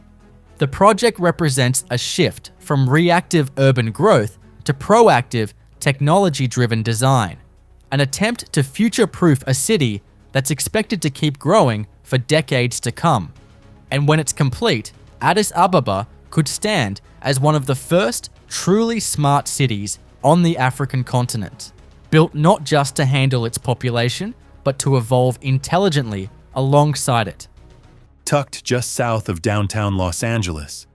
S1: The project represents a shift from reactive urban growth to proactive, technology-driven design, an attempt to future-proof a city that's expected to keep growing for decades to come. And when it's complete, Addis Ababa could stand as one of the first truly smart cities on the African continent, built not just to handle its population, but to evolve intelligently alongside it.
S2: Tucked just south of downtown Los Angeles,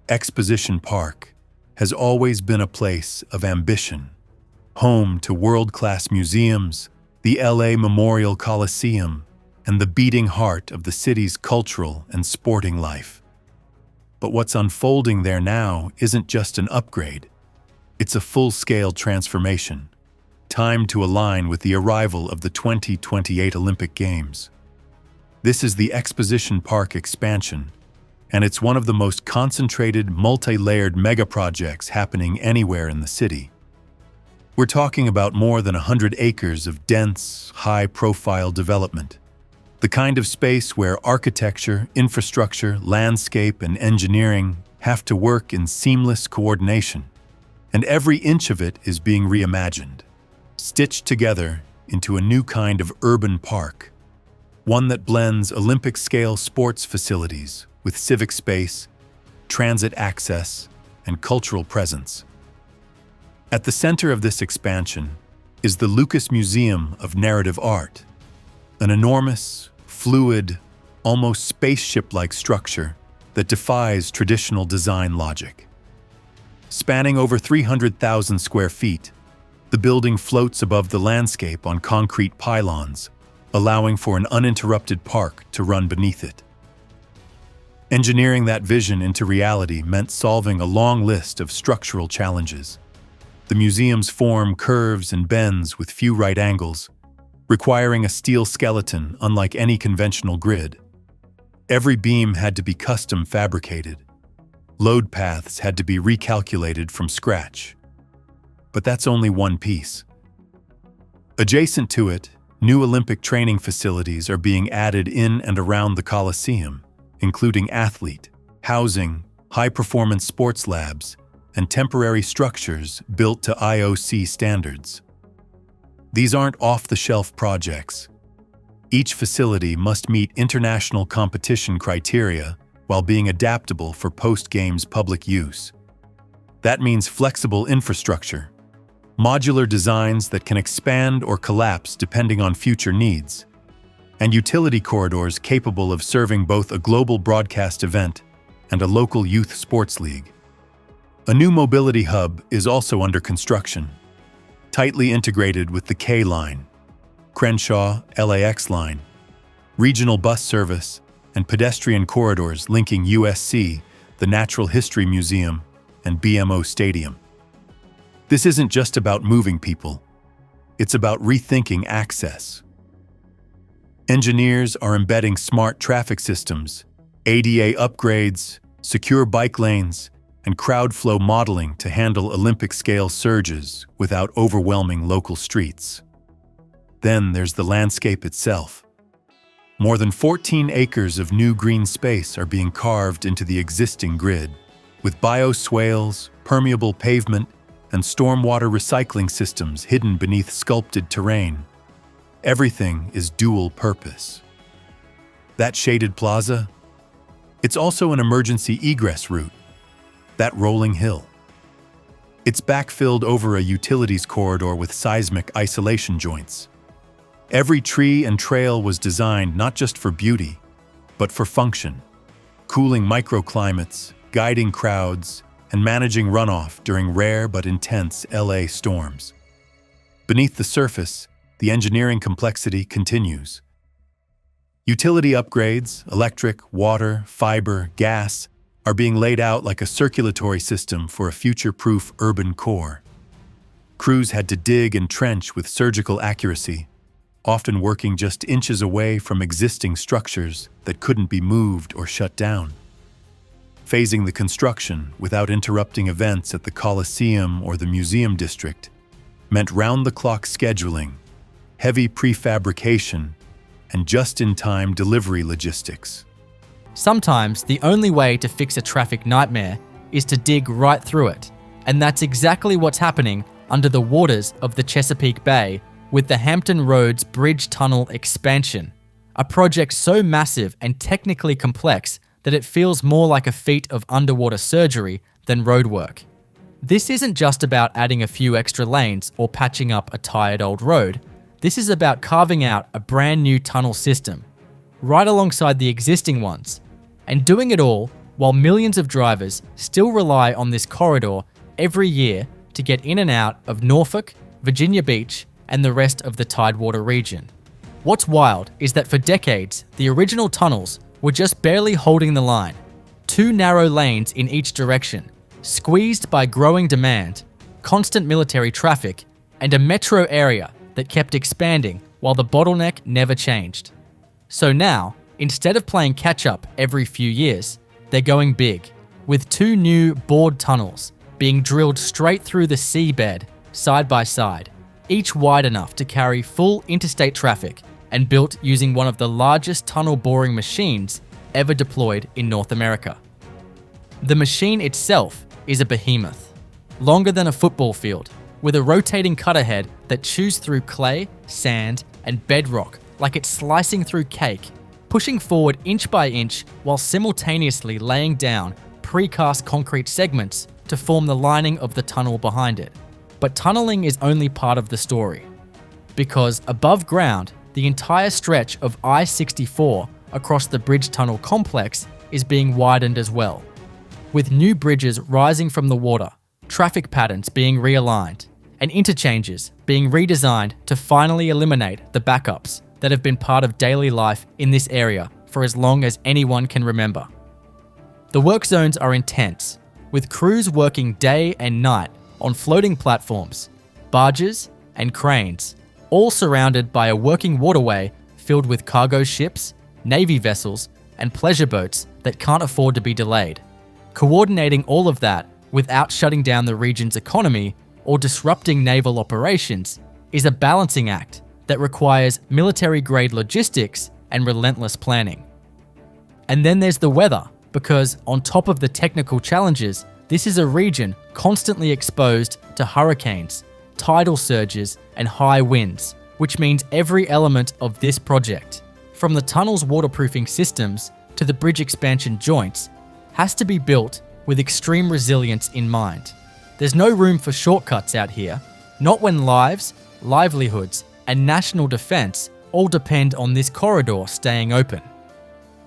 S2: Exposition Park has always been a place of ambition. Home to world-class museums, the LA Memorial Coliseum, and the beating heart of the city's cultural and sporting life. But what's unfolding there now isn't just an upgrade. It's a full-scale transformation, timed to align with the arrival of the 2028 Olympic Games. This is the Exposition Park expansion, and it's one of the most concentrated, multi-layered megaprojects happening anywhere in the city. We're talking about more than 100 acres of dense, high-profile development. The kind of space where architecture, infrastructure, landscape, and engineering have to work in seamless coordination. And every inch of it is being reimagined, stitched together into a new kind of urban park. one that blends Olympic-scale sports facilities with civic space, transit access, and cultural presence. At the center of this expansion is the Lucas Museum of Narrative Art, an enormous, fluid, almost spaceship-like structure that defies traditional design logic. Spanning over 300,000 square feet, the building floats above the landscape on concrete pylons, allowing for an uninterrupted park to run beneath it. Engineering that vision into reality meant solving a long list of structural challenges. The museum's form curves and bends with few right angles, requiring a steel skeleton unlike any conventional grid. Every beam had to be custom fabricated. Load paths had to be recalculated from scratch. But that's only one piece. Adjacent to it, new Olympic training facilities are being added in and around the Coliseum, including athlete, housing, high-performance sports labs, and temporary structures built to IOC standards. These aren't off-the-shelf projects. Each facility must meet international competition criteria while being adaptable for post-games public use. That means flexible infrastructure, modular designs that can expand or collapse depending on future needs, and utility corridors capable of serving both a global broadcast event and a local youth sports league. A new mobility hub is also under construction, tightly integrated with the K Line, Crenshaw LAX line, regional bus service, and pedestrian corridors linking USC, the Natural History Museum, and BMO Stadium. This isn't just about moving people. It's about rethinking access. Engineers are embedding smart traffic systems, ADA upgrades, secure bike lanes, and crowd flow modeling to handle Olympic-scale surges without overwhelming local streets. Then there's the landscape itself. More than 14 acres of new green space are being carved into the existing grid, with bioswales, permeable pavement, and stormwater recycling systems hidden beneath sculpted terrain. Everything is dual purpose. That shaded plaza? It's also an emergency egress route. That rolling hill. It's backfilled over a utilities corridor with seismic isolation joints. Every tree and trail was designed not just for beauty, but for function, cooling microclimates, guiding crowds, and managing runoff during rare but intense LA storms. Beneath the surface, the engineering complexity continues. Utility upgrades, electric, water, fiber, gas, are being laid out like a circulatory system for a future-proof urban core. Crews had to dig and trench with surgical accuracy, often working just inches away from existing structures that couldn't be moved or shut down. Phasing the construction without interrupting events at the Coliseum or the Museum District meant round-the-clock scheduling, heavy prefabrication, and just-in-time delivery logistics.
S1: Sometimes the only way to fix a traffic nightmare is to dig right through it, and that's exactly what's happening under the waters of the Chesapeake Bay with the Hampton Roads Bridge Tunnel expansion, a project so massive and technically complex that it feels more like a feat of underwater surgery than roadwork. This isn't just about adding a few extra lanes or patching up a tired old road. This is about carving out a brand new tunnel system, right alongside the existing ones, and doing it all while millions of drivers still rely on this corridor every year to get in and out of Norfolk, Virginia Beach, and the rest of the Tidewater region. What's wild is that for decades, the original tunnels were just barely holding the line, 2 narrow lanes in each direction, squeezed by growing demand, constant military traffic, and a metro area that kept expanding while the bottleneck never changed. So now, instead of playing catch-up every few years, they're going big, with 2 new bored tunnels being drilled straight through the seabed, side by side, each wide enough to carry full interstate traffic and built using one of the largest tunnel boring machines ever deployed in North America. The machine itself is a behemoth, longer than a football field, with a rotating cutter head that chews through clay, sand, and bedrock like it's slicing through cake, pushing forward inch by inch while simultaneously laying down precast concrete segments to form the lining of the tunnel behind it. But tunneling is only part of the story, because above ground, the entire stretch of I-64 across the bridge tunnel complex is being widened as well, with new bridges rising from the water, traffic patterns being realigned, and interchanges being redesigned to finally eliminate the backups that have been part of daily life in this area for as long as anyone can remember. The work zones are intense, with crews working day and night on floating platforms, barges, and cranes, all surrounded by a working waterway filled with cargo ships, Navy vessels, and pleasure boats that can't afford to be delayed. Coordinating all of that without shutting down the region's economy or disrupting naval operations is a balancing act that requires military-grade logistics and relentless planning. And then there's the weather, because on top of the technical challenges, this is a region constantly exposed to hurricanes, tidal surges, and high winds, which means every element of this project, from the tunnel's waterproofing systems to the bridge expansion joints, has to be built with extreme resilience in mind. There's no room for shortcuts out here, not when lives, livelihoods, and national defense all depend on this corridor staying open.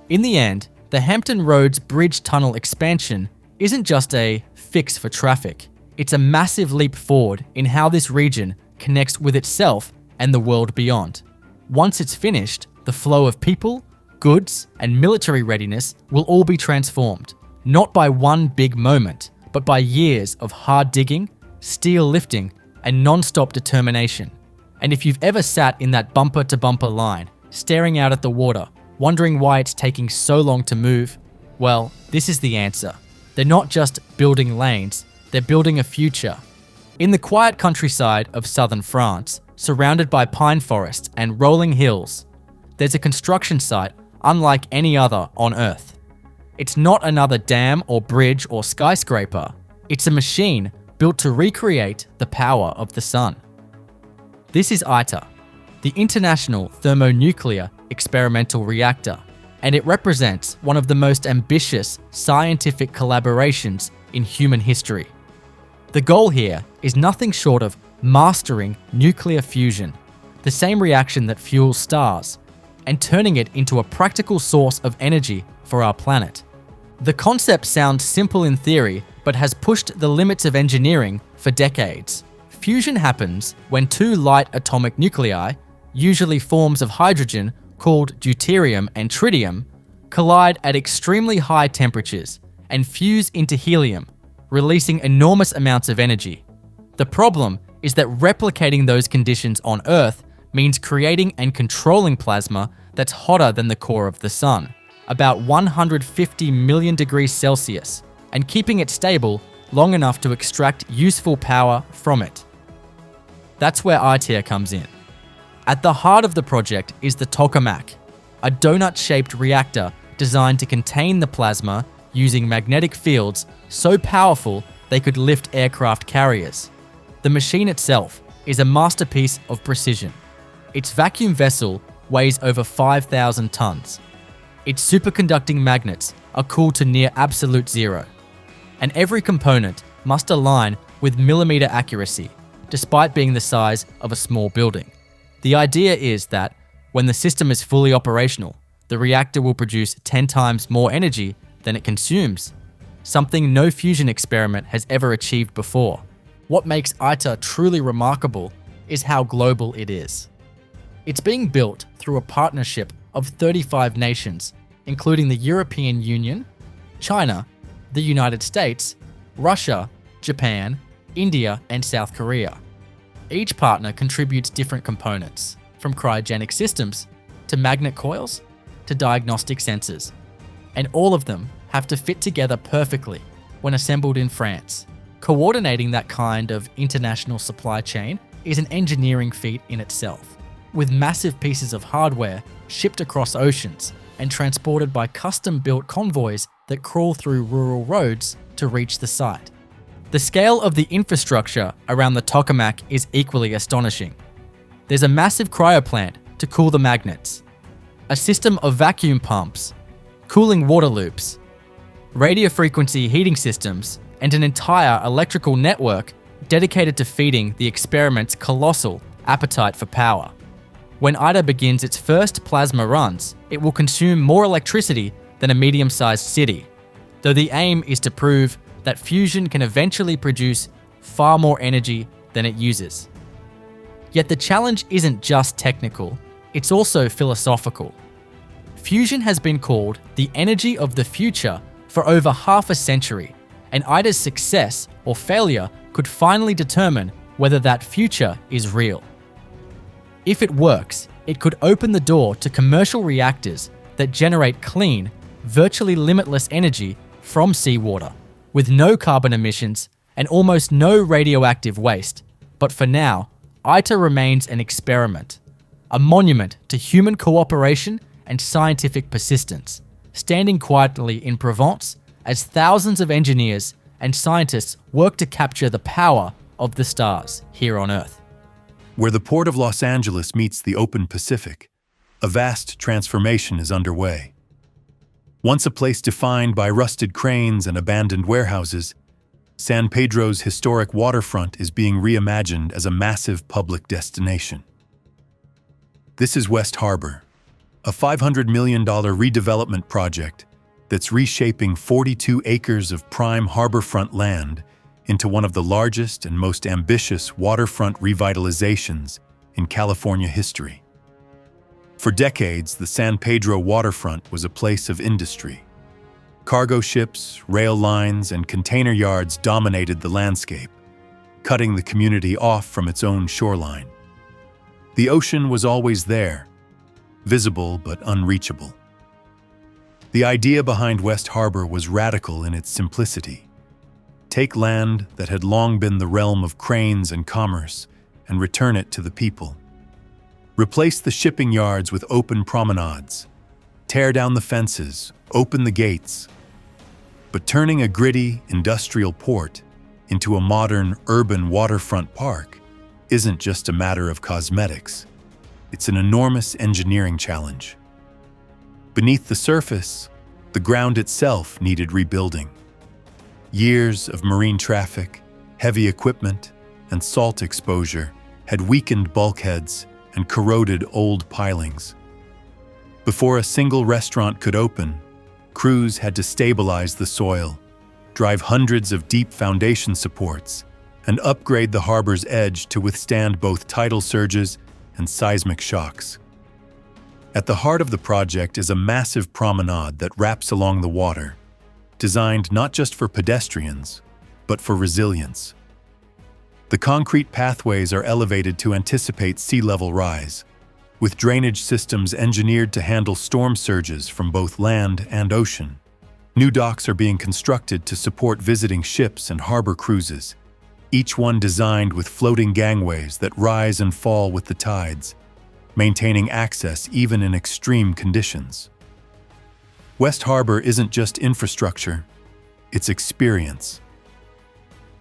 S1: In the end, the Hampton Roads Bridge Tunnel expansion isn't just a fix for traffic. It's a massive leap forward in how this region connects with itself and the world beyond. Once it's finished, the flow of people, goods, and military readiness will all be transformed, not by one big moment, but by years of hard digging, steel lifting, and non-stop determination. And if you've ever sat in that bumper-to-bumper line, staring out at the water, wondering why it's taking so long to move, well, this is the answer. They're not just building lanes, they're building a future. In the quiet countryside of southern France, surrounded by pine forests and rolling hills, there's a construction site unlike any other on Earth. It's not another dam or bridge or skyscraper. It's a machine built to recreate the power of the sun. This is ITER, the International Thermonuclear Experimental Reactor, and it represents one of the most ambitious scientific collaborations in human history. The goal here is nothing short of mastering nuclear fusion, the same reaction that fuels stars, and turning it into a practical source of energy for our planet. The concept sounds simple in theory, but has pushed the limits of engineering for decades. Fusion happens when two light atomic nuclei, usually forms of hydrogen called deuterium and tritium, collide at extremely high temperatures and fuse into helium, releasing enormous amounts of energy. The problem is that replicating those conditions on Earth means creating and controlling plasma that's hotter than the core of the sun, about 150 million degrees Celsius, and keeping it stable long enough to extract useful power from it. That's where ITER comes in. At the heart of the project is the tokamak, a donut-shaped reactor designed to contain the plasma using magnetic fields so powerful they could lift aircraft carriers. The machine itself is a masterpiece of precision. Its vacuum vessel weighs over 5,000 tons. Its superconducting magnets are cooled to near absolute zero, and every component must align with millimeter accuracy, despite being the size of a small building. The idea is that when the system is fully operational, the reactor will produce 10 times more energy than it consumes, something no fusion experiment has ever achieved before. What makes ITER truly remarkable is how global it is. It's being built through a partnership of 35 nations, including the European Union, China, the United States, Russia, Japan, India, and South Korea. Each partner contributes different components, from cryogenic systems to magnet coils to diagnostic sensors, and all of them have to fit together perfectly when assembled in France. Coordinating that kind of international supply chain is an engineering feat in itself, with massive pieces of hardware shipped across oceans and transported by custom-built convoys that crawl through rural roads to reach the site. The scale of the infrastructure around the tokamak is equally astonishing. There's a massive cryoplant to cool the magnets, a system of vacuum pumps, cooling water loops, radio frequency heating systems, and an entire electrical network dedicated to feeding the experiment's colossal appetite for power. When ITER begins its first plasma runs, it will consume more electricity than a medium-sized city, though the aim is to prove that fusion can eventually produce far more energy than it uses. Yet the challenge isn't just technical, it's also philosophical. Fusion has been called the energy of the future for over half a century, and ITER's success or failure could finally determine whether that future is real. If it works, it could open the door to commercial reactors that generate clean, virtually limitless energy from seawater, with no carbon emissions and almost no radioactive waste. But for now, ITER remains an experiment, a monument to human cooperation and scientific persistence, standing quietly in Provence as thousands of engineers and scientists work to capture the power of the stars here on Earth.
S2: Where the Port of Los Angeles meets the open Pacific, a vast transformation is underway. Once a place defined by rusted cranes and abandoned warehouses, San Pedro's historic waterfront is being reimagined as a massive public destination. This is West Harbor, a $500 million redevelopment project that's reshaping 42 acres of prime harborfront land into one of the largest and most ambitious waterfront revitalizations in California history. For decades, the San Pedro waterfront was a place of industry. Cargo ships, rail lines, and container yards dominated the landscape, cutting the community off from its own shoreline. The ocean was always there, visible but unreachable. The idea behind West Harbor was radical in its simplicity. Take land that had long been the realm of cranes and commerce and return it to the people. Replace the shipping yards with open promenades. Tear down the fences, open the gates. But turning a gritty, industrial port into a modern, urban waterfront park isn't just a matter of cosmetics. It's an enormous engineering challenge. Beneath the surface, the ground itself needed rebuilding. Years of marine traffic, heavy equipment, and salt exposure had weakened bulkheads and corroded old pilings. Before a single restaurant could open, crews had to stabilize the soil, drive hundreds of deep foundation supports, and upgrade the harbor's edge to withstand both tidal surges and seismic shocks. At the heart of the project is a massive promenade that wraps along the water, designed not just for pedestrians, but for resilience. The concrete pathways are elevated to anticipate sea level rise, with drainage systems engineered to handle storm surges from both land and ocean. New docks are being constructed to support visiting ships and harbor cruises, each one designed with floating gangways that rise and fall with the tides, maintaining access even in extreme conditions. West Harbor isn't just infrastructure, it's experience.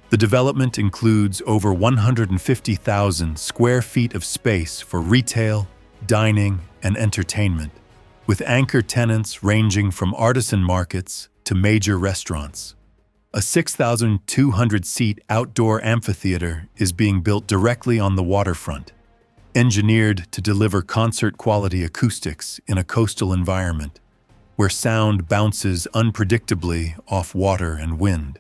S2: The development includes over 150,000 square feet of space for retail, dining, and entertainment, with anchor tenants ranging from artisan markets to major restaurants. A 6,200-seat outdoor amphitheater is being built directly on the waterfront, engineered to deliver concert-quality acoustics in a coastal environment, where sound bounces unpredictably off water and wind.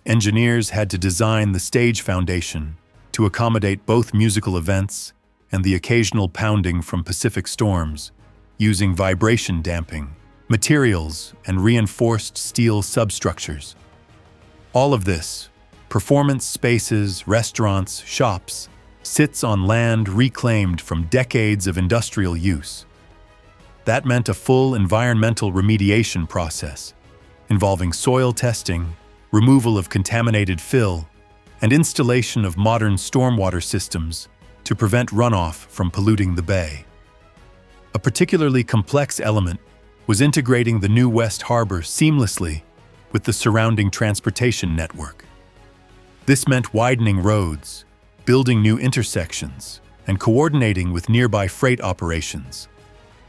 S2: Engineers had to design the stage foundation to accommodate both musical events and the occasional pounding from Pacific storms, using vibration damping, materials, and reinforced steel substructures. All of this, performance spaces, restaurants, shops, sits on land reclaimed from decades of industrial use. That meant a full environmental remediation process, involving soil testing, removal of contaminated fill, and installation of modern stormwater systems to prevent runoff from polluting the bay. A particularly complex element was integrating the new West Harbor seamlessly with the surrounding transportation network. This meant widening roads, building new intersections, and coordinating with nearby freight operations,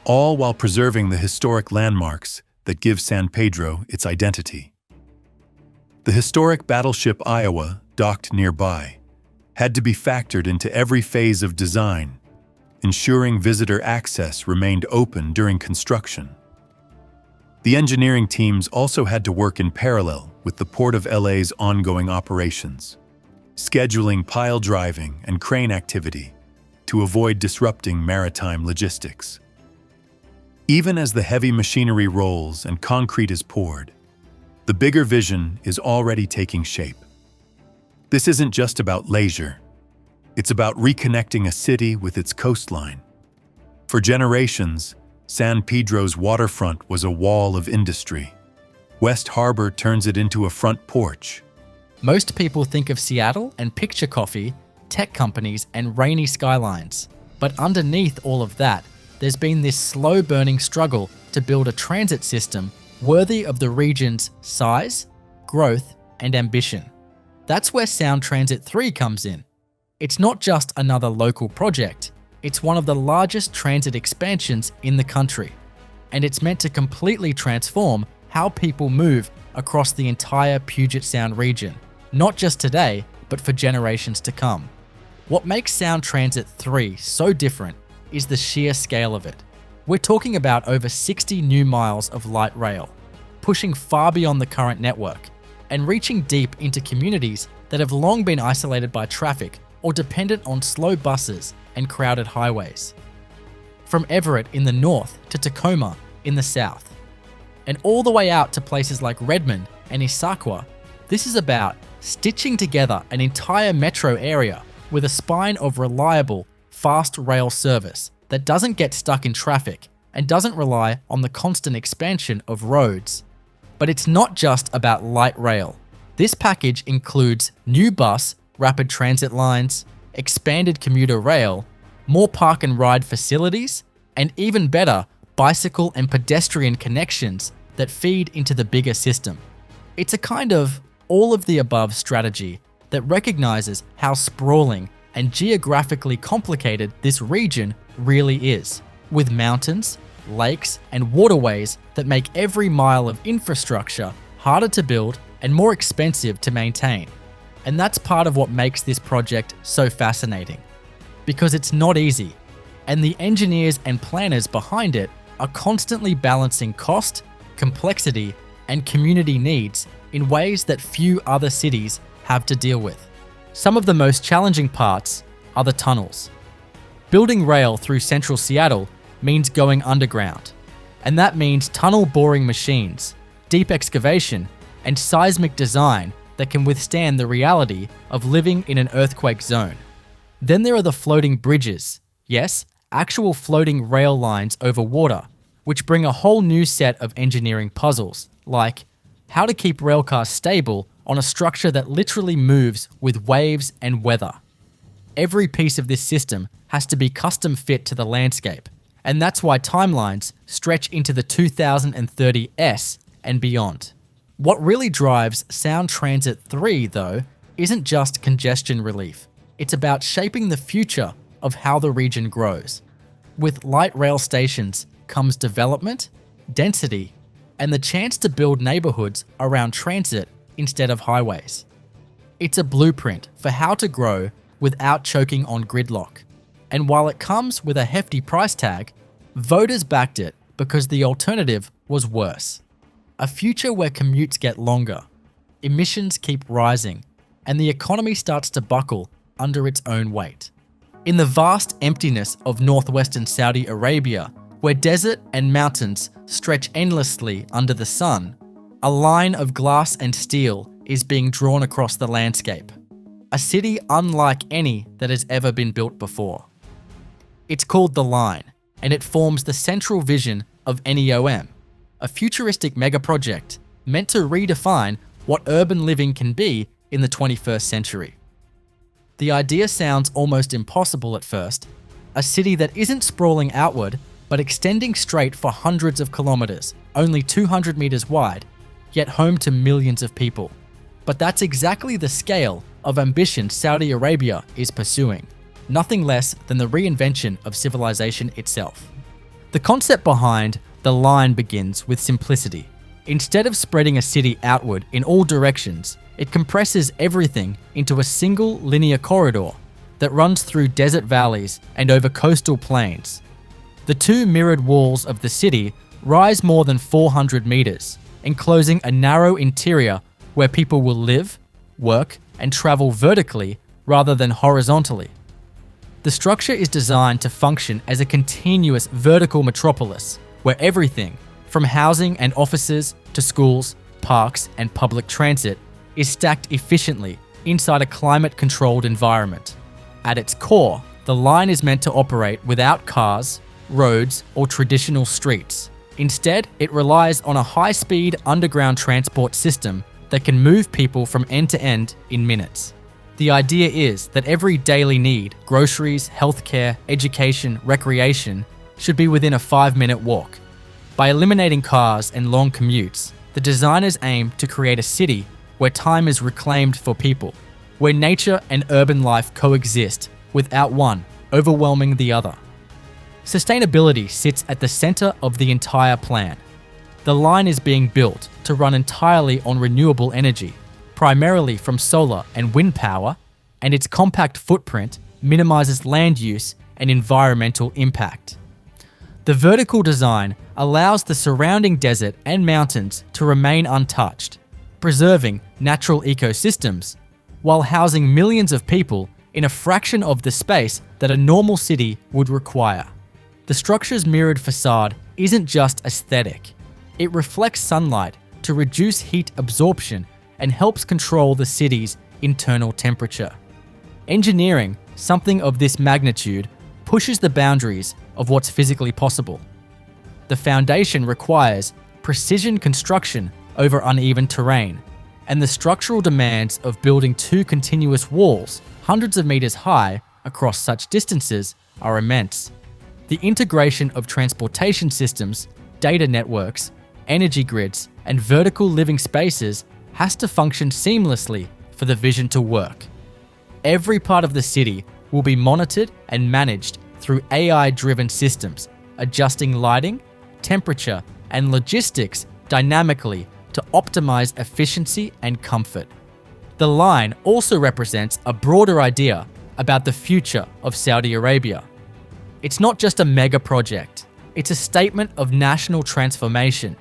S2: all while preserving the historic landmarks that give San Pedro its identity. The historic battleship Iowa, docked nearby, had to be factored into every phase of design, ensuring visitor access remained open during construction. The engineering teams also had to work in parallel with the Port of LA's ongoing operations, scheduling pile driving and crane activity to avoid disrupting maritime logistics. Even as the heavy machinery rolls and concrete is poured, the bigger vision is already taking shape. This isn't just about leisure. It's about reconnecting a city with its coastline. For generations, San Pedro's waterfront was a wall of industry. West Harbor turns it into a front porch.
S1: Most people think of Seattle and picture coffee, tech companies, and rainy skylines. But underneath all of that, there's been this slow-burning struggle to build a transit system worthy of the region's size, growth, and ambition. That's where Sound Transit 3 comes in. It's not just another local project, it's one of the largest transit expansions in the country. And it's meant to completely transform how people move across the entire Puget Sound region, not just today, but for generations to come. What makes Sound Transit 3 so different is the sheer scale of it. We're talking about over 60 new miles of light rail, pushing far beyond the current network, and reaching deep into communities that have long been isolated by traffic or dependent on slow buses and crowded highways. From Everett in the north to Tacoma in the south, and all the way out to places like Redmond and Issaquah, this is about stitching together an entire metro area with a spine of reliable, fast rail service that doesn't get stuck in traffic and doesn't rely on the constant expansion of roads. But it's not just about light rail. This package includes new bus, rapid transit lines, expanded commuter rail, more park and ride facilities, and even better, bicycle and pedestrian connections that feed into the bigger system. It's a kind of all-of-the-above strategy that recognizes how sprawling and geographically complicated this region really is, with mountains, lakes, and waterways that make every mile of infrastructure harder to build and more expensive to maintain. And that's part of what makes this project so fascinating. Because it's not easy, and the engineers and planners behind it are constantly balancing cost, complexity, and community needs in ways that few other cities have to deal with. Some of the most challenging parts are the tunnels. Building rail through central Seattle means going underground, and that means tunnel boring machines, deep excavation, and seismic design that can withstand the reality of living in an earthquake zone. Then there are the floating bridges. Yes, actual floating rail lines over water, which bring a whole new set of engineering puzzles, like how to keep railcars stable on a structure that literally moves with waves and weather. Every piece of this system has to be custom fit to the landscape, and that's why timelines stretch into the 2030s and beyond. What really drives Sound Transit 3, though, isn't just congestion relief. It's about shaping the future of how the region grows. With light rail stations comes development, density, and the chance to build neighborhoods around transit instead of highways. It's a blueprint for how to grow without choking on gridlock. And while it comes with a hefty price tag, voters backed it because the alternative was worse. A future where commutes get longer, emissions keep rising, and the economy starts to buckle under its own weight. In the vast emptiness of northwestern Saudi Arabia, where desert and mountains stretch endlessly under the sun, a line of glass and steel is being drawn across the landscape. A city unlike any that has ever been built before. It's called The Line, and it forms the central vision of NEOM, a futuristic megaproject meant to redefine what urban living can be in the 21st century. The idea sounds almost impossible at first, a city that isn't sprawling outward, but extending straight for hundreds of kilometers, only 200 meters wide, yet home to millions of people. But that's exactly the scale of ambition Saudi Arabia is pursuing. nothing less than the reinvention of civilization itself. The concept behind the line begins with simplicity. Instead of spreading a city outward in all directions, it compresses everything into a single linear corridor that runs through desert valleys and over coastal plains. The two mirrored walls of the city rise more than 400 meters, enclosing a narrow interior where people will live, work, and travel vertically rather than horizontally. The structure is designed to function as a continuous vertical metropolis where everything, from housing and offices to schools, parks, and public transit, is stacked efficiently inside a climate-controlled environment. At its core, the line is meant to operate without cars, roads, or traditional streets. Instead, it relies on a high-speed underground transport system that can move people from end to end in minutes. The idea is that every daily need, groceries, healthcare, education, recreation, should be within a 5-minute walk. By eliminating cars and long commutes, the designers aim to create a city where time is reclaimed for people, where nature and urban life coexist without one overwhelming the other. Sustainability sits at the center of the entire plan. The line is being built to run entirely on renewable energy, primarily from solar and wind power, and its compact footprint minimizes land use and environmental impact. The vertical design allows the surrounding desert and mountains to remain untouched, preserving natural ecosystems while housing millions of people in a fraction of the space that a normal city would require. The structure's mirrored facade isn't just aesthetic. It reflects sunlight to reduce heat absorption and helps control the city's internal temperature. Engineering something of this magnitude pushes the boundaries of what's physically possible. The foundation requires precision construction over uneven terrain, and the structural demands of building two continuous walls hundreds of meters high across such distances are immense. The integration of transportation systems, data networks, energy grids, and vertical living spaces has to function seamlessly for the vision to work. Every part of the city will be monitored and managed through AI-driven systems, adjusting lighting, temperature, and logistics dynamically to optimize efficiency and comfort. The line also represents a broader idea about the future of Saudi Arabia. It's not just a mega project, it's a statement of national transformation.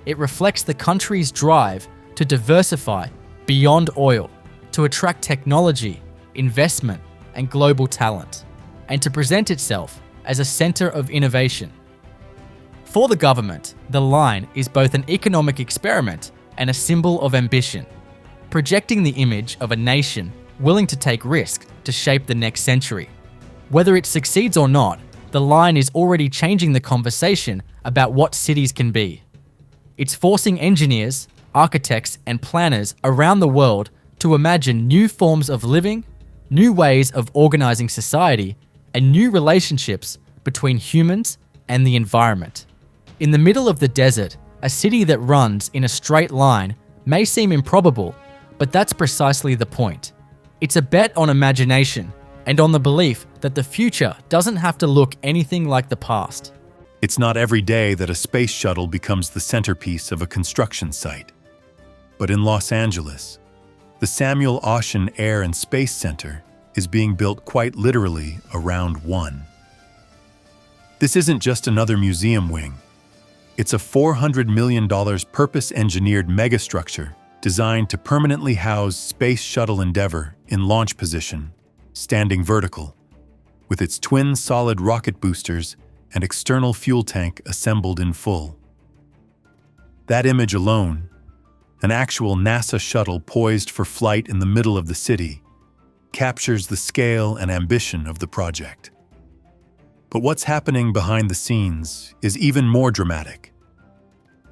S1: It reflects the country's drive to diversify beyond oil, to attract technology, investment, and global talent, and to present itself as a center of innovation. For the government, the line is both an economic experiment and a symbol of ambition, projecting the image of a nation willing to take risk to shape the next century. Whether it succeeds or not, the line is already changing the conversation about what cities can be. It's forcing engineers, architects, and planners around the world to imagine new forms of living, new ways of organizing society, and new relationships between humans and the environment. In the middle of the desert, a city that runs in a straight line may seem improbable, but that's precisely the point. It's a bet on imagination and on the belief that the future doesn't have to look anything like the past.
S2: It's not every day that a space shuttle becomes the centerpiece of a construction site. But in Los Angeles, the Samuel Oschin Air and Space Center is being built quite literally around one. This isn't just another museum wing. It's a $400 million purpose-engineered megastructure designed to permanently house Space Shuttle Endeavour in launch position, standing vertical, with its twin solid rocket boosters and external fuel tank assembled in full. That image alone, an actual NASA shuttle poised for flight in the middle of the city, captures the scale and ambition of the project. But what's happening behind the scenes is even more dramatic.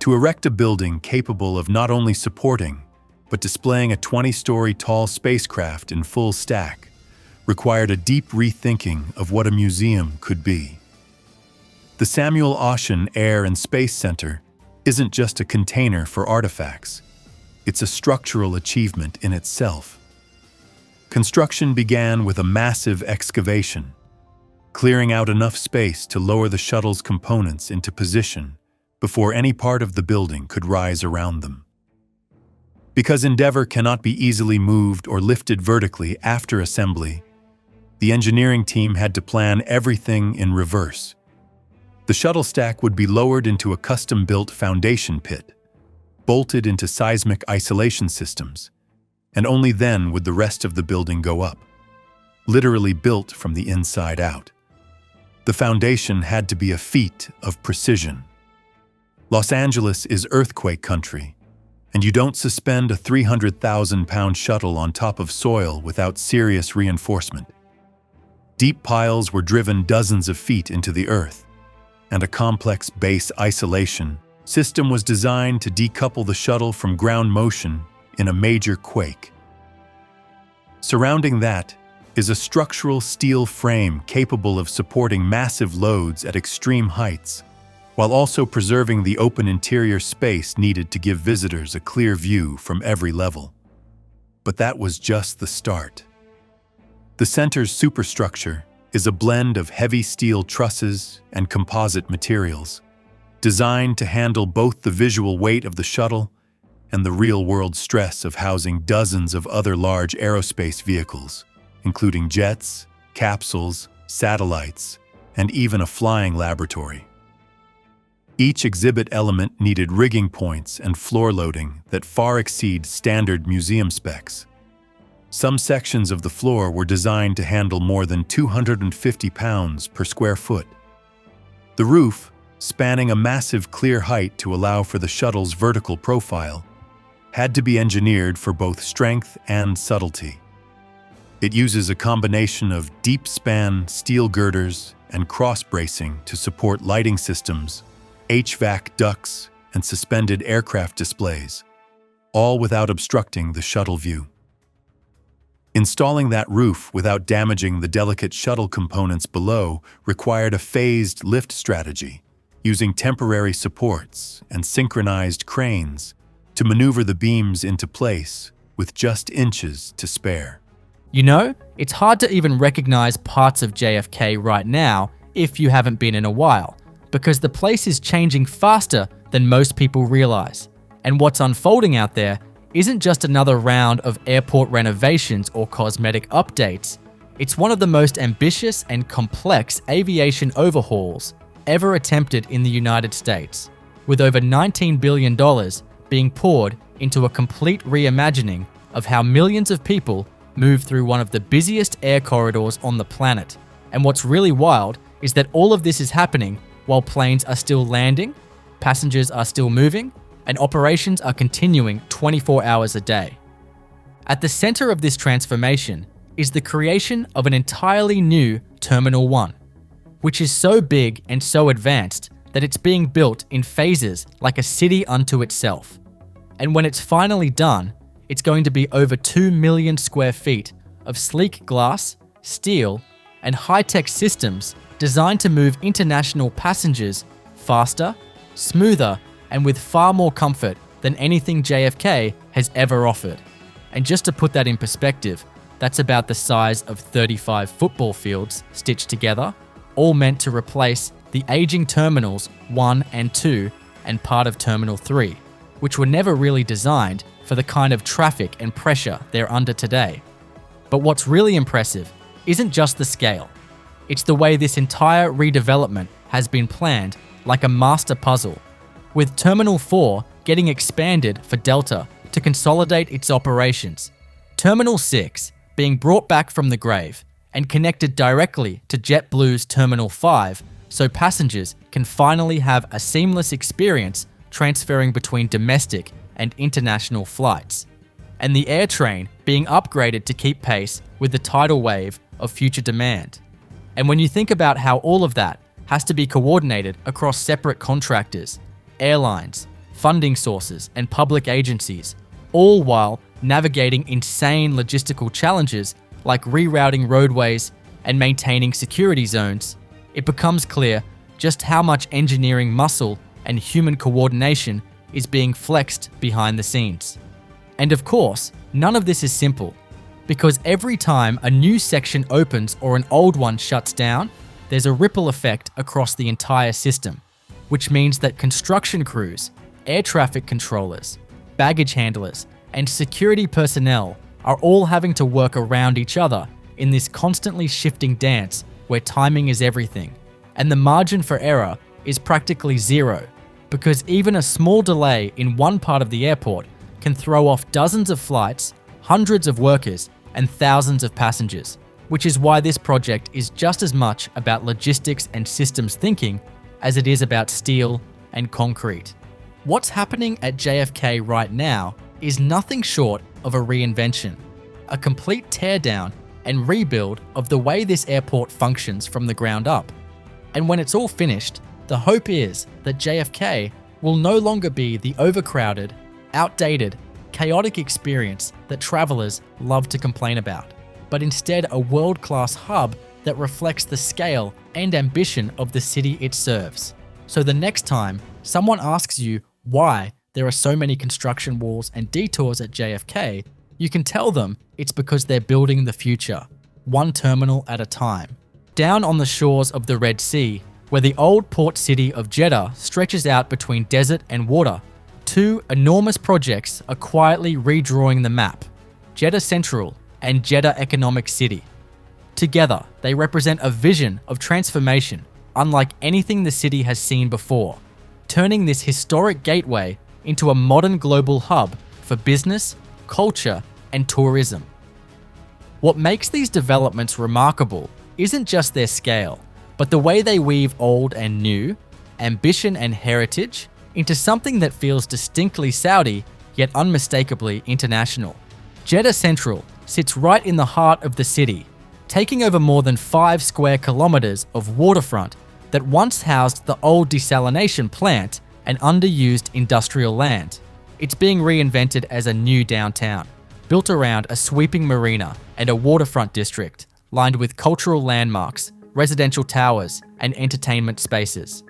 S2: To erect a building capable of not only supporting, but displaying a 20-story tall spacecraft in full stack required a deep rethinking of what a museum could be. The Samuel Oschin Air and Space Center isn't just a container for artifacts. It's a structural achievement in itself. Construction began with a massive excavation, clearing out enough space to lower the shuttle's components into position before any part of the building could rise around them. Because Endeavour cannot be easily moved or lifted vertically after assembly, the engineering team had to plan everything in reverse. The shuttle stack would be lowered into a custom-built foundation pit, bolted into seismic isolation systems, and only then would the rest of the building go up, literally built from the inside out. The foundation had to be a feat of precision. Los Angeles is earthquake country, and you don't suspend a 300,000-pound shuttle on top of soil without serious reinforcement. Deep piles were driven dozens of feet into the earth, and a complex base isolation system was designed to decouple the shuttle from ground motion in a major quake. Surrounding that is a structural steel frame capable of supporting massive loads at extreme heights, while also preserving the open interior space needed to give visitors a clear view from every level. But that was just the start. The center's superstructure is a blend of heavy steel trusses and composite materials, designed to handle both the visual weight of the shuttle and the real-world stress of housing dozens of other large aerospace vehicles, including jets, capsules, satellites, and even a flying laboratory. Each exhibit element needed rigging points and floor loading that far exceed standard museum specs. Some sections of the floor were designed to handle more than 250 pounds per square foot. The roof, spanning a massive clear height to allow for the shuttle's vertical profile, had to be engineered for both strength and subtlety. It uses a combination of deep-span steel girders and cross-bracing to support lighting systems, HVAC ducts, and suspended aircraft displays, all without obstructing the shuttle view. Installing that roof without damaging the delicate shuttle components below required a phased lift strategy, using temporary supports and synchronized cranes to maneuver the beams into place with just inches to spare.
S1: You know, it's hard to even recognize parts of JFK right now if you haven't been in a while, because the place is changing faster than most people realize. And what's unfolding out there isn't just another round of airport renovations or cosmetic updates. It's one of the most ambitious and complex aviation overhauls ever attempted in the United States, with over $19 billion being poured into a complete reimagining of how millions of people move through one of the busiest air corridors on the planet. And what's really wild is that all of this is happening while planes are still landing, passengers are still moving, and operations are continuing 24 hours a day. At the center of this transformation is the creation of an entirely new Terminal 1, which is so big and so advanced that it's being built in phases like a city unto itself. And when it's finally done, it's going to be over 2 million square feet of sleek glass, steel, and high-tech systems designed to move international passengers faster, smoother, and with far more comfort than anything JFK has ever offered. And just to put that in perspective, that's about the size of 35 football fields stitched together, all meant to replace the aging Terminals 1 and 2 and part of Terminal 3, which were never really designed for the kind of traffic and pressure they're under today. But what's really impressive isn't just the scale. It's the way this entire redevelopment has been planned like a master puzzle, with Terminal 4 getting expanded for Delta to consolidate its operations, Terminal 6 being brought back from the grave and connected directly to JetBlue's Terminal 5 so passengers can finally have a seamless experience transferring between domestic and international flights, and the AirTrain being upgraded to keep pace with the tidal wave of future demand. And when you think about how all of that has to be coordinated across separate contractors, airlines, funding sources, and public agencies, all while navigating insane logistical challenges like rerouting roadways and maintaining security zones, it becomes clear just how much engineering muscle and human coordination is being flexed behind the scenes. And of course, none of this is simple. Because every time a new section opens or an old one shuts down, there's a ripple effect across the entire system, which means that construction crews, air traffic controllers, baggage handlers, and security personnel are all having to work around each other in this constantly shifting dance where timing is everything, and the margin for error is practically zero, because even a small delay in one part of the airport can throw off dozens of flights, hundreds of workers, and thousands of passengers, which is why this project is just as much about logistics and systems thinking as it is about steel and concrete. What's happening at JFK right now is nothing short of a reinvention, a complete teardown and rebuild of the way this airport functions from the ground up. And when it's all finished, the hope is that JFK will no longer be the overcrowded, outdated, chaotic experience that travelers love to complain about, but instead a world-class hub that reflects the scale and ambition of the city it serves. So the next time someone asks you why there are so many construction walls and detours at JFK, you can tell them it's because they're building the future, one terminal at a time. Down on the shores of the Red Sea, where the old port city of Jeddah stretches out between desert and water, two enormous projects are quietly redrawing the map, Jeddah Central and Jeddah Economic City. Together, they represent a vision of transformation unlike anything the city has seen before, turning this historic gateway into a modern global hub for business, culture, and tourism. What makes these developments remarkable isn't just their scale, but the way they weave old and new, ambition and heritage, into something that feels distinctly Saudi, yet unmistakably international. Jeddah Central sits right in the heart of the city, taking over more than 5 square kilometers of waterfront that once housed the old desalination plant and underused industrial land. It's being reinvented as a new downtown, built around a sweeping marina and a waterfront district lined with cultural landmarks, residential towers, and entertainment spaces.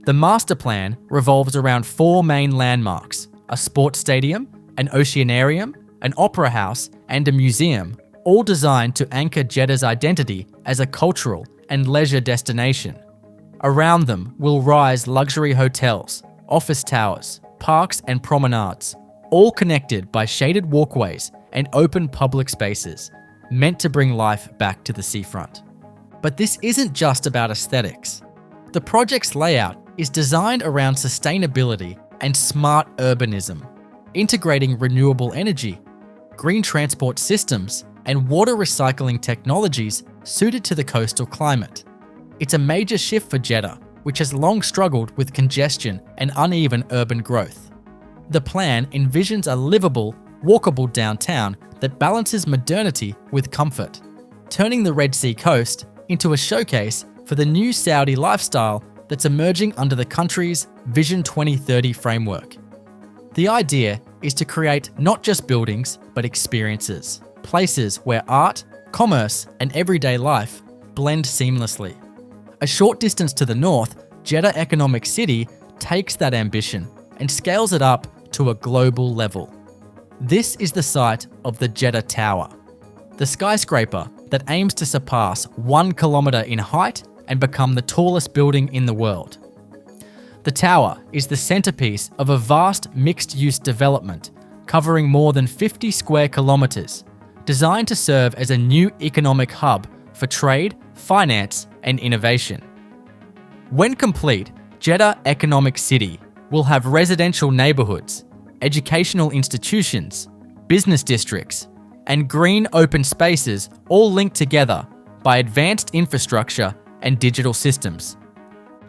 S1: The master plan revolves around 4 main landmarks: a sports stadium, an oceanarium, an opera house, and a museum, all designed to anchor Jeddah's identity as a cultural and leisure destination. Around them will rise luxury hotels, office towers, parks, and promenades, all connected by shaded walkways and open public spaces, meant to bring life back to the seafront. But this isn't just about aesthetics. The project's layout is designed around sustainability and smart urbanism, integrating renewable energy, green transport systems, and water recycling technologies suited to the coastal climate. It's a major shift for Jeddah, which has long struggled with congestion and uneven urban growth. The plan envisions a livable, walkable downtown that balances modernity with comfort, turning the Red Sea coast into a showcase for the new Saudi lifestyle that's emerging under the country's Vision 2030 framework. The idea is to create not just buildings, but experiences, places where art, commerce, and everyday life blend seamlessly. A short distance to the north, Jeddah Economic City takes that ambition and scales it up to a global level. This is the site of the Jeddah Tower, the skyscraper that aims to surpass 1 kilometer in height and become the tallest building in the world. The tower is the centerpiece of a vast mixed-use development covering more than 50 square kilometers, designed to serve as a new economic hub for trade, finance, and innovation. When complete, Jeddah Economic City will have residential neighborhoods, educational institutions, business districts, and green open spaces all linked together by advanced infrastructure and digital systems.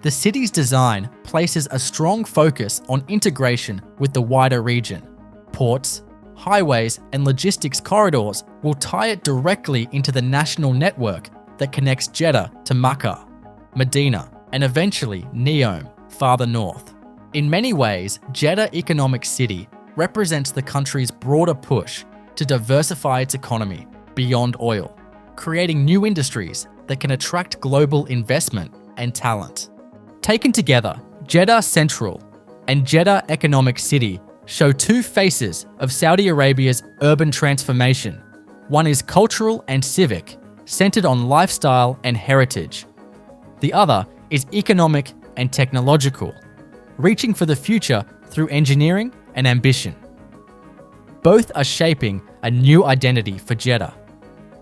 S1: The city's design places a strong focus on integration with the wider region. Ports, highways, and logistics corridors will tie it directly into the national network that connects Jeddah to Makkah, Medina, and eventually Neom, farther north. In many ways, Jeddah Economic City represents the country's broader push to diversify its economy beyond oil, creating new industries that can attract global investment and talent. Taken together, Jeddah Central and Jeddah Economic City show 2 faces of Saudi Arabia's urban transformation, One is cultural and civic, centered on lifestyle and heritage. The other is economic and technological, reaching for the future through engineering and ambition. Both are shaping a new identity for Jeddah,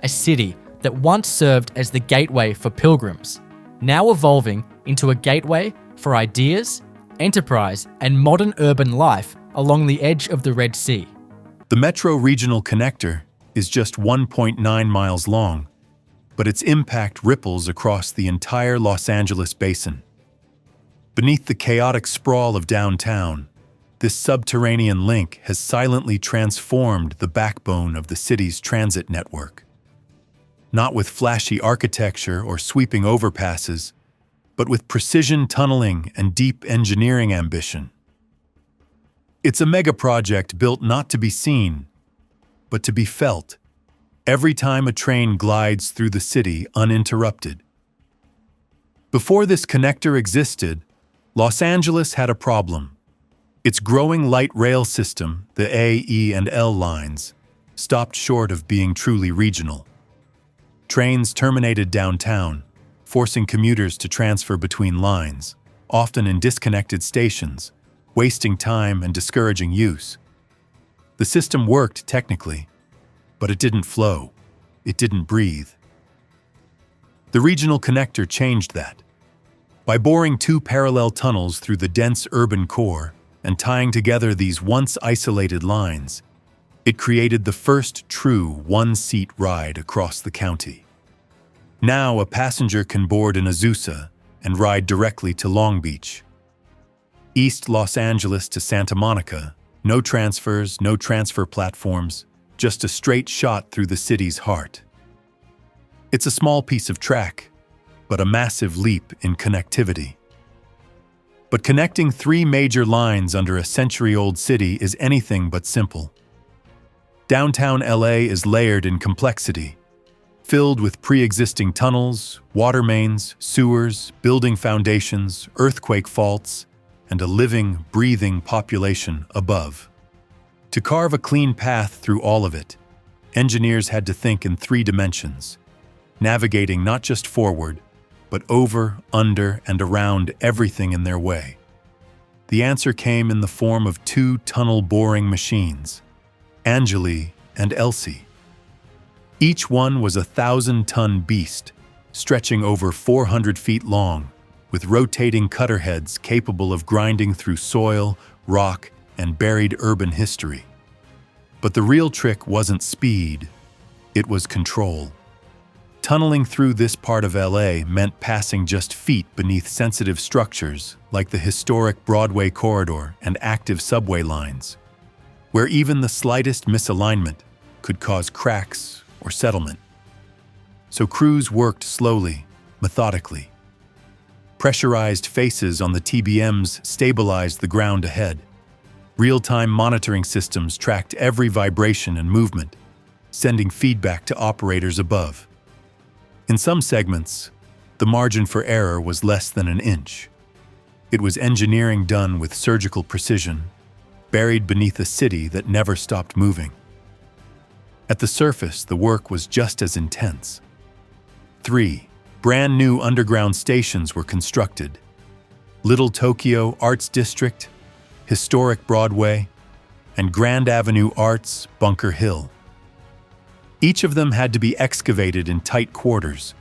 S1: a city that once served as the gateway for pilgrims, now evolving into a gateway for ideas, enterprise, and modern urban life along the edge of the Red Sea.
S2: The Metro Regional Connector is just 1.9 miles long, but its impact ripples across the entire Los Angeles basin. Beneath the chaotic sprawl of downtown, this subterranean link has silently transformed the backbone of the city's transit network. Not with flashy architecture or sweeping overpasses, but with precision tunneling and deep engineering ambition. It's a megaproject built not to be seen, but to be felt, every time a train glides through the city uninterrupted. Before this connector existed, Los Angeles had a problem. Its growing light rail system, the A, E, and L lines, stopped short of being truly regional. Trains terminated downtown, forcing commuters to transfer between lines, often in disconnected stations, wasting time and discouraging use. The system worked technically, but it didn't flow. It didn't breathe. The regional connector changed that. By boring two parallel tunnels through the dense urban core and tying together these once isolated lines, it created the first true one-seat ride across the county. Now a passenger can board in Azusa and ride directly to Long Beach. East Los Angeles to Santa Monica, no transfers, no transfer platforms, just a straight shot through the city's heart. It's a small piece of track, but a massive leap in connectivity. But connecting three major lines under a century-old city is anything but simple. Downtown LA is layered in complexity, filled with pre-existing tunnels, water mains, sewers, building foundations, earthquake faults, and a living, breathing population above. To carve a clean path through all of it, engineers had to think in three dimensions, navigating not just forward, but over, under, and around everything in their way. The answer came in the form of two tunnel-boring machines, Angeli and Elsie. Each one was a 1,000-ton beast, stretching over 400 feet long, with rotating cutter heads capable of grinding through soil, rock, and buried urban history. But the real trick wasn't speed, it was control. Tunneling through this part of LA meant passing just feet beneath sensitive structures like the historic Broadway corridor and active subway lines, where even the slightest misalignment could cause cracks or settlement. So crews worked slowly, methodically. Pressurized faces on the TBMs stabilized the ground ahead. Real-time monitoring systems tracked every vibration and movement, sending feedback to operators above. In some segments, the margin for error was less than an inch. It was engineering done with surgical precision, buried beneath a city that never stopped moving. At the surface, the work was just as intense. 3 brand new underground stations were constructed: Little Tokyo Arts District, Historic Broadway, and Grand Avenue Arts, Bunker Hill. Each of them had to be excavated in tight quarters,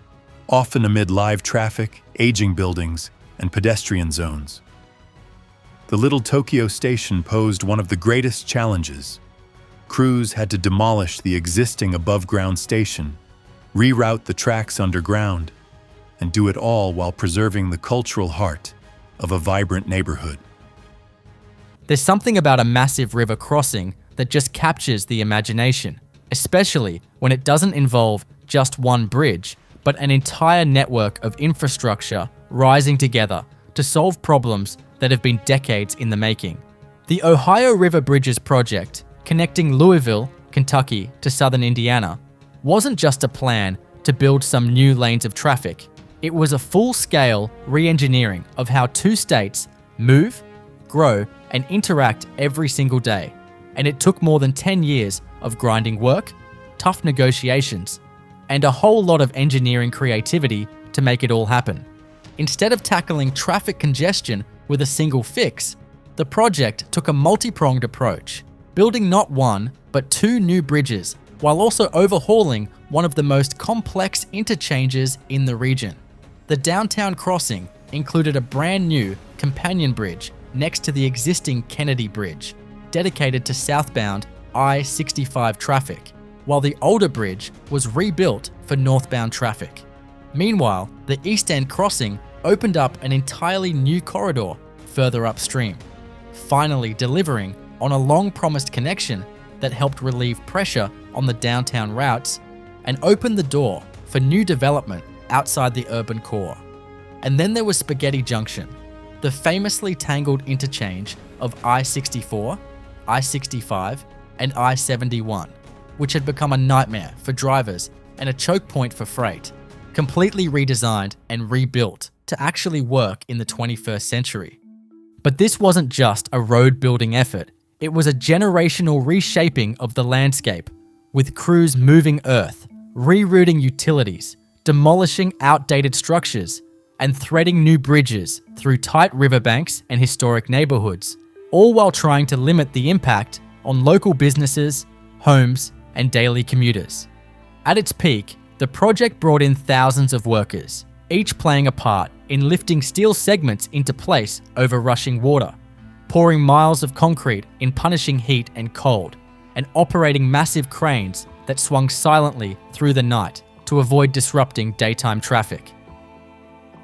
S2: often amid live traffic, aging buildings, and pedestrian zones. The Little Tokyo station posed one of the greatest challenges. Crews had to demolish the existing above-ground station, reroute the tracks underground, and do it all while preserving the cultural heart of a vibrant neighborhood.
S1: There's something about a massive river crossing that just captures the imagination, especially when it doesn't involve just one bridge, but an entire network of infrastructure rising together to solve problems that have been decades in the making. The Ohio River Bridges project, connecting Louisville, Kentucky to southern Indiana, wasn't just a plan to build some new lanes of traffic. It was a full-scale re-engineering of how two states move, grow, and interact every single day. And it took more than 10 years of grinding work, tough negotiations, and a whole lot of engineering creativity to make it all happen. Instead of tackling traffic congestion with a single fix, the project took a multi-pronged approach, building not one, but 2 new bridges, while also overhauling one of the most complex interchanges in the region. The downtown crossing included a brand new companion bridge next to the existing Kennedy Bridge, dedicated to southbound I-65 traffic, while the older bridge was rebuilt for northbound traffic. Meanwhile, the East End crossing opened up an entirely new corridor further upstream, finally delivering on a long-promised connection that helped relieve pressure on the downtown routes and opened the door for new development outside the urban core. And then there was Spaghetti Junction, the famously tangled interchange of I-64, I-65, and I-71, which had become a nightmare for drivers and a choke point for freight, completely redesigned and rebuilt to actually work in the 21st century. But this wasn't just a road-building effort. It was a generational reshaping of the landscape, with crews moving earth, rerouting utilities, demolishing outdated structures, and threading new bridges through tight riverbanks and historic neighborhoods, all while trying to limit the impact on local businesses, homes, and daily commuters. At its peak, the project brought in thousands of workers, each playing a part in lifting steel segments into place over rushing water, pouring miles of concrete in punishing heat and cold, and operating massive cranes that swung silently through the night to avoid disrupting daytime traffic.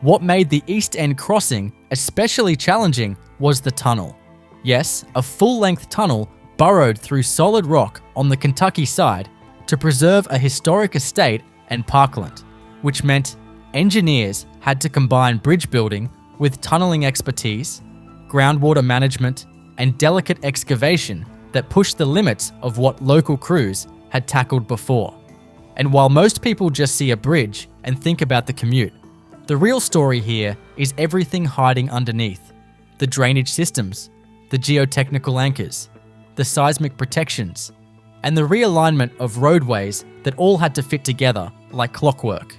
S1: What made the East End crossing especially challenging was the tunnel. Yes, a full-length tunnel burrowed through solid rock on the Kentucky side to preserve a historic estate and parkland, which meant engineers had to combine bridge building with tunneling expertise, groundwater management, and delicate excavation that pushed the limits of what local crews had tackled before. And while most people just see a bridge and think about the commute, the real story here is everything hiding underneath: the drainage systems, the geotechnical anchors, the seismic protections, and the realignment of roadways that all had to fit together like clockwork.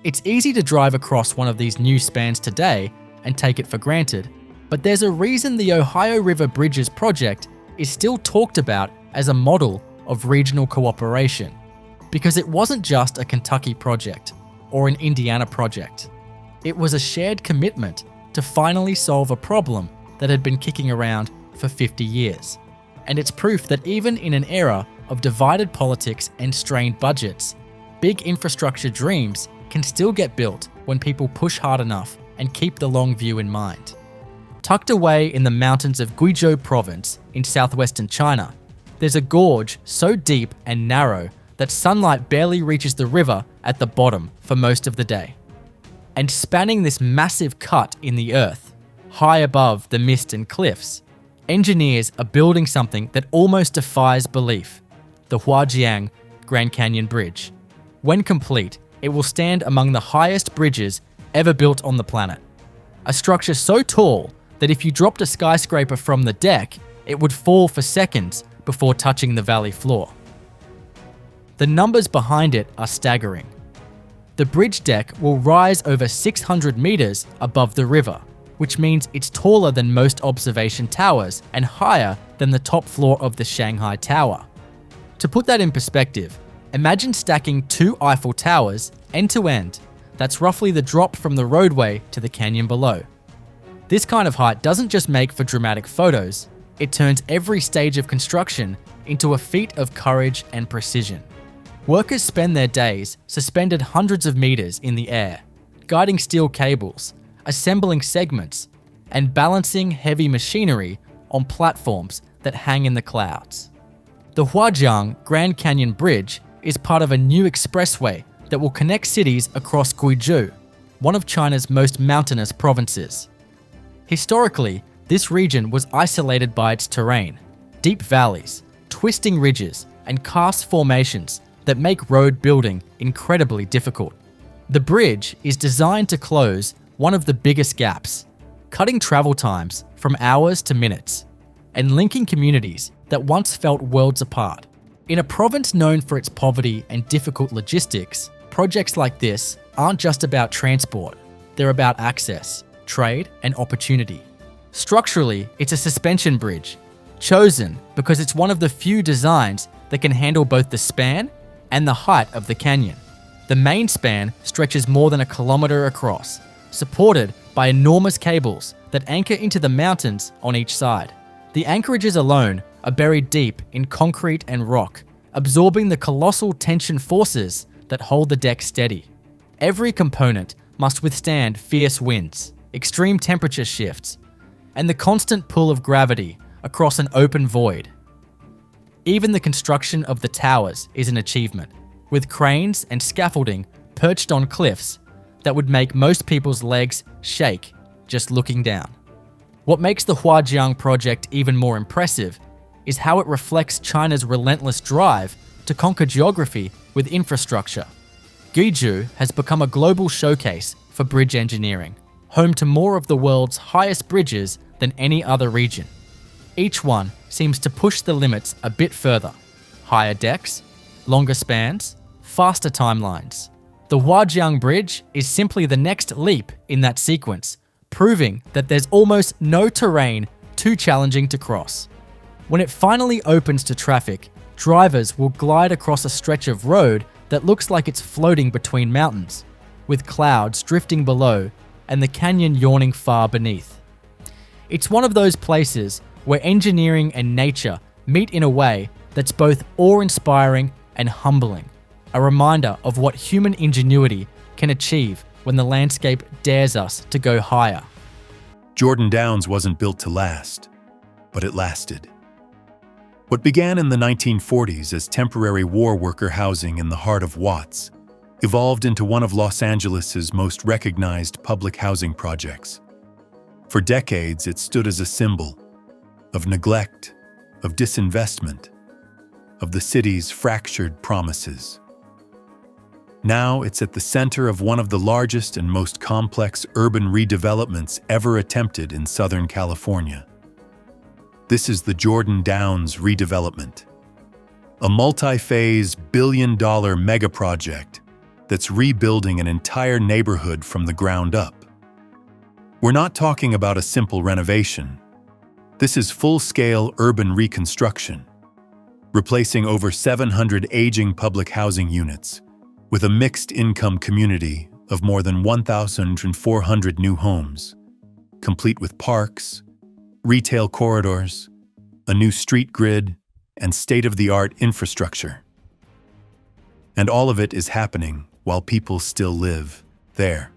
S1: It's easy to drive across one of these new spans today and take it for granted, but there's a reason the Ohio River Bridges project is still talked about as a model of regional cooperation, because it wasn't just a Kentucky project or an Indiana project. It was a shared commitment to finally solve a problem that had been kicking around for 50 years. And it's proof that even in an era of divided politics and strained budgets, big infrastructure dreams can still get built when people push hard enough and keep the long view in mind. Tucked away in the mountains of Guizhou province in southwestern China, there's a gorge so deep and narrow that sunlight barely reaches the river at the bottom for most of the day. And spanning this massive cut in the earth, high above the mist and cliffs, engineers are building something that almost defies belief: the Huajiang Grand Canyon Bridge. When complete, it will stand among the highest bridges ever built on the planet. A structure so tall that if you dropped a skyscraper from the deck, it would fall for seconds before touching the valley floor. The numbers behind it are staggering. The bridge deck will rise over 600 meters above the river, which means it's taller than most observation towers and higher than the top floor of the Shanghai Tower. To put that in perspective, imagine stacking 2 Eiffel Towers end to end. That's roughly the drop from the roadway to the canyon below. This kind of height doesn't just make for dramatic photos, it turns every stage of construction into a feat of courage and precision. Workers spend their days suspended hundreds of meters in the air, guiding steel cables, assembling segments, and balancing heavy machinery on platforms that hang in the clouds. The Huajiang Grand Canyon Bridge is part of a new expressway that will connect cities across Guizhou, one of China's most mountainous provinces. Historically, this region was isolated by its terrain: deep valleys, twisting ridges, and karst formations that make road building incredibly difficult. The bridge is designed to close one of the biggest gaps, cutting travel times from hours to minutes, and linking communities that once felt worlds apart. In a province known for its poverty and difficult logistics, projects like this aren't just about transport, they're about access, trade, and opportunity. Structurally, it's a suspension bridge, chosen because it's one of the few designs that can handle both the span and the height of the canyon. The main span stretches more than 1 kilometer across, supported by enormous cables that anchor into the mountains on each side. The anchorages alone are buried deep in concrete and rock, absorbing the colossal tension forces that hold the deck steady. Every component must withstand fierce winds, extreme temperature shifts, and the constant pull of gravity across an open void. Even the construction of the towers is an achievement, with cranes and scaffolding perched on cliffs that would make most people's legs shake just looking down. What makes the Huajiang project even more impressive is how it reflects China's relentless drive to conquer geography with infrastructure. Guizhou has become a global showcase for bridge engineering, home to more of the world's highest bridges than any other region. Each one seems to push the limits a bit further. Higher decks, longer spans, faster timelines. The Huajiang Bridge is simply the next leap in that sequence, proving that there's almost no terrain too challenging to cross. When it finally opens to traffic, drivers will glide across a stretch of road that looks like it's floating between mountains, with clouds drifting below and the canyon yawning far beneath. It's one of those places where engineering and nature meet in a way that's both awe-inspiring and humbling, a reminder of what human ingenuity can achieve when the landscape dares us to go higher.
S2: Jordan Downs wasn't built to last, but it lasted. What began in the 1940s as temporary war worker housing in the heart of Watts evolved into one of Los Angeles's most recognized public housing projects. For decades, it stood as a symbol of neglect, of disinvestment, of the city's fractured promises. Now it's at the center of one of the largest and most complex urban redevelopments ever attempted in Southern California. This is the Jordan Downs redevelopment, a multi-phase billion-dollar megaproject that's rebuilding an entire neighborhood from the ground up. We're not talking about a simple renovation. This is full-scale urban reconstruction, replacing over 700 aging public housing units with a mixed-income community of more than 1,400 new homes, complete with parks, retail corridors, a new street grid, and state-of-the-art infrastructure. And all of it is happening while people still live there.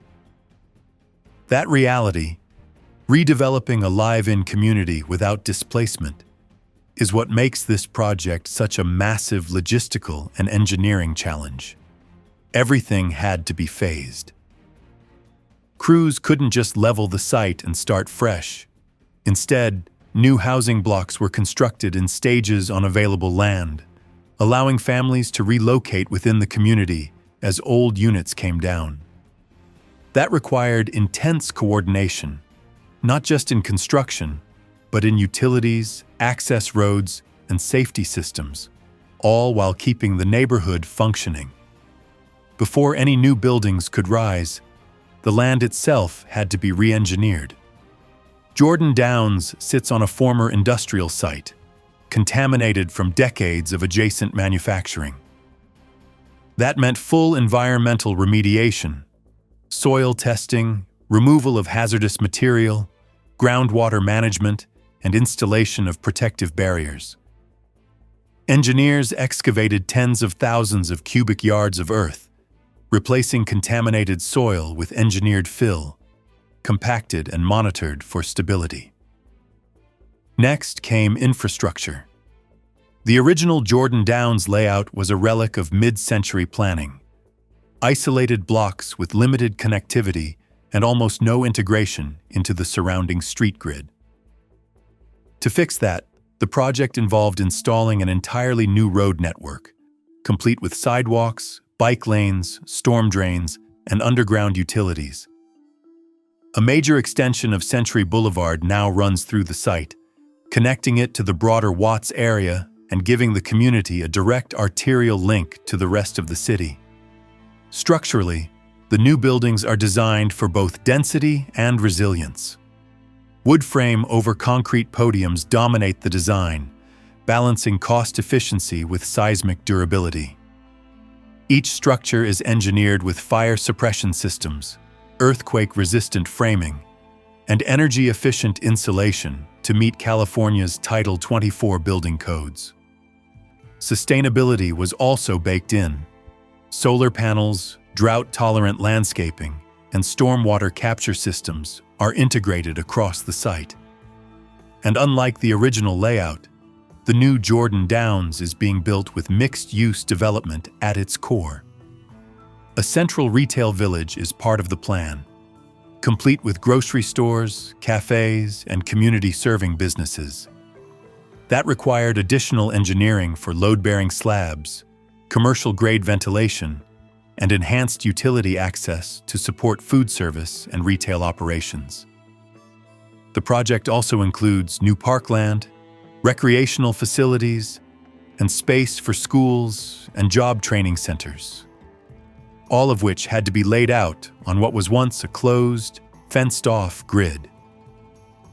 S2: That reality, redeveloping a live-in community without displacement, is what makes this project such a massive logistical and engineering challenge. Everything had to be phased. Crews couldn't just level the site and start fresh. Instead, new housing blocks were constructed in stages on available land, allowing families to relocate within the community as old units came down. That required intense coordination, not just in construction, but in utilities, access roads, and safety systems, all while keeping the neighborhood functioning. Before any new buildings could rise, the land itself had to be re-engineered. Jordan Downs sits on a former industrial site, contaminated from decades of adjacent manufacturing. That meant full environmental remediation, soil testing, removal of hazardous material, groundwater management, and installation of protective barriers. Engineers excavated tens of thousands of cubic yards of earth, replacing contaminated soil with engineered fill, compacted and monitored for stability. Next came infrastructure. The original Jordan Downs layout was a relic of mid-century planning. Isolated blocks with limited connectivity and almost no integration into the surrounding street grid. To fix that, the project involved installing an entirely new road network, complete with sidewalks, bike lanes, storm drains, and underground utilities. A major extension of Century Boulevard now runs through the site, connecting it to the broader Watts area and giving the community a direct arterial link to the rest of the city. Structurally, the new buildings are designed for both density and resilience. Wood frame over concrete podiums dominate the design, balancing cost efficiency with seismic durability. Each structure is engineered with fire suppression systems, earthquake-resistant framing, and energy-efficient insulation to meet California's Title 24 building codes. Sustainability was also baked in. Solar panels, drought-tolerant landscaping, and stormwater capture systems are integrated across the site. And unlike the original layout, the new Jordan Downs is being built with mixed-use development at its core. A central retail village is part of the plan, complete with grocery stores, cafes, and community-serving businesses. That required additional engineering for load-bearing slabs, commercial-grade ventilation, and enhanced utility access to support food service and retail operations. The project also includes new parkland, recreational facilities, and space for schools and job training centers, all of which had to be laid out on what was once a closed, fenced-off grid.